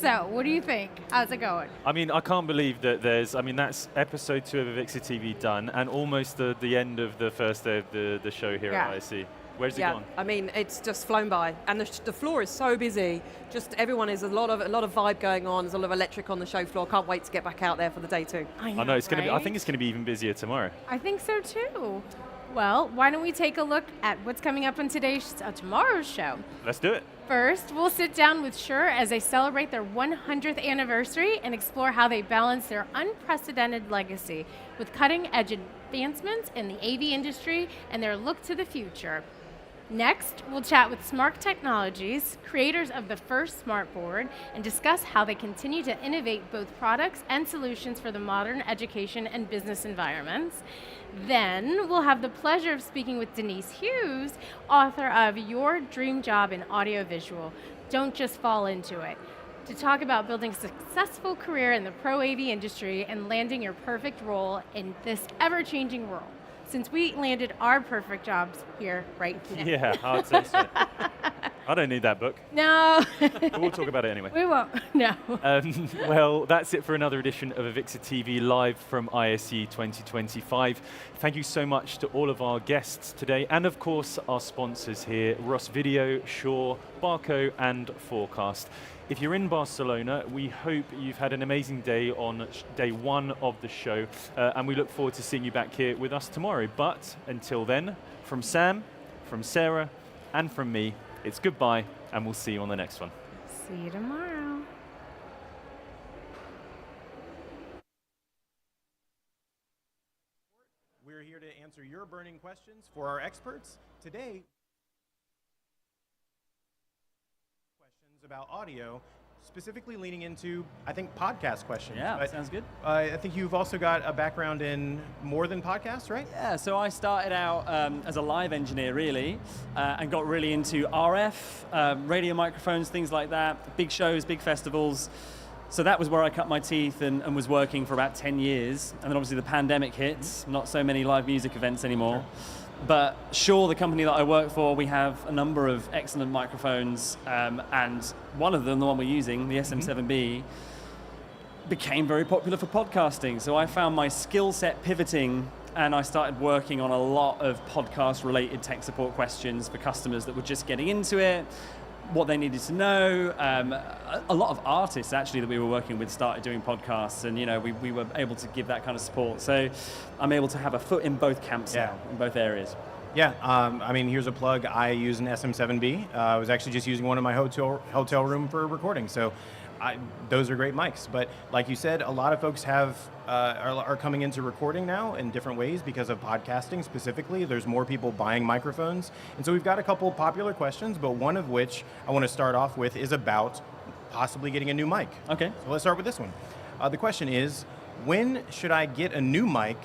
So, what do you think? How's it going? I mean, I can't believe that that's episode 2 of AVIXA TV done, and almost the end of the first day of the show here at ISE. Where's it gone? I mean, it's just flown by, and the floor is so busy. Just everyone is a lot of vibe going on. There's a lot of electric on the show floor. Can't wait to get back out there for the day 2. I know it's going to be. I think it's going to be even busier tomorrow. I think so too. Well, why don't we take a look at what's coming up on tomorrow's show? Let's do it. First, we'll sit down with Shure as they celebrate their 100th anniversary and explore how they balance their unprecedented legacy with cutting-edge advancements in the AV industry and their look to the future. Next, we'll chat with Smart Technologies, creators of the first smartboard, and discuss how they continue to innovate both products and solutions for the modern education and business environments. Then, we'll have the pleasure of speaking with Denise Hughes, author of Your Dream Job in Audiovisual. Don't just fall into it. To talk about building a successful career in the pro AV industry and landing your perfect role in this ever-changing world. Since we landed our perfect jobs here right now. Yeah, I'd say so. I don't need that book. No. But we'll talk about it anyway. We won't, no. Well, that's it for another edition of AVIXA TV live from ISE 2025. Thank you so much to all of our guests today, and of course our sponsors here, Ross Video, Shure, Barco, and Forecast. If you're in Barcelona, we hope you've had an amazing day on day 1 of the show, and we look forward to seeing you back here with us tomorrow. But until then, from Sam, from Sarah, and from me, it's goodbye, and we'll see you on the next one. See you tomorrow. We're here to answer your burning questions for our experts. Today, about audio, specifically leaning into, I think, podcast questions. Yeah, that sounds good. I think you've also got a background in more than podcasts, right? Yeah, so I started out as a live engineer, really, and got really into RF, radio microphones, things like that, big shows, big festivals. So that was where I cut my teeth and was working for about 10 years. And then obviously the pandemic hits, not so many live music events anymore. Sure. But Shure, the company that I work for, we have a number of excellent microphones, and one of them, the one we're using, the SM7B, became very popular for podcasting. So I found my skill set pivoting, and I started working on a lot of podcast-related tech support questions for customers that were just getting into it, what they needed to know. A lot of artists actually that we were working with started doing podcasts, and we were able to give that kind of support. So I'm able to have a foot in both camps now, in both areas. Yeah, I mean, here's a plug. I use an SM7B. I was actually just using one in my hotel room for recording. So those are great mics. But like you said, a lot of folks are coming into recording now in different ways because of podcasting specifically. There's more people buying microphones. And so we've got a couple popular questions, but one of which I want to start off with is about possibly getting a new mic. Okay. So let's start with this one. The question is, when should I get a new mic,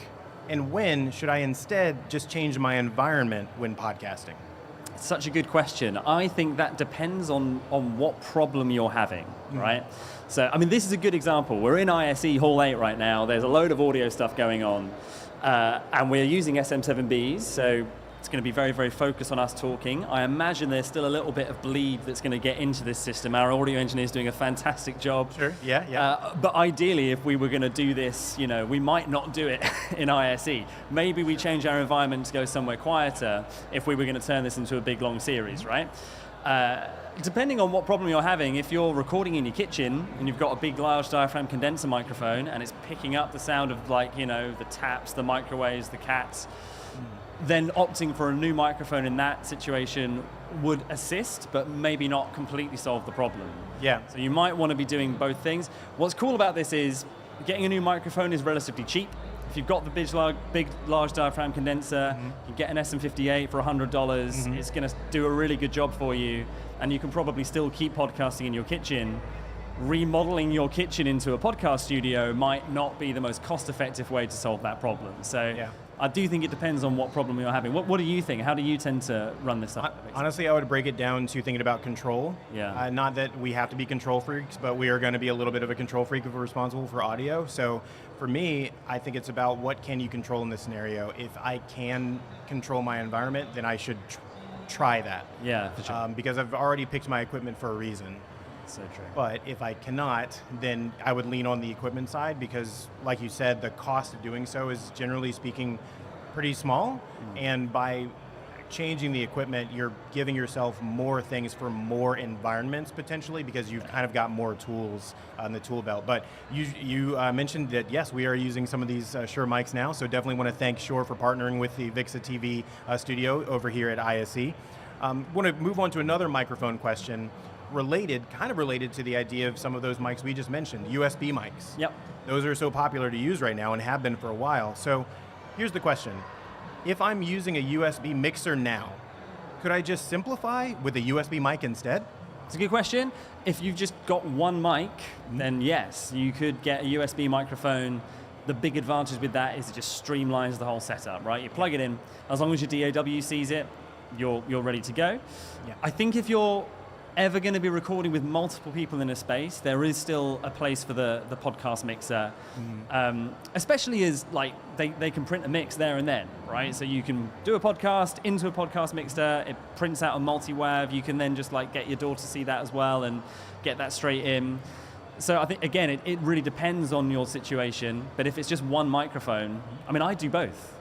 and when should I instead just change my environment when podcasting? Such a good question. I think that depends on what problem you're having, right? So, I mean, this is a good example. We're in ISE Hall 8 right now. There's a load of audio stuff going on, and we're using SM7Bs, so it's going to be very, very focused on us talking. I imagine there's still a little bit of bleed that's going to get into this system. Our audio engineer is doing a fantastic job. Sure, yeah. But ideally, if we were going to do this, we might not do it in ISE. Maybe we change our environment to go somewhere quieter if we were going to turn this into a big, long series, right? Depending on what problem you're having, if you're recording in your kitchen and you've got a big, large diaphragm condenser microphone and it's picking up the sound of the taps, the microwaves, the cats, then opting for a new microphone in that situation would assist, but maybe not completely solve the problem. Yeah. So you might want to be doing both things. What's cool about this is getting a new microphone is relatively cheap. If you've got the big large diaphragm condenser, you get an SM58 for $100. It's going to do a really good job for you, and you can probably still keep podcasting in your kitchen. Remodeling your kitchen into a podcast studio might not be the most cost-effective way to solve that problem. So I do think it depends on what problem you're having. What do you think? How do you tend to run this up? Honestly, I would break it down to thinking about control. Yeah. Not that we have to be control freaks, but we are going to be a little bit of a control freak if we're responsible for audio. So for me, I think it's about what can you control in this scenario. If I can control my environment, then I should try that. Yeah, for sure. Because I've already picked my equipment for a reason. So true. But if I cannot, then I would lean on the equipment side because, like you said, the cost of doing so is generally speaking pretty small. And by changing the equipment, you're giving yourself more things for more environments potentially because you've kind of got more tools on the tool belt. But you mentioned that, yes, we are using some of these Shure mics now. So definitely want to thank Shure for partnering with the AVIXA TV studio over here at ISE. Want to move on to another microphone question. Kind of related to the idea of some of those mics we just mentioned, USB mics. Yep. Those are so popular to use right now and have been for a while. So here's the question. If I'm using a USB mixer now, could I just simplify with a USB mic instead? It's a good question. If you've just got one mic, then yes, you could get a USB microphone. The big advantage with that is it just streamlines the whole setup, right? You plug it in, as long as your DAW sees it, you're ready to go. Yeah. I think if you're ever going to be recording with multiple people in a space, there is still a place for the podcast mixer, especially as they can print a mix there and then, right? So you can do a podcast into a podcast mixer, it prints out a multi-wav, you can then just get your daughter see that as well and get that straight in. So I think, again, it really depends on your situation, but if it's just one microphone, I mean, I do both.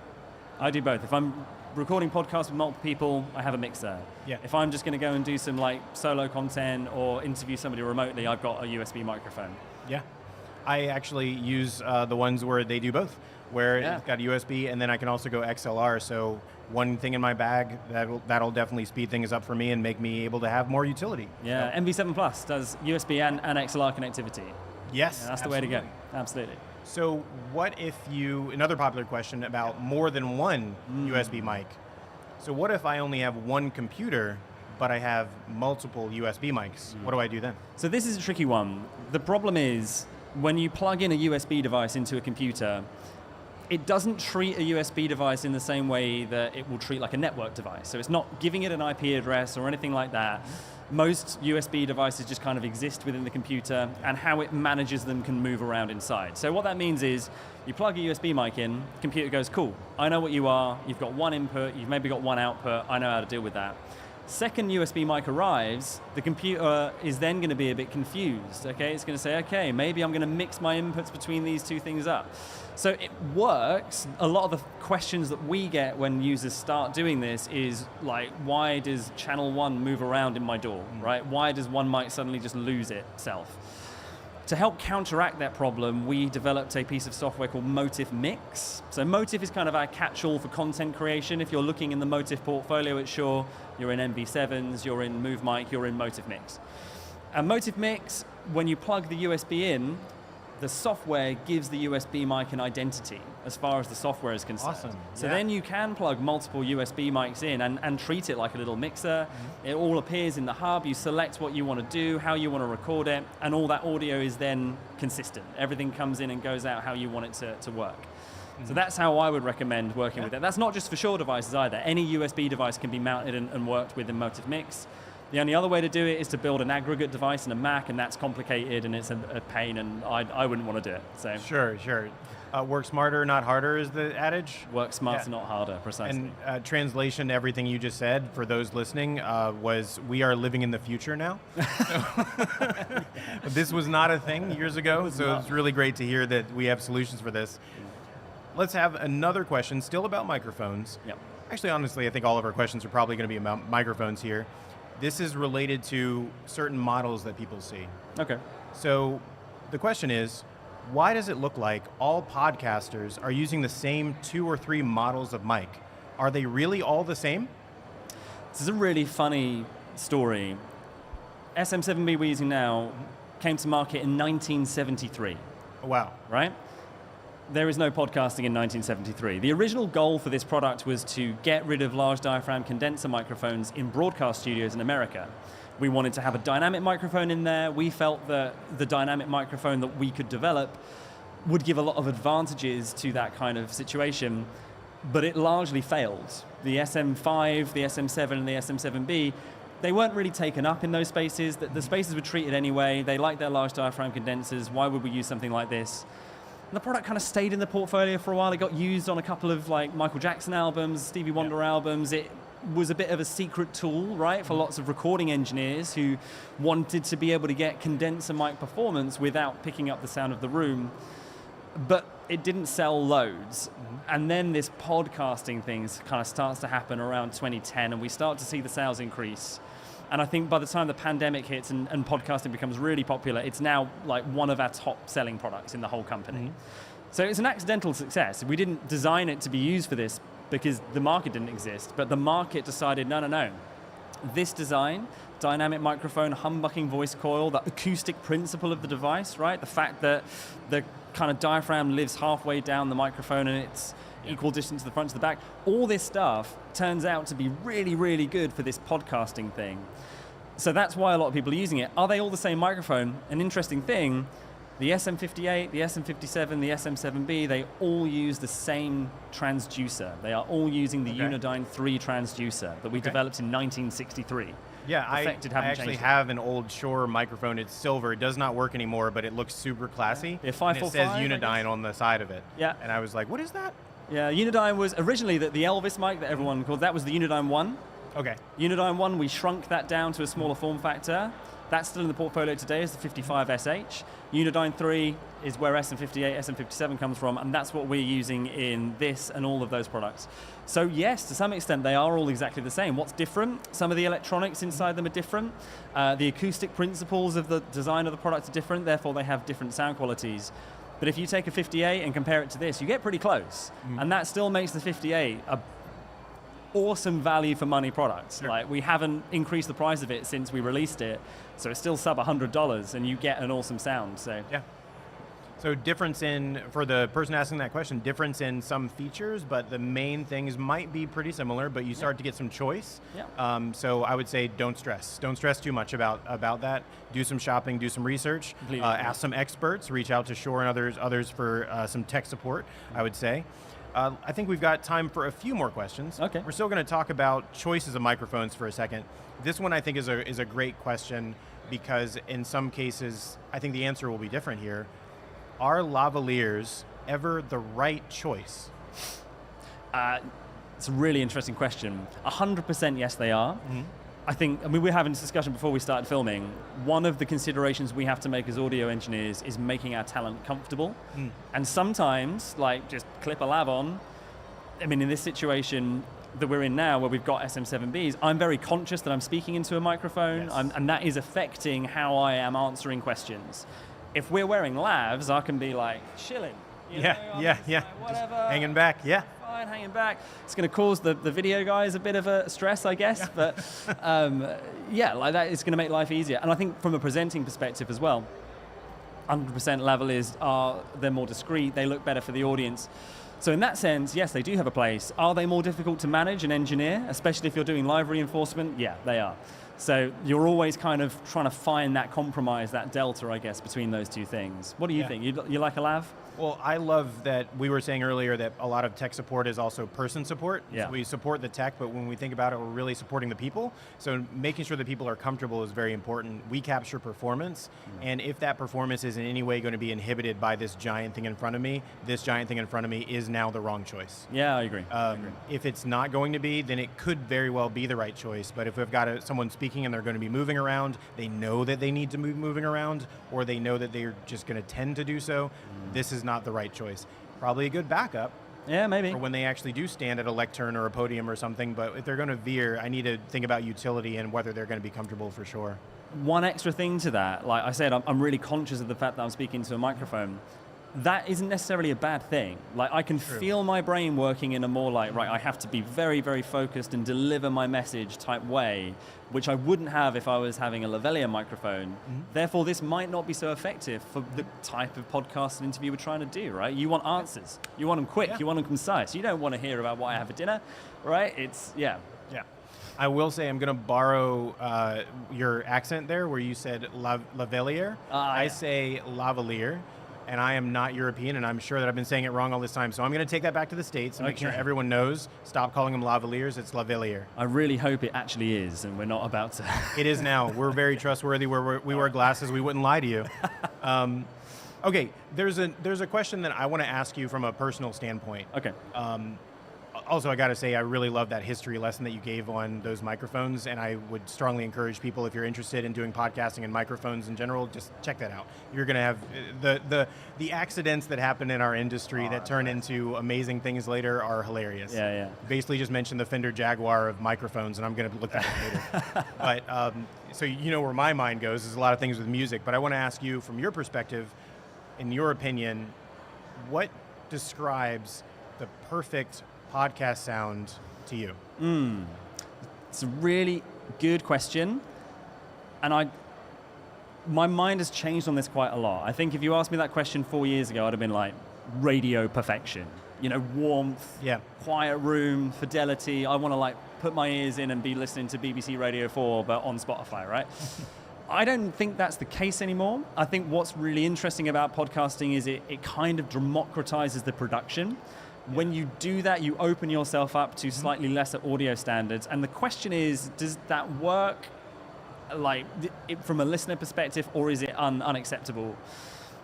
If I'm recording podcasts with multiple people, I have a mixer. Yeah. If I'm just going to go and do some solo content or interview somebody remotely, I've got a USB microphone. Yeah. I actually use the ones where they do both, where it's got a USB and then I can also go XLR. So one thing in my bag, that'll definitely speed things up for me and make me able to have more utility. Yeah, so. MV7 Plus does USB and XLR connectivity. Yes, yeah, that's the way to go. Absolutely. So what if another popular question about more than one USB mic. So what if I only have one computer, but I have multiple USB mics? What do I do then? So this is a tricky one. The problem is when you plug in a USB device into a computer, it doesn't treat a USB device in the same way that it will treat a network device. So it's not giving it an IP address or anything like that. Most USB devices just kind of exist within the computer, and how it manages them can move around inside. So what that means is you plug a USB mic in, the computer goes, cool, I know what you are, you've got one input, you've maybe got one output, I know how to deal with that. Second USB mic arrives, the computer is then going to be a bit confused, okay? It's going to say, okay, maybe I'm going to mix my inputs between these two things up. So it works. A lot of the questions that we get when users start doing this is why does channel 1 move around in my DAW, right? Why does one mic suddenly just lose itself? To help counteract that problem, we developed a piece of software called Motif Mix. So Motif is kind of our catch-all for content creation. If you're looking in the Motif portfolio at Shure, you're in MV7s, you're in MoveMic, you're in Motif Mix. And Motive Mix, when you plug the USB in, the software gives the USB mic an identity as far as the software is concerned. Awesome. So then you can plug multiple USB mics in and treat it like a little mixer. It all appears in the hub. You select what you want to do, how you want to record it, and all that audio is then consistent. Everything comes in and goes out how you want it to work. So that's how I would recommend working with it. That's not just for Shure devices either. Any USB device can be mounted and worked with in Motive Mix. The only other way to do it is to build an aggregate device in a Mac, and that's complicated and it's a pain, and I wouldn't want to do it. So Sure. Work smarter, not harder is the adage. Work smarter, not harder, precisely. And translation to everything you just said, for those listening, was we are living in the future now. This was not a thing years ago, so it's really great to hear that we have solutions for this. Let's have another question, still about microphones. Yep. Actually, honestly, I think all of our questions are probably going to be about microphones here. This is related to certain models that people see. Okay. So the question is, why does it look like all podcasters are using the same 2 or 3 models of mic? Are they really all the same? This is a really funny story. SM7B we're using now came to market in 1973. Oh, wow. Right? There is no podcasting in 1973. The original goal for this product was to get rid of large diaphragm condenser microphones in broadcast studios in America. We wanted to have a dynamic microphone in there. We felt that the dynamic microphone that we could develop would give a lot of advantages to that kind of situation, but it largely failed. The SM5, the SM7, and the SM7B, they weren't really taken up in those spaces. The spaces were treated anyway. They liked their large diaphragm condensers. Why would we use something like this? And the product kind of stayed in the portfolio for a while. It got used on a couple of like Michael Jackson albums, Stevie Wonder albums. It was a bit of a secret tool, right, for lots of recording engineers who wanted to be able to get condenser mic performance without picking up the sound of the room. But it didn't sell loads. And then this podcasting thing kind of starts to happen around 2010, and we start to see the sales increase. And I think by the time the pandemic hits and podcasting becomes really popular, it's now like one of our top selling products in the whole company. So it's an accidental success. We didn't design it to be used for this because the market didn't exist, but the market decided, no. This design, dynamic microphone, humbucking voice coil, the acoustic principle of the device, right? The fact that the kind of diaphragm lives halfway down the microphone and it's equal distance to the front to the back. All this stuff turns out to be really, really good for this podcasting thing. So that's why a lot of people are using it. Are they all the same microphone? An interesting thing, the SM58, the SM57, the SM7B, they all use the same transducer. They are all using the Unidyne 3 transducer that we developed in 1963. Yeah, I actually have an old Shure microphone. It's silver. It does not work anymore, but it looks super classy. Yeah, and it says Unidyne on the side of it. Yeah. And I was like, what is that? Yeah, Unidyne was originally the Elvis mic that everyone called. That was the Unidyne 1. Okay. Unidyne 1, we shrunk that down to a smaller form factor. That's still in the portfolio today as the 55SH. Unidyne 3 is where SM58, SM57 comes from, and that's what we're using in this and all of those products. So yes, to some extent, they are all exactly the same. What's different? Some of the electronics inside them are different. The acoustic principles of the design of the product are different, therefore they have different sound qualities. But if you take a 58 and compare it to this, you get pretty close. And that still makes the 58 a awesome value for money product. Sure. Like, we haven't increased the price of it since we released it, so it's still sub $100 and you get an awesome sound. So yeah. So difference in, for the person asking that question, difference in some features, but the main things might be pretty similar, but you start to get some choice. Yeah. So I would say don't stress. Don't stress too much about that. Do some shopping, do some research, ask some experts, reach out to Shure and others for some tech support, I would say. I think we've got time for a few more questions. Okay. We're still going to talk about choices of microphones for a second. This one I think is a great question because in some cases, I think the answer will be different here. Are lavaliers ever the right choice? It's a really interesting question. 100% yes, they are. I mean, we were having this discussion before we started filming. One of the considerations we have to make as audio engineers is making our talent comfortable. And sometimes, like, just clip a lav on. I mean, in this situation that we're in now, where we've got SM7Bs, I'm very conscious that I'm speaking into a microphone, and that is affecting how I am answering questions. If we're wearing lavs, I can be like chilling. Yeah. Like, whatever. Just hanging back, yeah. line hanging back. It's going to cause the video guys a bit of a stress, I guess. But yeah, like that is going to make life easier. And I think from a presenting perspective as well, 100% lavaliers they're more discreet, they look better for the audience. So in that sense, yes, they do have a place. Are they more difficult to manage and engineer, especially if you're doing live reinforcement? Yeah, they are. So you're always kind of trying to find that compromise, that delta, I guess, between those two things. What do you think? You like a lav? Well, I love that we were saying earlier that a lot of tech support is also person support. Yeah. So we support the tech, but when we think about it, we're really supporting the people. So making sure that people are comfortable is very important. We capture performance, and if that performance is in any way going to be inhibited by this giant thing in front of me, this giant thing in front of me is now the wrong choice. Yeah, I agree. If it's not going to be, then it could very well be the right choice. But if we've got someone speaking and they're going to be moving around, they know that they need to move moving around, or they know that they're just going to tend to do so, this is not the right choice. Probably a good backup. Yeah, maybe. For when they actually do stand at a lectern or a podium or something, but if they're going to veer, I need to think about utility and whether they're going to be comfortable for sure. One extra thing to that, like I said, I'm really conscious of the fact that I'm speaking to a microphone. That isn't necessarily a bad thing. Like I can feel my brain working in a more like, right, I have to be very, very focused and deliver my message type way, which I wouldn't have if I was having a lavalier microphone. Therefore, this might not be so effective for the type of podcast and interview we're trying to do, right? You want answers. You want them quick. You want them concise. You don't want to hear about what I have for dinner, right? It's, yeah. I will say I'm going to borrow your accent there where you said lavalier. I say lavalier. And I am not European, and I'm sure that I've been saying it wrong all this time. So I'm going to take that back to the States and make sure everyone knows. Stop calling them lavaliers. It's lavalier. I really hope it actually is, and we're not about to. It is now. We're very trustworthy. We wear glasses. We wouldn't lie to you. Okay, there's a question that I want to ask you from a personal standpoint. Okay. Also, I got to say, I really love that history lesson that you gave on those microphones, and I would strongly encourage people, if you're interested in doing podcasting and microphones in general, just check that out. You're going to have the accidents that happen in our industry that turn into amazing things later are hilarious. Yeah. Basically, just mentioned the Fender Jaguar of microphones, and I'm going to look at it later. But so you know where my mind goes. There's a lot of things with music, but I want to ask you, from your perspective, in your opinion, what describes the perfect podcast sound to you? It's a really good question, and my mind has changed on this quite a lot. I think if you asked me that question 4 years ago, I'd have been like, radio perfection. You know, warmth, quiet room, fidelity. I want to like put my ears in and be listening to BBC Radio 4, but on Spotify, right? I don't think that's the case anymore. I think what's really interesting about podcasting is it kind of democratizes the production. When you do that, you open yourself up to slightly lesser audio standards. And the question is, does that work like from a listener perspective, or is it unacceptable?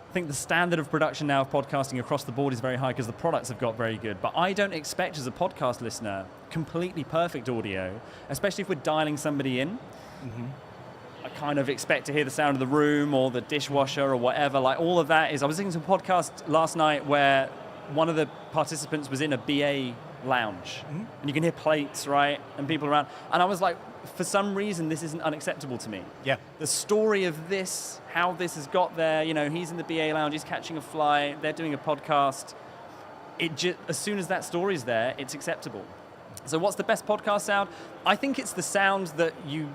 I think the standard of production now of podcasting across the board is very high because the products have got very good. But I don't expect, as a podcast listener, completely perfect audio, especially if we're dialing somebody in. I kind of expect to hear the sound of the room or the dishwasher or whatever. Like all of that is, I was listening to a podcast last night where one of the participants was in a BA lounge, and you can hear plates, right, and people around. And I was like, for some reason, this isn't unacceptable to me. Yeah. The story of this, how this has got there, you know, he's in the BA lounge, he's catching a flight, they're doing a podcast. As soon as that story's there, it's acceptable. So what's the best podcast sound? I think it's the sound that you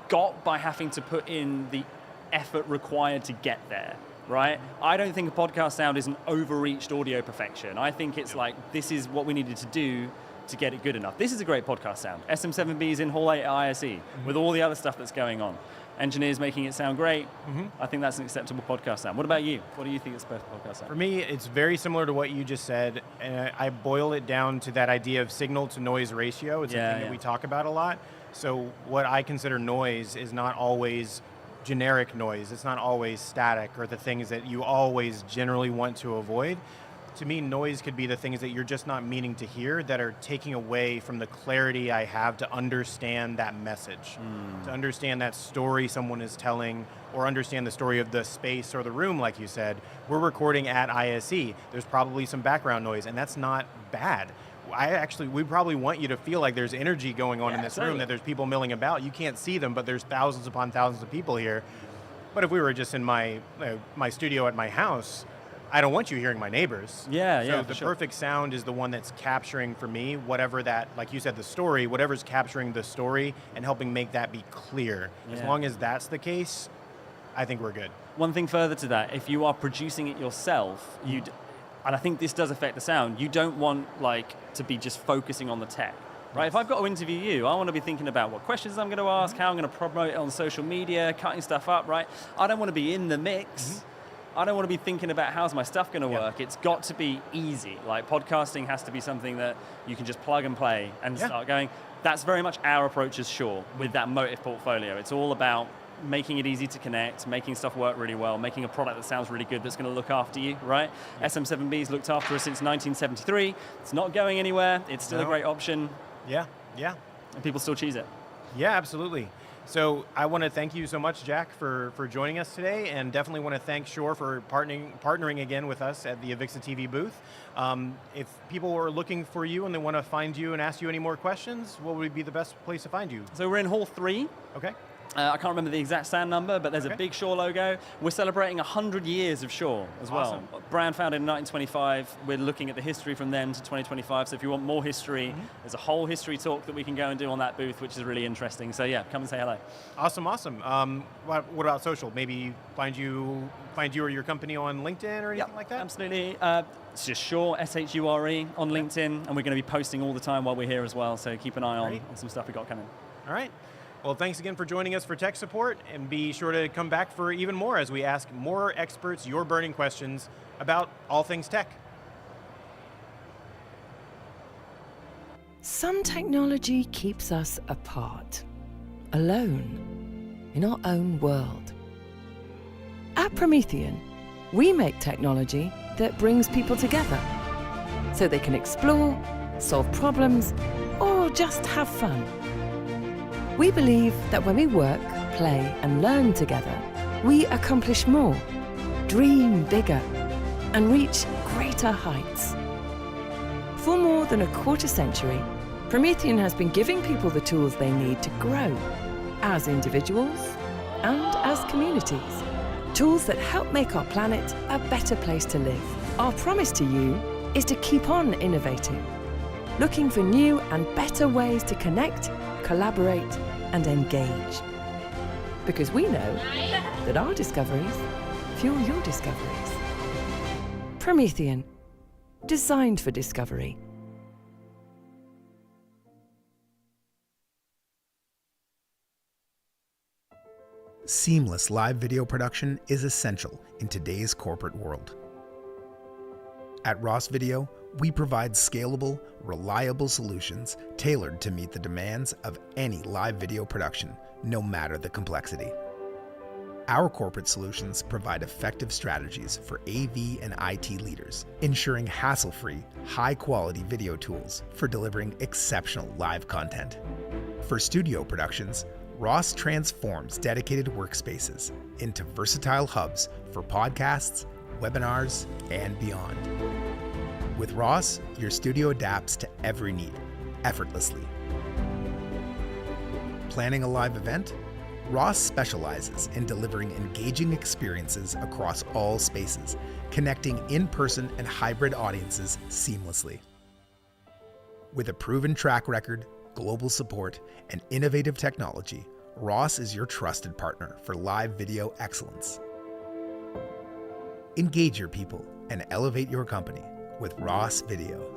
got by having to put in the effort required to get there. Right? I don't think a podcast sound is an overreached audio perfection. I think it's like, this is what we needed to do to get it good enough. This is a great podcast sound. SM7B is in Hall 8 at ISE with all the other stuff that's going on. Engineers making it sound great. I think that's an acceptable podcast sound. What about you? What do you think is the best podcast sound? For me, it's very similar to what you just said. And I boil it down to that idea of signal to noise ratio. It's something that we talk about a lot. So what I consider noise is not always generic noise. It's not always static or the things that you always generally want to avoid. To me, noise could be the things that you're just not meaning to hear that are taking away from the clarity I have to understand that message, to understand that story someone is telling, or understand the story of the space or the room, like you said. We're recording at ISE. There's probably some background noise, and that's not bad. We probably want you to feel like there's energy going on in this room, that there's people milling about. You can't see them, but there's thousands upon thousands of people here. But if we were just in my studio at my house, I don't want you hearing my neighbors. Yeah, so yeah, the for sure. perfect sound is the one that's capturing for me whatever that, like you said, the story, whatever's capturing the story and helping make that be clear. As Yeah. long as that's the case, I think we're good. One thing further to that, if you are producing it yourself, and I think this does affect the sound, you don't want to be just focusing on the tech. Right, if I've got to interview you, I want to be thinking about what questions I'm going to ask, how I'm going to promote it on social media, cutting stuff up, right? I don't want to be in the mix. I don't want to be thinking about how's my stuff going to work. It's got to be easy. Like podcasting has to be something that you can just plug and play and start going. That's very much our approach as Shure with that Motive portfolio. It's all about making it easy to connect, making stuff work really well, making a product that sounds really good that's going to look after you, right? SM7B's looked after us since 1973. It's not going anywhere. It's still a great option. Yeah. And people still choose it. Yeah, absolutely. So I want to thank you so much, Jack, for joining us today, and definitely want to thank Shure for partnering again with us at the AVIXA TV booth. If people are looking for you and they want to find you and ask you any more questions, what would be the best place to find you? So we're in Hall 3. Okay. I can't remember the exact stand number, but there's a big Shure logo. We're celebrating 100 years of Shure as well. Brand founded in 1925. We're looking at the history from then to 2025. So if you want more history, there's a whole history talk that we can go and do on that booth, which is really interesting. So yeah, come and say hello. Awesome. What about social? Maybe find you or your company on LinkedIn or anything like that? Absolutely. It's just Shure, S-H-U-R-E, on LinkedIn, and we're going to be posting all the time while we're here as well. So keep an eye on some stuff we got coming. All right. Well, thanks again for joining us for Tech Support, and be sure to come back for even more as we ask more experts your burning questions about all things tech. Some technology keeps us apart, alone, in our own world. At Promethean, we make technology that brings people together so they can explore, solve problems, or just have fun. We believe that when we work, play, and learn together, we accomplish more, dream bigger, and reach greater heights. For more than a quarter century, Promethean has been giving people the tools they need to grow as individuals and as communities. Tools that help make our planet a better place to live. Our promise to you is to keep on innovating, looking for new and better ways to connect, collaborate, and engage. Because we know that our discoveries fuel your discoveries. Promethean, designed for discovery. Seamless live video production is essential in today's corporate world. At Ross Video, we provide scalable, reliable solutions tailored to meet the demands of any live video production, no matter the complexity. Our corporate solutions provide effective strategies for AV and IT leaders, ensuring hassle-free, high-quality video tools for delivering exceptional live content. For studio productions, Ross transforms dedicated workspaces into versatile hubs for podcasts, webinars, and beyond. With Ross, your studio adapts to every need, effortlessly. Planning a live event? Ross specializes in delivering engaging experiences across all spaces, connecting in-person and hybrid audiences seamlessly. With a proven track record, global support, and innovative technology, Ross is your trusted partner for live video excellence. Engage your people and elevate your company with Ross Video.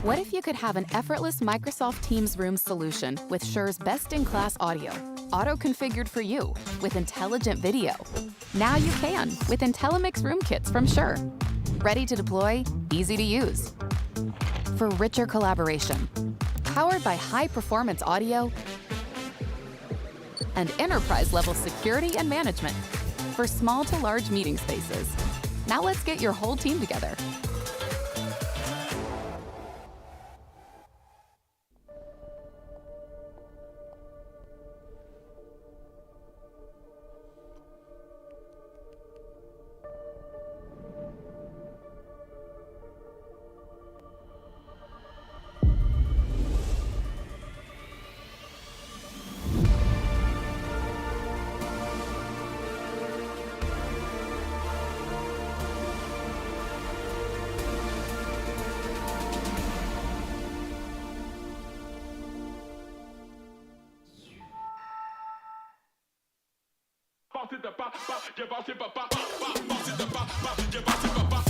What if you could have an effortless Microsoft Teams Room solution with Shure's best-in-class audio, auto-configured for you with intelligent video? Now you can with IntelliMix Room Kits from Shure. Ready to deploy, easy to use. For richer collaboration, powered by high-performance audio and enterprise-level security and management for small to large meeting spaces. Now let's get your whole team together. Bounce it the ba ba, you bounce it ba ba ba, bounce it the ba ba, you bounce it ba ba.